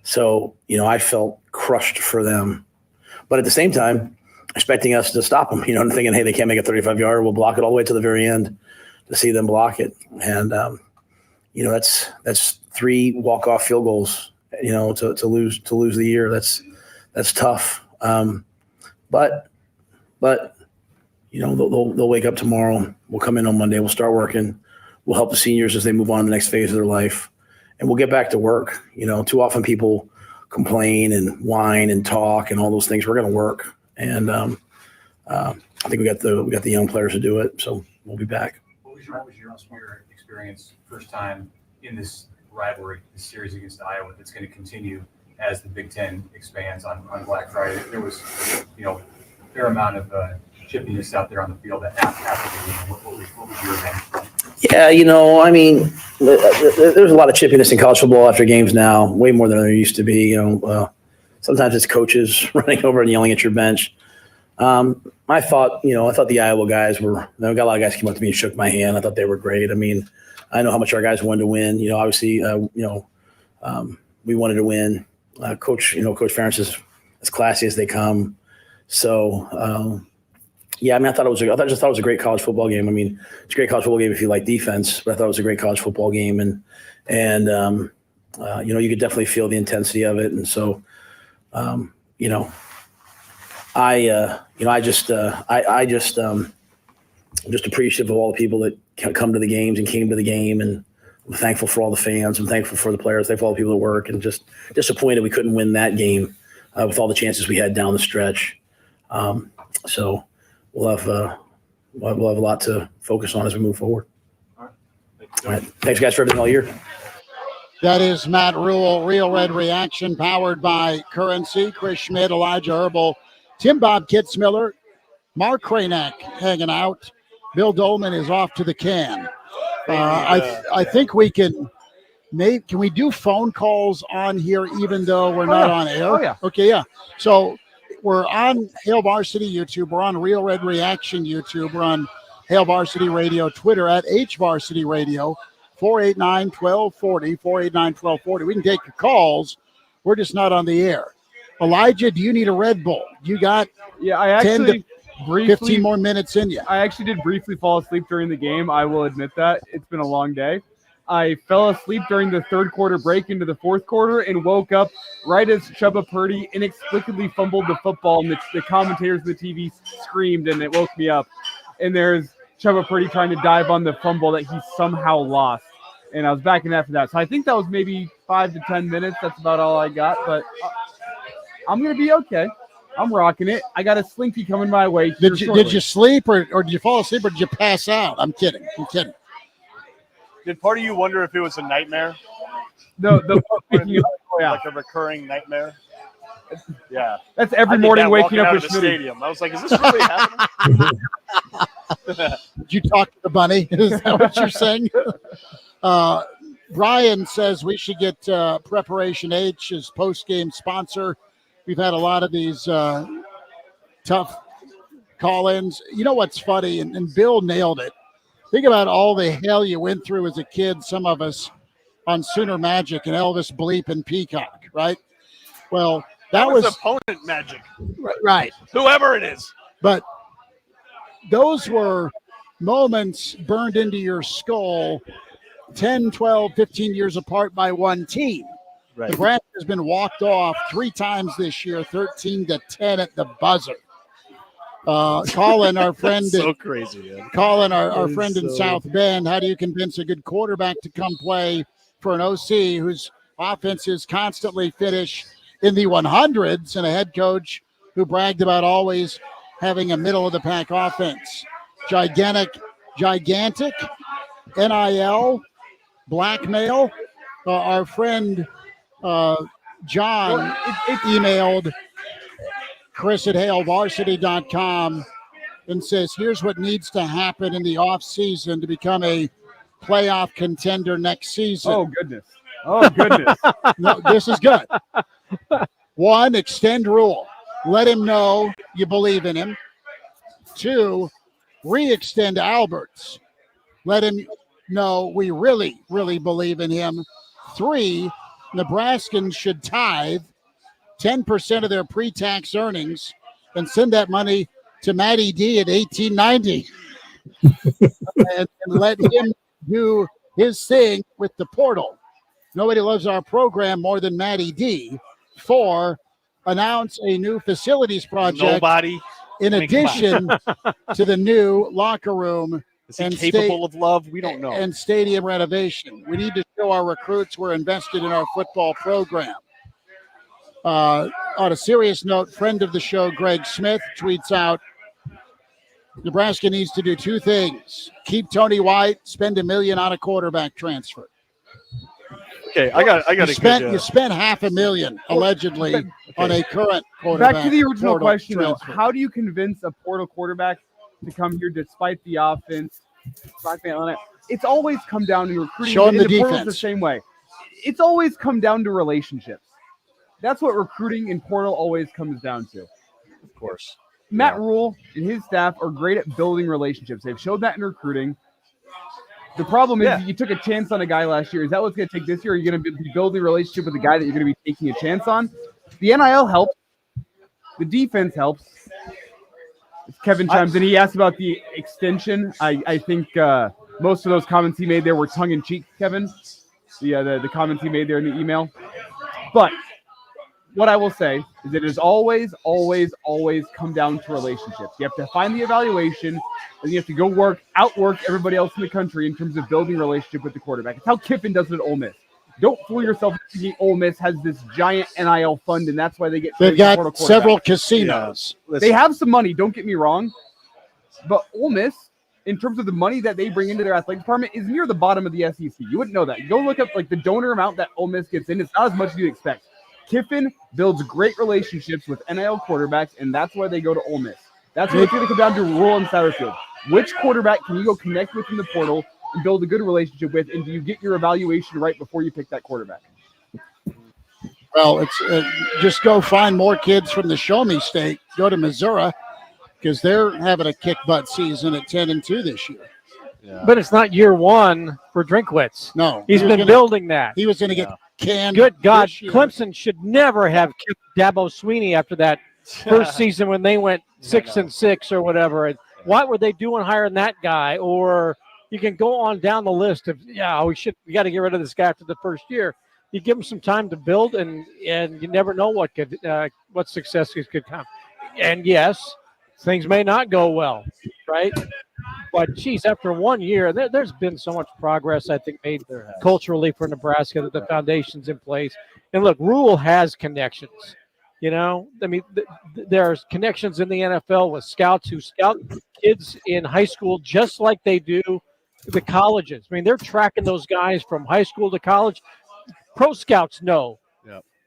Speaker 18: so, I felt crushed for them. But at the same time, expecting us to stop them, and thinking, hey, they can't make a 35-yarder. We'll block it all the way to the very end to see them block it. And, that's 3 walk-off field goals, to lose the year. That's tough. But they'll wake up tomorrow. We'll come in on Monday. We'll start working. We'll help the seniors as they move on to the next phase of their life. And we'll get back to work. Too often people complain and whine and talk and all those things. We're going to work. And I think we got the young players to do it. So we'll be back.
Speaker 19: What was your experience first time in this rivalry, this series against Iowa that's going to continue as the Big Ten expands on Black Friday? There was, a fair amount of chippiness out there on the field after the game. What was your event?
Speaker 18: Yeah, I mean, there's a lot of chippiness in college football after games now, way more than there used to be. Sometimes it's coaches running over and yelling at your bench. I thought the Iowa guys got a lot of guys came up to me and shook my hand. I thought they were great. I mean, I know how much our guys wanted to win. Obviously, we wanted to win. Coach Ferentz is as classy as they come. So, yeah, I mean, I just thought it was a great college football game. I mean, it's a great college football game if you like defense, but I thought it was a great college football game, and you could definitely feel the intensity of it. And so, I'm just appreciative of all the people that come to the games and came to the game, and I'm thankful for all the fans. I'm thankful for the players. Thankful for all the people that work, and just disappointed we couldn't win that game with all the chances we had down the stretch. So we'll have a lot to focus on as we move forward. All right. Thanks, guys, for everything all year.
Speaker 2: That is Matt Rule, Real Red Reaction, powered by Currency. Chris Schmidt, Elijah Herbal, Tim Bob Kitzmiller, Mark Kranek hanging out. Bill Dolman is off to the can. I think we can we do phone calls on here even though we're not on air?
Speaker 3: Oh, yeah.
Speaker 2: Okay, yeah. So we're on Hail Varsity YouTube. We're on Real Red Reaction YouTube. We're on Hail Varsity Radio Twitter at HVarsity Radio, 489-1240, 489-1240. We can take your calls. We're just not on the air. Elijah, do you need a Red Bull? You got
Speaker 3: I actually briefly,
Speaker 2: 15 more minutes in you.
Speaker 3: I actually did briefly fall asleep during the game. I will admit that. It's been a long day. I fell asleep during the third quarter break into the fourth quarter and woke up right as Chubba Purdy inexplicably fumbled the football, and the commentators on the TV screamed, and it woke me up. And there's Chubba Purdy trying to dive on the fumble that he somehow lost. And I was back in after that. So I think that was maybe 5 to 10 minutes. That's about all I got. But I'm going to be okay. I'm rocking it. I got a slinky coming my way.
Speaker 2: Did you sleep or did you fall asleep or did you pass out? I'm kidding.
Speaker 6: Did part of you wonder if it was a nightmare? Like a recurring nightmare? Yeah.
Speaker 3: That's every morning waking up
Speaker 6: out
Speaker 3: with
Speaker 6: of the
Speaker 3: Schmitty.
Speaker 6: stadium. I was like, is this really happening?
Speaker 2: Did you talk to the bunny? Is that what you're saying? Brian says we should get Preparation H as post-game sponsor. We've had a lot of these tough call-ins. You know what's funny? And Bill nailed it. Think about all the hell you went through as a kid, some of us, on Sooner Magic and Elvis Bleep and Peacock, right? Well, that was
Speaker 6: opponent magic.
Speaker 2: Right.
Speaker 6: Whoever it is.
Speaker 2: But those were moments burned into your skull 10, 12, 15 years apart by one team.
Speaker 6: Right.
Speaker 2: Nebraska has been walked off 3 times this year, 13-10 at the buzzer. Colin, our friend,
Speaker 6: so crazy. Man.
Speaker 2: Colin, our friend in
Speaker 6: so...
Speaker 2: South Bend, how do you convince a good quarterback to come play for an OC whose offenses constantly finish in the 100s and a head coach who bragged about always having a middle-of-the-pack offense? Gigantic NIL, blackmail. Our friend John emailed Chris at HaleVarsity.com and says, here's what needs to happen in the offseason to become a playoff contender next season.
Speaker 3: Oh, goodness.
Speaker 2: No, this is good. 1, extend Rule. Let him know you believe in him. 2, re-extend Alberts. Let him know we really, really believe in him. 3, Nebraskans should tithe 10% of their pre-tax earnings and send that money to Matty D at 1890 and let him do his thing with the portal. Nobody loves our program more than Matty D. 4, announce a new facilities project.
Speaker 6: Nobody.
Speaker 2: In addition to the new locker room.
Speaker 6: Is he capable of love? We don't know.
Speaker 2: And stadium renovation. We need to show our recruits we're invested in our football program. On a serious note, friend of the show, Greg Smith, tweets out, Nebraska needs to do 2 things. Keep Tony White, spend $1 million on a quarterback transfer.
Speaker 6: Okay, I got
Speaker 2: you spent $500,000 allegedly on a current quarterback.
Speaker 3: Back to the original question, though.
Speaker 2: Transfer.
Speaker 3: How do you convince a portal quarterback to come here despite the offense? It's always come down to recruiting.
Speaker 2: Show him the
Speaker 3: portal's
Speaker 2: defense.
Speaker 3: The same way. It's always come down to relationships. That's what recruiting in portal always comes down to.
Speaker 6: Of course.
Speaker 3: Matt Rule and his staff are great at building relationships. They've showed that in recruiting. The problem is you took a chance on a guy last year. Is that what's going to take this year? Are you going to be building a relationship with a guy that you're going to be taking a chance on? The NIL helps. The defense helps. Kevin chimes in. He asked about the extension. I think most of those comments he made there were tongue-in-cheek, Kevin. The comments he made there in the email. But what I will say is that it has always come down to relationships. You have to find the evaluation, and you have to go outwork everybody else in the country in terms of building a relationship with the quarterback. It's how Kiffin does it at Ole Miss. Don't fool yourself thinking Ole Miss has this giant NIL fund, and that's why they get.
Speaker 2: They've got several casinos.
Speaker 3: Yeah. They have some money. Don't get me wrong, but Ole Miss, in terms of the money that they bring into their athletic department, is near the bottom of the SEC. You wouldn't know that. Go look up the donor amount that Ole Miss gets in. It's not as much as you'd expect. Kiffin builds great relationships with NIL quarterbacks, and that's why they go to Ole Miss. That's what it's going to come down to. Rule and Satterfield. Which quarterback can you go connect with in the portal and build a good relationship with, and do you get your evaluation right before you pick that quarterback?
Speaker 2: Well, it's just go find more kids from the Show Me State. Go to Missouri because they're having a kick butt season at 10-2 this year.
Speaker 17: Yeah. But it's not year one for Drinkwitz.
Speaker 2: No,
Speaker 17: he's been building that.
Speaker 2: He was going to get canned.
Speaker 17: Good God, Clemson should never have kicked Dabo Sweeney after that first season when they went 6-6 or whatever. And what were they doing hiring that guy? Or you can go on down the list of, we got to get rid of this guy after the first year. You give them some time to build, and you never know what success could come. And yes, things may not go well, right? But geez, after 1 year, there's been so much progress I think made culturally for Nebraska that the foundation's in place. And look, Rule has connections. You know, I mean, there's connections in the NFL with scouts who scout kids in high school just like they do the colleges. I mean, they're tracking those guys from high school to college. Pro scouts know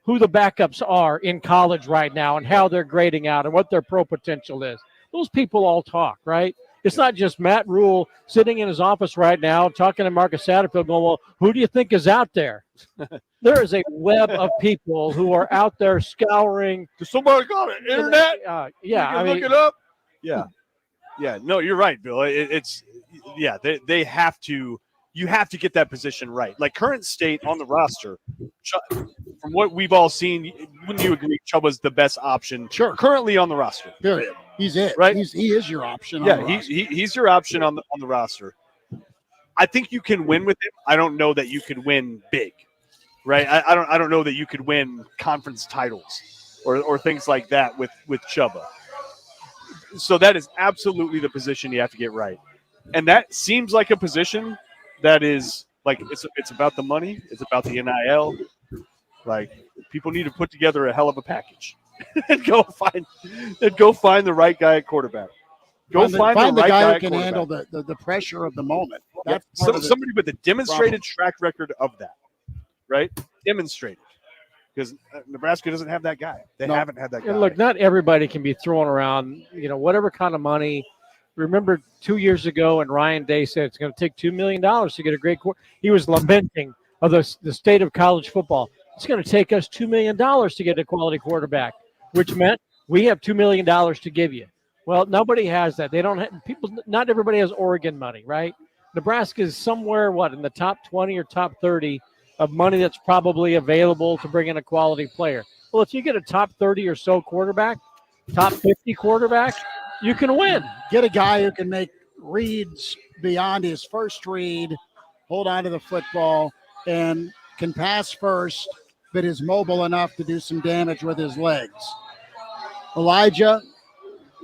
Speaker 17: who the backups are in college right now and how they're grading out and what their pro potential is. Those people all talk, right? It's not just Matt Rule sitting in his office right now talking to Marcus Satterfield going, well, who do you think is out there? There is a web of people who are out there scouring.
Speaker 6: Does somebody got an internet?
Speaker 17: Look
Speaker 6: it up. Yeah. No, you're right, Bill. They have to. You have to get that position right. Like current state on the roster, from what we've all seen, wouldn't you agree Chuba's the best option?
Speaker 2: Sure.
Speaker 6: Currently on the roster.
Speaker 2: Period. He's it.
Speaker 6: Right?
Speaker 2: He is your option.
Speaker 6: Yeah, he's your option on the roster. I think you can win with him. I don't know that you could win big, right? I don't know that you could win conference titles or things like that with Chuba. So that is absolutely the position you have to get right, and that seems like a position that is like it's about the money. It's about the NIL. Like people need to put together a hell of a package and go find the right guy at quarterback. Find the right
Speaker 2: guy who can handle the pressure of the moment. That's
Speaker 6: somebody with a demonstrated track record of that, right? Demonstrated. Because Nebraska doesn't have that guy. They haven't had that guy.
Speaker 17: And look, not everybody can be throwing around, whatever kind of money. Remember 2 years ago when Ryan Day said it's going to take $2 million to get a great quarterback. He was lamenting of the state of college football. It's going to take us $2 million to get a quality quarterback, which meant we have $2 million to give you. Well, nobody has that. They don't have people. Not everybody has Oregon money, right? Nebraska is somewhere, in the top 20 or top 30 of money that's probably available to bring in a quality player. Well, if you get a top 30 or so quarterback, top 50 quarterback, you can win.
Speaker 2: Get a guy who can make reads beyond his first read, hold on to the football, and can pass first, but is mobile enough to do some damage with his legs. Elijah,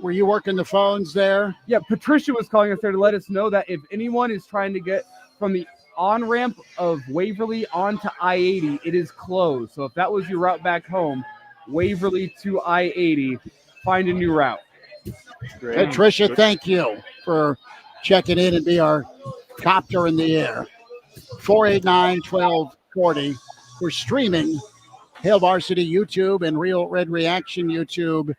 Speaker 2: were you working the phones there?
Speaker 3: Yeah, Patricia was calling us there to let us know that if anyone is trying to get from the on-ramp of Waverly onto I-80, it is closed. So if that was your route back home, Waverly to I-80, find a new route.
Speaker 2: Great. Patricia, thank you for checking in and be our copter in the air. 489-1240. We're streaming Hail Varsity YouTube and Real Red Reaction YouTube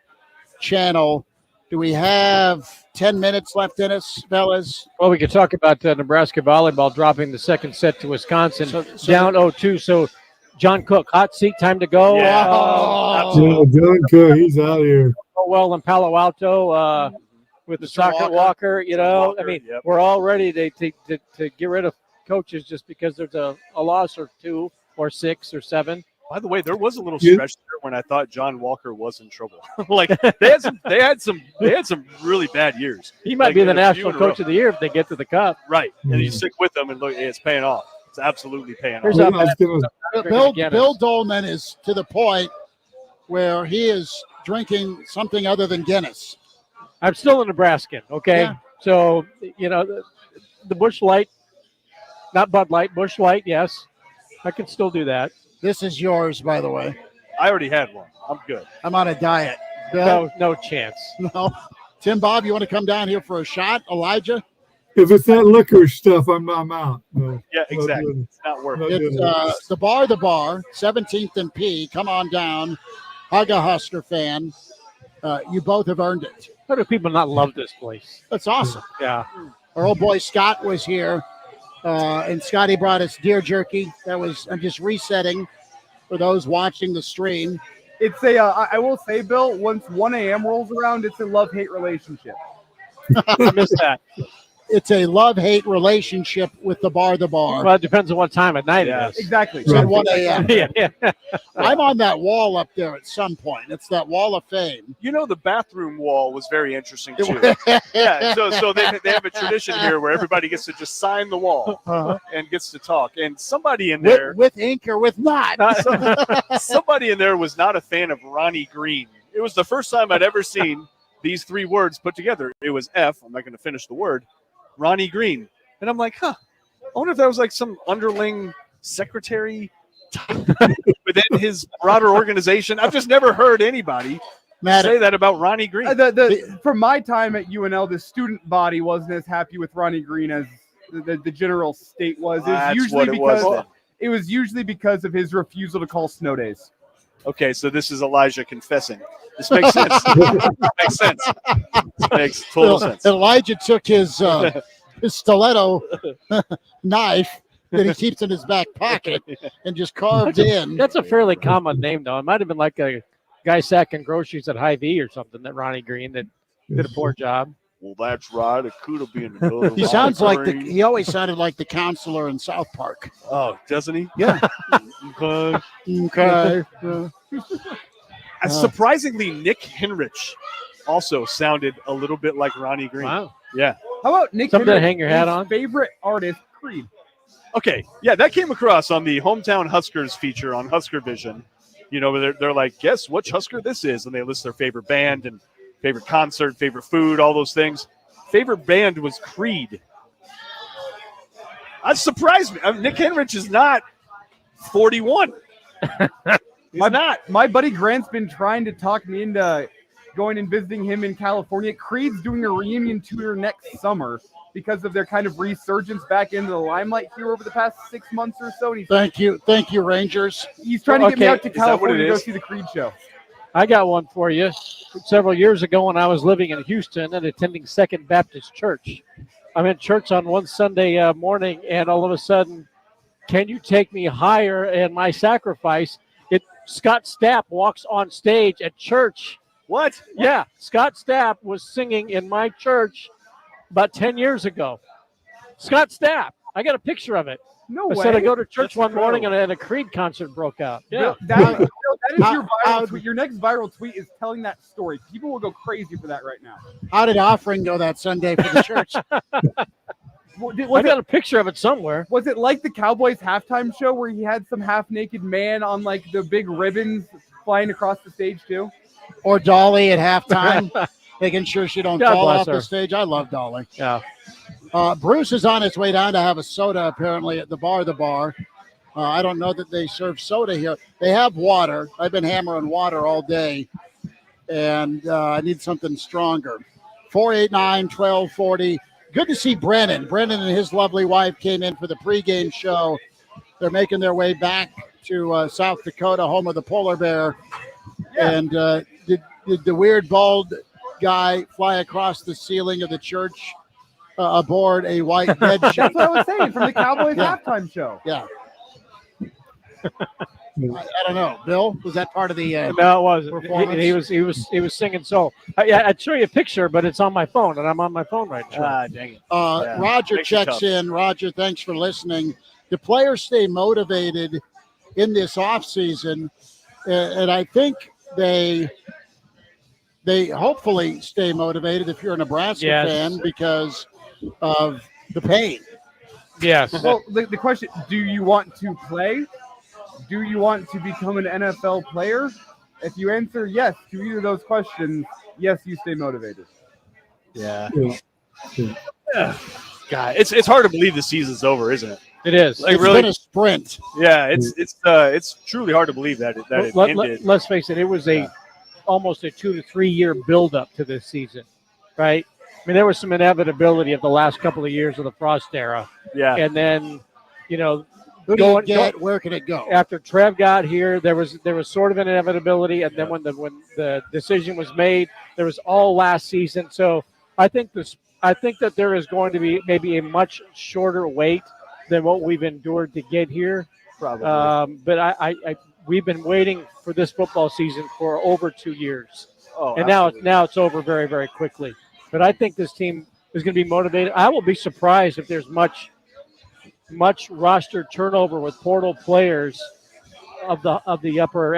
Speaker 2: channel. Do we have 10 minutes left in us, fellas?
Speaker 17: Well, we could talk about Nebraska volleyball dropping the second set to Wisconsin, down 0-2. So, John Cook, hot seat, time to go.
Speaker 4: Yeah, John Cook, he's out here.
Speaker 17: Well, in Palo Alto with the soccer Walker, I mean, we're all ready to get rid of coaches just because there's a loss or two or six or seven.
Speaker 6: By the way, there was a little stretch there when I thought John Walker was in trouble. Like they had some really bad years.
Speaker 17: He might be the national coach of the year if they get to the cup.
Speaker 6: Right, and you stick with them, and look, it's paying off. It's absolutely paying off.
Speaker 2: Bill Dolman is to the point where he is drinking something other than Guinness.
Speaker 17: I'm still a Nebraskan, okay?
Speaker 2: Yeah.
Speaker 17: So, the Busch Light, not Bud Light, Busch Light, yes. I can still do that.
Speaker 2: This is yours, by the way.
Speaker 6: I already had one. I'm good.
Speaker 2: I'm on a diet. Bill?
Speaker 17: No chance.
Speaker 2: No. Tim Bob, you want to come down here for a shot? Elijah?
Speaker 4: If it's that liquor stuff, I'm out. No.
Speaker 6: Yeah, exactly. It's not worth it.
Speaker 2: It's the bar, 17th and P. Come on down. Hug a Husker fan. You both have earned it.
Speaker 17: How do people not love this place?
Speaker 2: That's awesome.
Speaker 17: Yeah.
Speaker 2: Our old boy Scott was here, and Scotty brought us deer jerky. I'm just resetting for those watching the stream.
Speaker 3: It's I will say, Bill, once 1 a.m. rolls around, it's a love-hate relationship.
Speaker 17: I miss that.
Speaker 2: it's a love-hate relationship with the bar.
Speaker 17: Well, it depends on what time at night it is.
Speaker 3: Exactly.
Speaker 2: It's at 1 a.m.
Speaker 17: Yeah.
Speaker 2: I'm on that wall up there at some point. It's that wall of fame.
Speaker 6: You know, the bathroom wall was very interesting too. Yeah, so they have a tradition here where everybody gets to just sign the wall and gets to talk. And somebody in there,
Speaker 2: with ink or with not,
Speaker 6: somebody in there was not a fan of Ronnie Green. It was the first time I'd ever seen these three words put together. It was F. I'm not going to finish the word. Ronnie Green. And I'm like, I wonder if that was like some underling secretary type within his broader organization. I've just never heard anybody say that about Ronnie Green.
Speaker 3: From my time at UNL, the student body wasn't as happy with Ronnie Green as the general state was. It was usually because of his refusal to call snow days.
Speaker 6: Okay, so this is Elijah confessing. This makes sense. Makes sense. Makes total sense.
Speaker 2: Elijah took his stiletto knife that he keeps in his back pocket and just carved in.
Speaker 17: That's a fairly common name, though. It might have been like a guy sacking groceries at Hy-Vee or something, that Ronnie Green, that did a poor job.
Speaker 6: Well, that's right. It could have been another.
Speaker 2: He sounds like he always sounded like the counselor in South Park.
Speaker 6: Oh, doesn't he?
Speaker 2: Yeah. Okay.
Speaker 6: Surprisingly, Nick Henrich also sounded a little bit like Ronnie Green.
Speaker 17: Wow.
Speaker 6: Yeah.
Speaker 3: How about Nick
Speaker 17: Something
Speaker 3: Henrich,
Speaker 17: to hang your hat
Speaker 3: his
Speaker 17: on?
Speaker 3: favorite artist, Creed?
Speaker 6: Okay. Yeah, that came across on the Hometown Huskers feature on Husker Vision. You know, they're like, guess which Husker this is? And they list their favorite band and favorite concert, favorite food, all those things. Favorite band was Creed. That surprised me. Nick Henrich is not 41.
Speaker 3: My buddy Grant's been trying to talk me into going and visiting him in California. Creed's doing a reunion tour next summer because of their kind of resurgence back into the limelight here over the past 6 months or so. And
Speaker 2: Thank you, Rangers.
Speaker 3: He's trying to get me out to California to go see the Creed show.
Speaker 17: I got one for you. Several years ago when I was living in Houston and attending Second Baptist Church, I'm in church on one Sunday morning, and all of a sudden, "Can you take me higher?" and my sacrifice, Scott Stapp walks on stage at church.
Speaker 6: What?
Speaker 17: Yeah, Scott Stapp was singing in my church about 10 years ago. Scott Stapp. I got a picture of it.
Speaker 3: No
Speaker 17: I
Speaker 3: way.
Speaker 17: said I go to church one morning and a Creed concert broke out. Yeah.
Speaker 3: That is your viral tweet. Your next viral tweet is telling that story. People will go crazy for that right now.
Speaker 2: How did offering go that Sunday for the church?
Speaker 17: I got a picture of it somewhere.
Speaker 3: Was it like the Cowboys halftime show where he had some half-naked man on like the big ribbons flying across the stage too?
Speaker 2: Or Dolly at halftime, making sure she don't
Speaker 17: God
Speaker 2: fall
Speaker 17: bless
Speaker 2: off
Speaker 17: her.
Speaker 2: the stage. I love Dolly.
Speaker 17: Yeah.
Speaker 2: Bruce is on his way down to have a soda, apparently, at the bar. I don't know that they serve soda here. They have water. I've been hammering water all day, and I need something stronger. 489-1240. Good to see Brennan. Brennan and his lovely wife came in for the pregame show. They're making their way back to South Dakota, home of the polar bear. Yeah. And did the weird bald guy fly across the ceiling of the church aboard a white bed sheet?
Speaker 3: That's what I was saying from the Cowboys halftime show.
Speaker 2: Yeah. I don't know. Bill, was that part of the
Speaker 17: No, it wasn't.
Speaker 2: performance?
Speaker 17: He was singing soul. I'd show you a picture, but it's on my phone, and I'm on my phone right now.
Speaker 6: Dang it.
Speaker 2: Roger
Speaker 6: Makes it
Speaker 2: checks
Speaker 6: tough.
Speaker 2: in. Roger, thanks for listening. The players stay motivated in this offseason, and I think they hopefully stay motivated if you're a Nebraska fan because of the pain.
Speaker 17: Yes.
Speaker 3: Well, the question, do you want to play? Do you want to become an NFL player? If you answer yes to either of those questions, yes, you stay motivated.
Speaker 6: Yeah. God, it's hard to believe the season's over, isn't it?
Speaker 17: It is.
Speaker 2: It's been a sprint.
Speaker 6: Yeah, it's truly hard to believe that it ended.
Speaker 17: Let's face it, it was almost a 2 to 3 year buildup to this season, right? I mean, there was some inevitability of the last couple of years of the Frost era.
Speaker 6: Yeah.
Speaker 17: And then,
Speaker 2: Who do you get? Where can it go?
Speaker 17: After Trev got here, there was sort of an inevitability, and then when the decision was made, there was all last season. So I think that there is going to be maybe a much shorter wait than what we've endured to get here.
Speaker 6: Probably.
Speaker 17: But we've been waiting for this football season for over 2 years,
Speaker 6: Oh,
Speaker 17: and
Speaker 6: absolutely.
Speaker 17: now it's over very, very quickly. But I think this team is going to be motivated. I will be surprised if there's much roster turnover with portal players of the upper,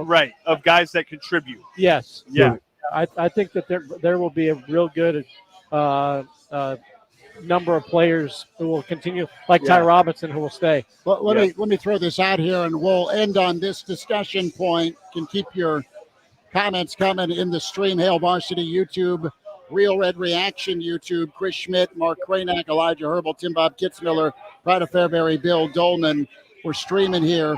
Speaker 6: right, of guys that contribute.
Speaker 17: Yes.
Speaker 6: Yeah.
Speaker 17: I think that there will be a real good number of players who will continue, like Ty Robinson, who will stay.
Speaker 2: Well, let me throw this out here, and we'll end on this discussion point. You can keep your comments coming in the stream. Hail Varsity YouTube, Real Red Reaction YouTube, Chris Schmidt, Mark Kranak, Elijah Herbal, Tim Bob Kitzmiller, Pride of Fairbury, Bill Dolman. We're streaming here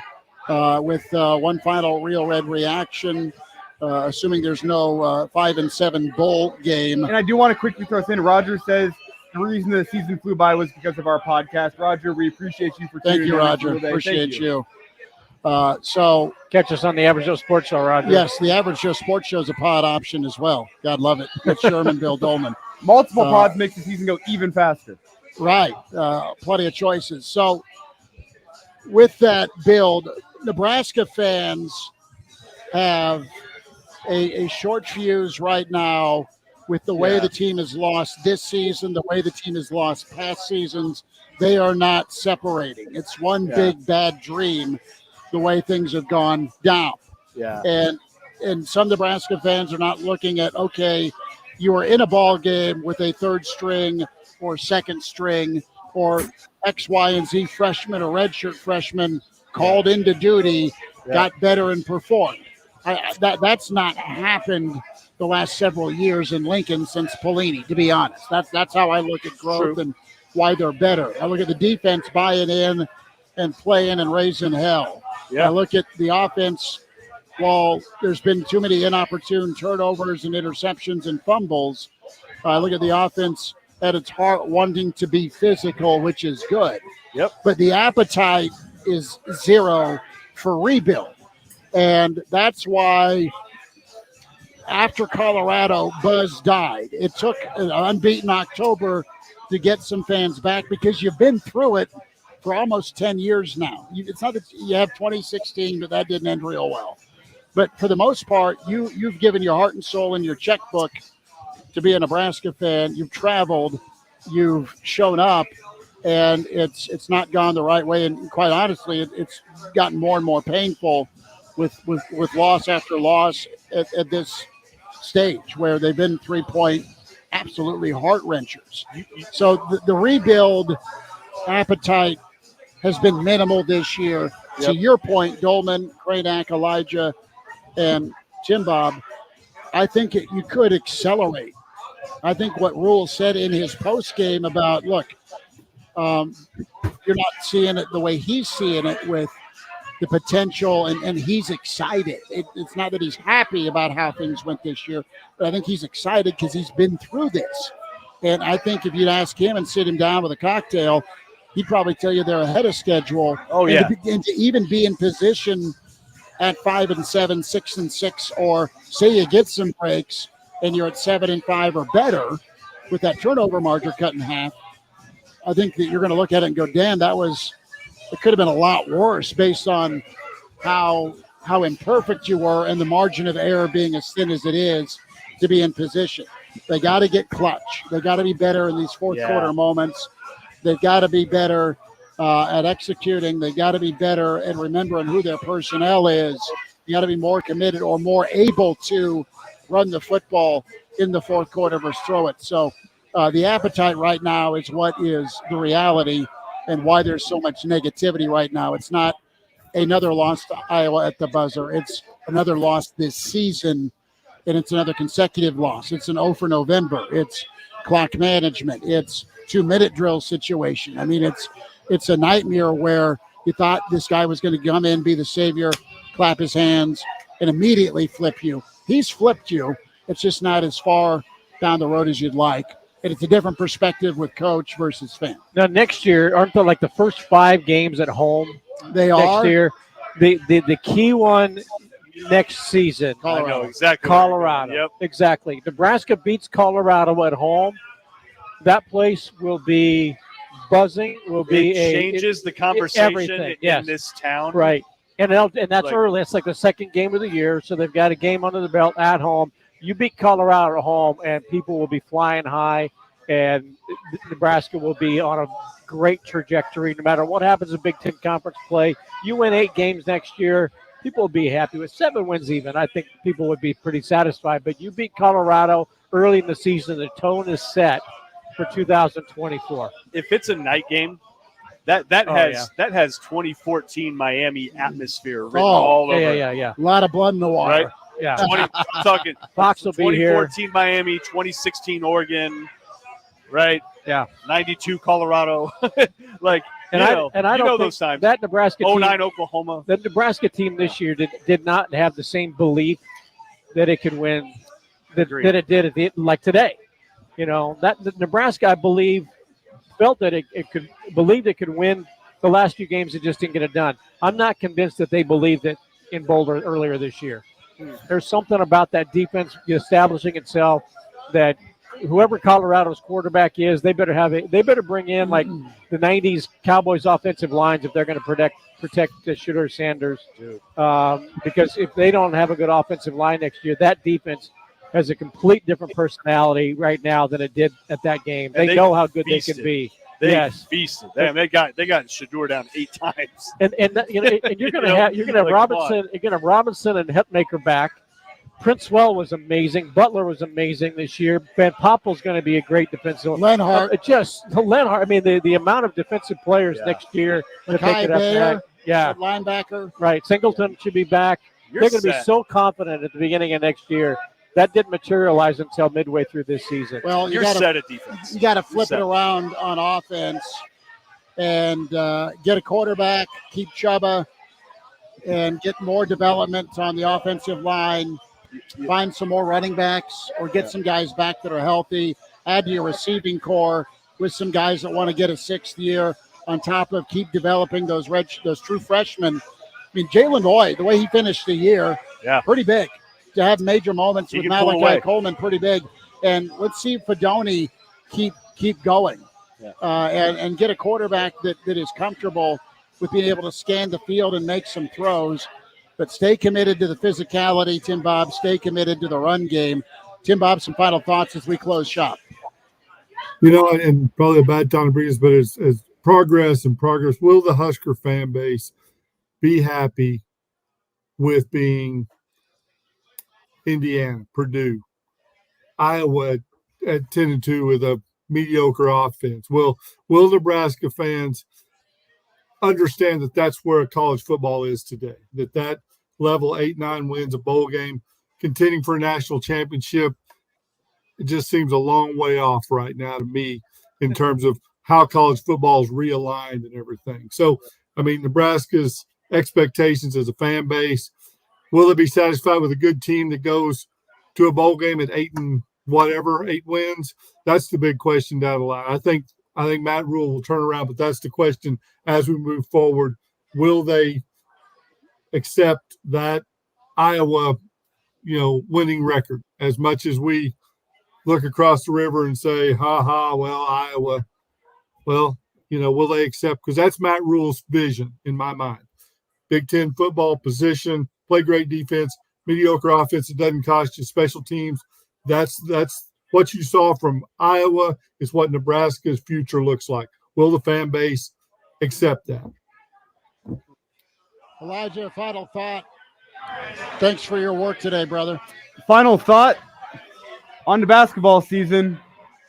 Speaker 2: with one final Real Red Reaction, assuming there's no 5 and 7 bowl game.
Speaker 3: And I do want to quickly throw this in. Roger says the reason the season flew by was because of our podcast. Roger, we appreciate you for tuning in.
Speaker 2: Thank you, Roger.
Speaker 3: Day.
Speaker 2: Appreciate
Speaker 3: Thank
Speaker 2: you. So
Speaker 17: catch us on the Average Joe Sports Show, Roger.
Speaker 2: Yes, the Average Joe Sports Show is a pod option as well. God love it. Mitch Sherman, Bill Dolman.
Speaker 3: Multiple pods makes the season go even faster.
Speaker 2: Right. Plenty of choices. So with that build, Nebraska fans have a short fuse right now with the way the team has lost this season, the way the team has lost past seasons. They are not separating. It's one big bad dream, the way things have gone down.
Speaker 6: Yeah.
Speaker 2: And some Nebraska fans are not looking at, okay, you were in a ball game with a third string or second string or X, Y, and Z freshman or redshirt freshman called into duty, got better and performed. That's not happened the last several years in Lincoln since Pelini, to be honest. That's how I look at growth and why they're better. I look at the defense buying in and playing and raising hell. I look at the offense, while there's been too many inopportune turnovers and interceptions and fumbles, I look at the offense at its heart wanting to be physical, which is good. But the appetite is zero for rebuild. And that's why after Colorado, buzz died. It took an unbeaten October to get some fans back because you've been through it for almost 10 years now. It's not that you have 2016, but that didn't end real well. But for the most part, you've given your heart and soul and your checkbook to be a Nebraska fan. You've traveled, you've shown up, and it's not gone the right way. And quite honestly, it's gotten more and more painful with loss after loss at this stage where they've been 3-point absolutely heart-wrenchers. So the rebuild appetite has been minimal this year. To your point, Dolman, Kranak, Elijah, and Tim Bob, I think you could accelerate. I think what Rule said in his post-game about, look, you're not seeing it the way he's seeing it with the potential, and he's excited. It's not that he's happy about how things went this year, but I think he's excited because he's been through this. And I think if you'd ask him and sit him down with a cocktail, he'd probably tell you they're ahead of schedule. And to even be in position at 5 and 7, 6 and 6, or say you get some breaks and you're at 7 and 5 or better with that turnover margin cut in half, I think that you're going to look at it and go, damn, it could have been a lot worse based on how imperfect you were and the margin of error being as thin as it is to be in position. They got to get clutch. They got to be better in these fourth quarter moments. They've got to be better at executing. They got to be better at remembering who their personnel is. You got to be more committed or more able to run the football in the fourth quarter versus throw it. So the appetite right now is what is the reality and why there's so much negativity right now. It's not another loss to Iowa at the buzzer. It's another loss this season, and it's another consecutive loss. It's an 0 for November. It's clock management. It's 2-minute drill situation. I mean, it's a nightmare where you thought this guy was going to come in, be the savior, clap his hands, and immediately flip you. He's flipped you. It's just not as far down the road as you'd like. And it's a different perspective with coach versus fan.
Speaker 17: Now, next year, aren't there like the first 5 games at home?
Speaker 2: They
Speaker 17: next
Speaker 2: are.
Speaker 17: Year. The key one next season.
Speaker 6: I know exactly.
Speaker 17: Colorado.
Speaker 6: Yep.
Speaker 17: Exactly. Nebraska beats Colorado at home. That place will be buzzing.
Speaker 6: It changes the conversation in this town.
Speaker 17: Right. And that's
Speaker 6: Like-
Speaker 17: early. It's like the second game of the year, so they've got a game under the belt at home. You beat Colorado at home, and people will be flying high. and Nebraska will be on a great trajectory no matter what happens in Big Ten Conference play. You win 8 games next year, people will be happy with 7 wins even. I think people would be pretty satisfied. But you beat Colorado early in the season. The tone is set for 2024.
Speaker 6: If it's a night game, that has 2014 Miami atmosphere written all over.
Speaker 17: Yeah.
Speaker 2: A lot of blood in the water.
Speaker 6: Right?
Speaker 17: Yeah.
Speaker 6: I'm talking
Speaker 17: Fox will be here.
Speaker 6: 2014 Miami, 2016 Oregon, right?
Speaker 17: Yeah.
Speaker 6: 92 Colorado. Like,
Speaker 17: And I don't think
Speaker 6: those times.
Speaker 17: that Nebraska team,
Speaker 6: 09 Oklahoma.
Speaker 17: The Nebraska team this year did not have the same belief that it could win that it did like today. You know, that the Nebraska, I believe, felt that it could win the last few games. It just didn't get it done. I'm not convinced that they believed it in Boulder earlier this year. There's something about that defense establishing itself that whoever Colorado's quarterback is, they better bring in like the 90s Cowboys offensive lines if they're going to protect the Shooter Sanders. Because if they don't have a good offensive line next year, that defense has a complete different personality right now than it did at that game. They know how good they can be.
Speaker 6: They feasted. Damn, they got Shador down 8 times.
Speaker 17: And you're going to have Robinson. You're going to have Robinson and Hetmaker back. Princewell was amazing. Butler was amazing this year. Van Poppel's going to be a great defensive.
Speaker 2: Lenhart.
Speaker 17: Lenhart. I mean, the amount of defensive players next year that they could have. Yeah.
Speaker 2: Linebacker.
Speaker 17: Right. Singleton should be back. They're going to be so confident at the beginning of next year. That didn't materialize until midway through this season.
Speaker 2: Well,
Speaker 6: you're set at defense.
Speaker 2: You got to flip it around on offense and get a quarterback, keep Chuba, and get more development on the offensive line. Find some more running backs or get some guys back that are healthy. Add to your receiving core with some guys that want to get a 6th year on top of keep developing those true freshmen. I mean, Jalen Boyd, the way he finished the year, pretty big. To have major moments with Malachi Coleman, pretty big. And let's see if Fedoni keep going and get a quarterback that is comfortable with being able to scan the field and make some throws. But stay committed to the physicality, Tim Bob. Stay committed to the run game. Tim Bob, some final thoughts as we close shop.
Speaker 4: You know, and probably a bad time to bring this, but as progress, will the Husker fan base be happy with being Indiana, Purdue, Iowa at 10-2 with a mediocre offense? Will Nebraska fans understand that that's where college football is today? That level 8-9 wins, a bowl game, contending for a national championship, it just seems a long way off right now to me in terms of how college football is realigned and everything. So, I mean, Nebraska's expectations as a fan base, will it be satisfied with a good team that goes to a bowl game at 8 wins? That's the big question down the line. I think Matt Rule will turn around, but that's the question as we move forward. Will they accept that Iowa, winning record as much as we look across the river and say, well, Iowa, will they accept? Because that's Matt Rule's vision in my mind. Big Ten football position, play great defense, mediocre offense. It doesn't cost you special teams. That's what you saw from Iowa is what Nebraska's future looks like. Will the fan base accept that?
Speaker 2: Elijah, final thought. Thanks for your work today, brother.
Speaker 3: Final thought on the basketball season.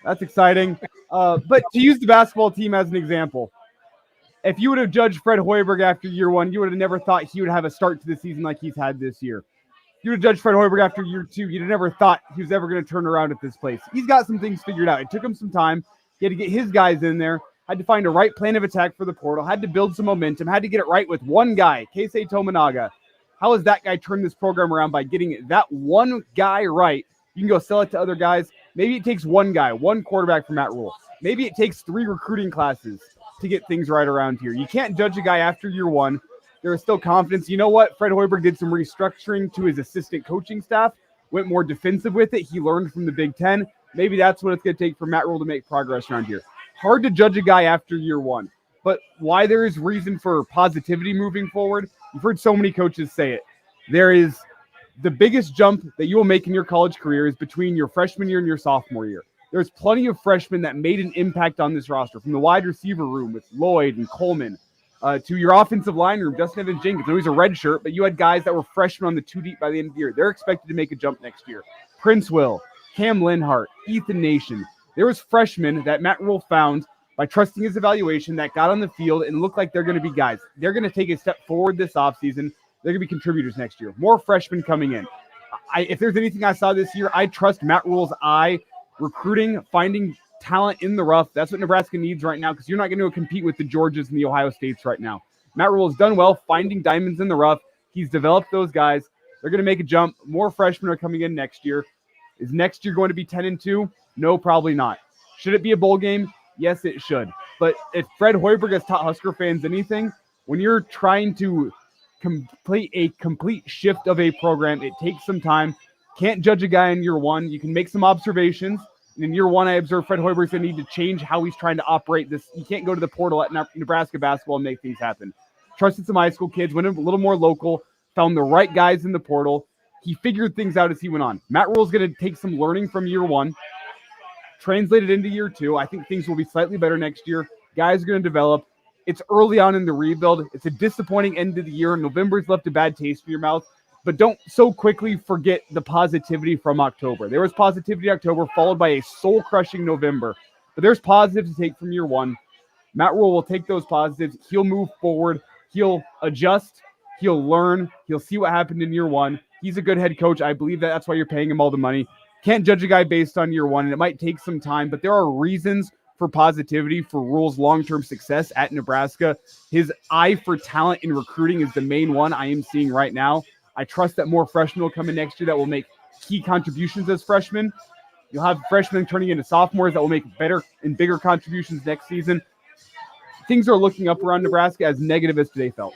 Speaker 3: That's exciting. But to use the basketball team as an example, if you would have judged Fred Hoiberg after year 1, you would have never thought he would have a start to the season like he's had this year. If you would have judged Fred Hoiberg after year 2, you'd have never thought he was ever going to turn around at this place. He's got some things figured out. It took him some time. He had to get his guys in there, had to find a right plan of attack for the portal, had to build some momentum, had to get it right with one guy, Keisei Tominaga. How has that guy turned this program around by getting that one guy right? You can go sell it to other guys. Maybe it takes one guy, one quarterback from Matt Rule. Maybe it takes 3 recruiting classes to get things right around here. You can't judge a guy after year 1. There is still confidence. You know what? Fred Hoiberg did some restructuring to his assistant coaching staff, went more defensive with it. He learned from the Big Ten. Maybe that's what it's going to take for Matt Rule to make progress around here. Hard to judge a guy after year 1, but why there is reason for positivity moving forward, you've heard so many coaches say it. There is the biggest jump that you will make in your college career is between your freshman year and your sophomore year. There's plenty of freshmen that made an impact on this roster, from the wide receiver room with Lloyd and Coleman to your offensive line room, Dustin Evans-Jenkins. I know he's a red shirt, but you had guys that were freshmen on the 2 deep by the end of the year. They're expected to make a jump next year. Prince Will, Cam Linhart, Ethan Nation. There was freshmen that Matt Rule found by trusting his evaluation that got on the field and looked like they're going to be guys. They're going to take a step forward this offseason. They're going to be contributors next year. More freshmen coming in. If there's anything I saw this year, I trust Matt Rule's eye, recruiting, finding talent in the rough. That's what Nebraska needs right now, because you're not going to compete with the Georgias and the Ohio States right now. Matt Rule has done well finding diamonds in the rough. He's developed those guys. They're going to make a jump. More freshmen are coming in next year. Is next year going to be 10-2? No, probably not. Should it be a bowl game? Yes, it should. But if Fred Hoiberg has taught Husker fans anything, when you're trying to complete a complete shift of a program, it takes some time. Can't judge a guy in year one. You can make some observations. And in year one, I observed Fred Hoiberg's going to need to change how he's trying to operate this. You can't go to the portal at Nebraska basketball and make things happen. Trusted some high school kids, went a little more local, found the right guys in the portal. He figured things out as he went on. Matt Rule's going to take some learning from year one, translate it into year two. I think things will be slightly better next year. Guys are going to develop. It's early on in the rebuild. It's a disappointing end of the year. November's left a bad taste in your mouth. But don't so quickly forget the positivity from October. There was positivity in October, followed by a soul-crushing November. But there's positives to take from year one. Matt Rule will take those positives. He'll move forward. He'll adjust. He'll learn. He'll see what happened in year one. He's a good head coach. I believe that's why you're paying him all the money. Can't judge a guy based on year one, and it might take some time, but there are reasons for positivity for Rule's long-term success at Nebraska. His eye for talent in recruiting is the main one I am seeing right now. I trust that more freshmen will come in next year that will make key contributions as freshmen. You'll have freshmen turning into sophomores that will make better and bigger contributions next season. Things are looking up around Nebraska, as negative as today felt.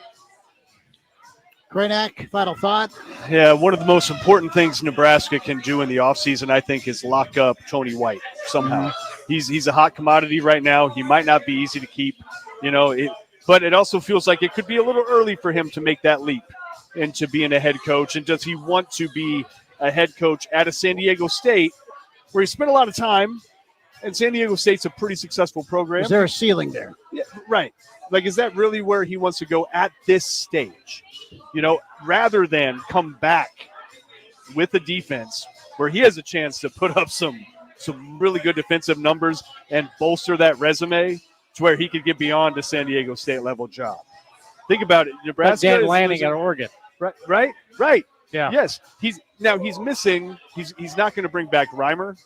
Speaker 2: Grenak, final thought?
Speaker 6: Yeah, one of the most important things Nebraska can do in the offseason, I think, is lock up Tony White somehow. He's a hot commodity right now. He might not be easy to keep, but it also feels like it could be a little early for him to make that leap into being a head coach. And does he want to be a head coach at a San Diego State where he spent a lot of time? And San Diego State's a pretty successful program.
Speaker 2: Is there a ceiling there?
Speaker 6: Yeah, right. Like, is that really where he wants to go at this stage? Rather than come back with a defense where he has a chance to put up some really good defensive numbers and bolster that resume to where he could get beyond a San Diego State level job. Think about it. Nebraska
Speaker 17: Dan Lanning at Oregon.
Speaker 6: Right.
Speaker 17: Yeah.
Speaker 6: Yes. He's missing. He's not going to bring back Reimer.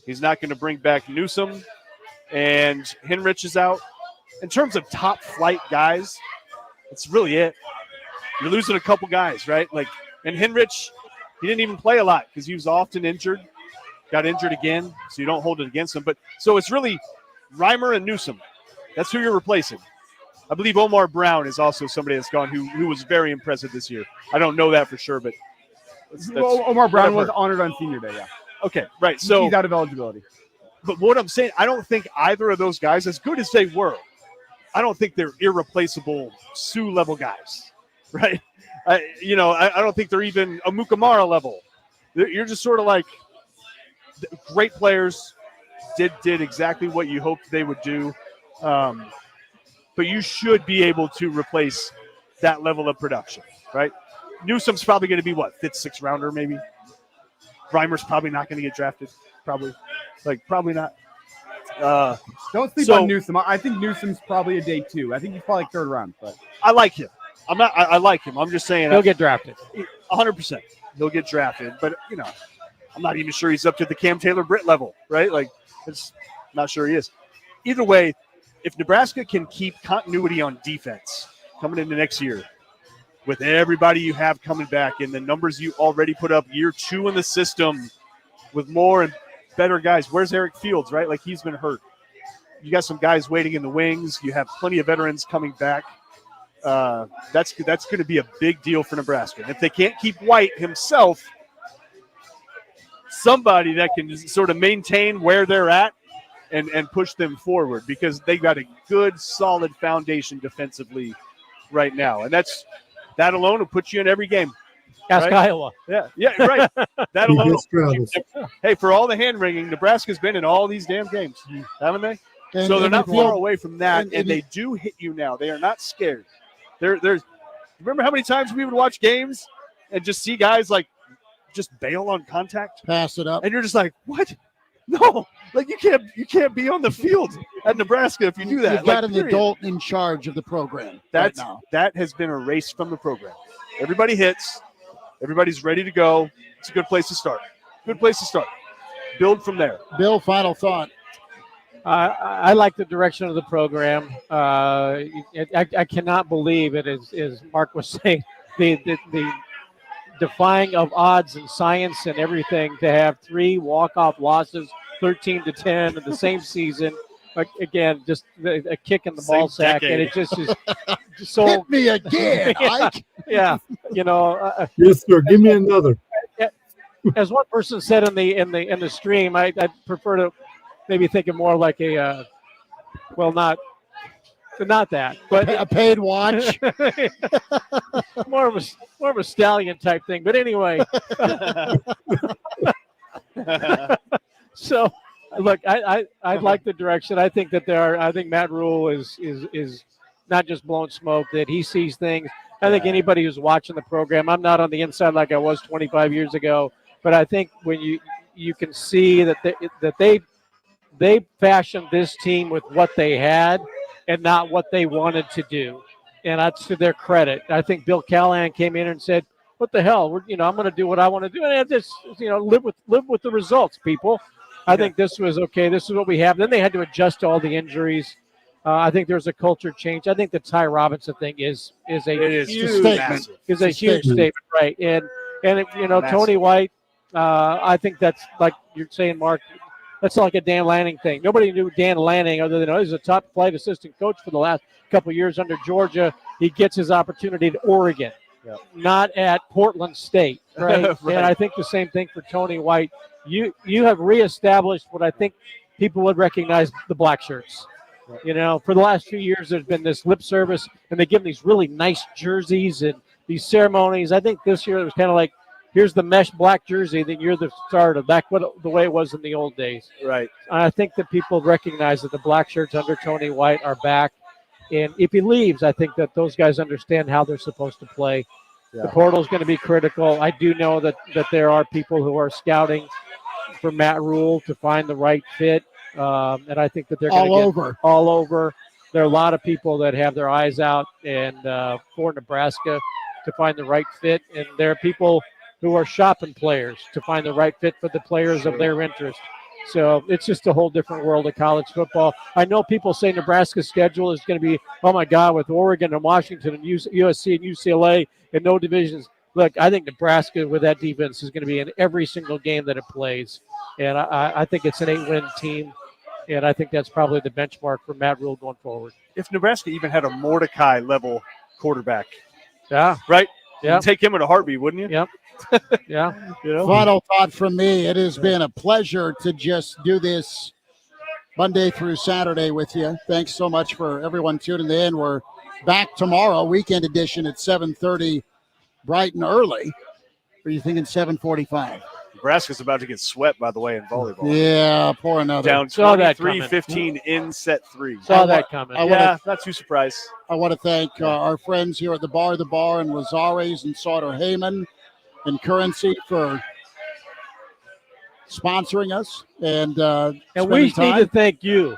Speaker 6: He's not going to bring back Newsom, and Henrich is out. In terms of top flight guys, that's really it. You're losing a couple guys, right? And Henrich, he didn't even play a lot because he was often injured, got injured again, so you don't hold it against him. But so it's really Reimer and Newsom. That's who you're replacing. I believe Omar Brown is also somebody that's gone who was very impressive this year. I don't know that for sure, but
Speaker 3: Omar Brown was honored on Senior Day, yeah.
Speaker 6: Okay, right. So
Speaker 3: he's out of eligibility.
Speaker 6: But what I'm saying, I don't think either of those guys, as good as they were, I don't think they're irreplaceable Sioux level guys, right? I don't think they're even a Mukamara level. You're just sort of like great players, did exactly what you hoped they would do, but you should be able to replace that level of production, right? Newsom's probably going to be what, 5th, 6th rounder maybe. Reimer's probably not going to get drafted, probably not.
Speaker 3: Don't sleep on Newsom. I think Newsom's probably a day 2. I think he's probably 3rd round. But
Speaker 6: I like him. I like him. I'm just saying
Speaker 17: he'll get drafted.
Speaker 6: 100%. He'll get drafted, but I'm not even sure he's up to the Cam Taylor-Britt level, right? It's not sure he is. Either way, if Nebraska can keep continuity on defense coming into next year, with everybody you have coming back and the numbers you already put up year 2 in the system with more and better guys. Where's Eric Fields, right? He's been hurt. You got some guys waiting in the wings. You have plenty of veterans coming back. That's going to be a big deal for Nebraska. And if they can't keep White himself, somebody that can sort of maintain where they're at and push them forward, because they got a good, solid foundation defensively right now. And that alone will put you in every game.
Speaker 17: Ask
Speaker 6: right?
Speaker 17: Iowa.
Speaker 6: Yeah, right. That alone.
Speaker 4: Travis.
Speaker 6: Hey, for all the hand wringing, Nebraska's been in all these damn games, haven't they?
Speaker 2: And-
Speaker 6: so they're
Speaker 2: and
Speaker 6: not
Speaker 2: you feel-
Speaker 6: far away from that,
Speaker 2: and
Speaker 6: they
Speaker 2: you-
Speaker 6: do hit you now. They are not scared. There's. Remember how many times we would watch games and just see guys like just bail on contact,
Speaker 2: pass it up,
Speaker 6: and you're just like, what? No, like you can't be on the field at Nebraska if you do that.
Speaker 2: You've got
Speaker 6: like,
Speaker 2: an
Speaker 6: period.
Speaker 2: adult in charge of the program
Speaker 6: That has been erased from the program. Everybody hits. Everybody's ready to go. It's a good place to start. Good place to start. Build from there.
Speaker 2: Bill, final thought.
Speaker 17: I like the direction of the program. I cannot believe it, as Mark was saying, the defying of odds and science and everything to have 3 walk-off losses, 13-10 in the same season. Again, just a kick in the ball sack, and it just is just so.
Speaker 2: Hit me again, Ike.
Speaker 17: Yeah,
Speaker 4: Yes, sir. Give me another.
Speaker 17: As one person said in the stream, I prefer to maybe think of more like a, not that, but
Speaker 2: a paid watch,
Speaker 17: more of a stallion type thing. But anyway, so look, I like the direction. I think that I think Matt Rule is not just blowing smoke, that he sees things. I think anybody who's watching the program, I'm not on the inside like I was 25 years ago, but I think when you can see that they fashioned this team with what they had and not what they wanted to do. And that's to their credit. I think Bill Callahan came in and said, what the hell? I'm going to do what I want to do. And just, live with the results, people. I think this was okay. This is what we have. Then they had to adjust to all the injuries. I think there's a culture change. I think the Ty Robinson thing is a huge statement. Is a huge statement, right? And Tony White. I think that's like you're saying, Mark. That's like a Dan Lanning thing. Nobody knew Dan Lanning other than he's a top flight assistant coach for the last couple of years under Georgia. He gets his opportunity at Oregon, not at Portland State, right?
Speaker 6: Right.
Speaker 17: And I think the same thing for Tony White. You have reestablished what I think people would recognize the black shirts. For the last few years, there's been this lip service, and they give them these really nice jerseys and these ceremonies. I think this year it was kind of like, here's the mesh black jersey that you're the starter, back the way it was in the old days.
Speaker 6: Right.
Speaker 17: I think that people recognize that the black shirts under Tony White are back. And if he leaves, I think that those guys understand how they're supposed to play. Yeah. The portal is going to be critical. I do know that there are people who are scouting for Matt Rule to find the right fit. And I think that they're going to get all over. There are a lot of people that have their eyes out for Nebraska to find the right fit. And there are people who are shopping players to find the right fit for the players of their interest. So it's just a whole different world of college football. I know people say Nebraska's schedule is going to be, oh my God, with Oregon and Washington and USC and UCLA and no divisions. Look, I think Nebraska with that defense is going to be in every single game that it plays. And I think it's an 8-win team. And I think that's probably the benchmark for Matt Rule going forward.
Speaker 6: If Nebraska even had a Mordecai level quarterback.
Speaker 17: Yeah.
Speaker 6: Right?
Speaker 17: Yeah.
Speaker 6: You'd take him in a heartbeat, wouldn't you?
Speaker 17: Yep. Yeah.
Speaker 2: Final thought from me. It has been a pleasure to just do this Monday through Saturday with you. Thanks so much for everyone tuning in. We're back tomorrow, weekend edition at 7:30, bright and early. Or are you thinking 7:45?
Speaker 6: Nebraska's about to get swept, by the way, in volleyball.
Speaker 2: Yeah, pour another.
Speaker 6: Down 23-15 in set 3.
Speaker 17: Saw that coming.
Speaker 6: Not too surprised.
Speaker 2: I want to thank our friends here at the Bar, and Lazares and Sauter Heyman and Currency for sponsoring us. And
Speaker 17: we need to thank you,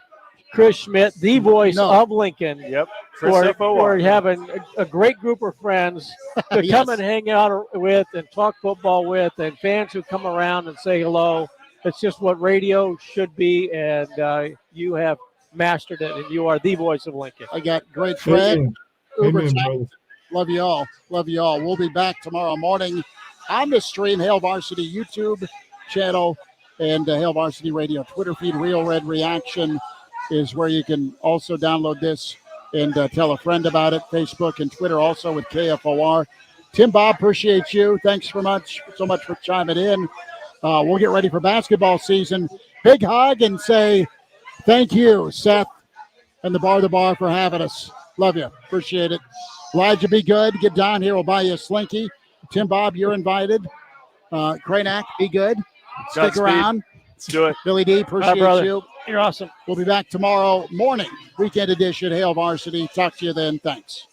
Speaker 17: Chris Schmidt, the voice of Lincoln.
Speaker 6: Yep.
Speaker 17: For having a great group of friends to come and hang out with and talk football with, and fans who come around and say hello. It's just what radio should be, and you have mastered it, and you are the voice of Lincoln.
Speaker 2: I got great friends. Love you all. Love you all. We'll be back tomorrow morning on the stream, Hail Varsity YouTube channel and Hail Varsity Radio Twitter feed. Real Red Reaction is where you can also download this and tell a friend about it. Facebook and Twitter also with KFOR. Tim, Bob, appreciate you. Thanks so much for chiming in. We'll get ready for basketball season. Big hug and say thank you, Seth, and the Bar for having us. Love you. Appreciate it. Elijah, be good. Get down here. We'll buy you a Slinky. Tim Bob, you're invited. Kranak, be good. Stick
Speaker 6: Godspeed.
Speaker 2: around.
Speaker 6: Let's do it.
Speaker 2: Billy D, appreciate
Speaker 17: brother.
Speaker 2: you.
Speaker 17: You're awesome.
Speaker 2: We'll be back tomorrow morning, weekend edition, Hail Varsity. Talk to you then. Thanks.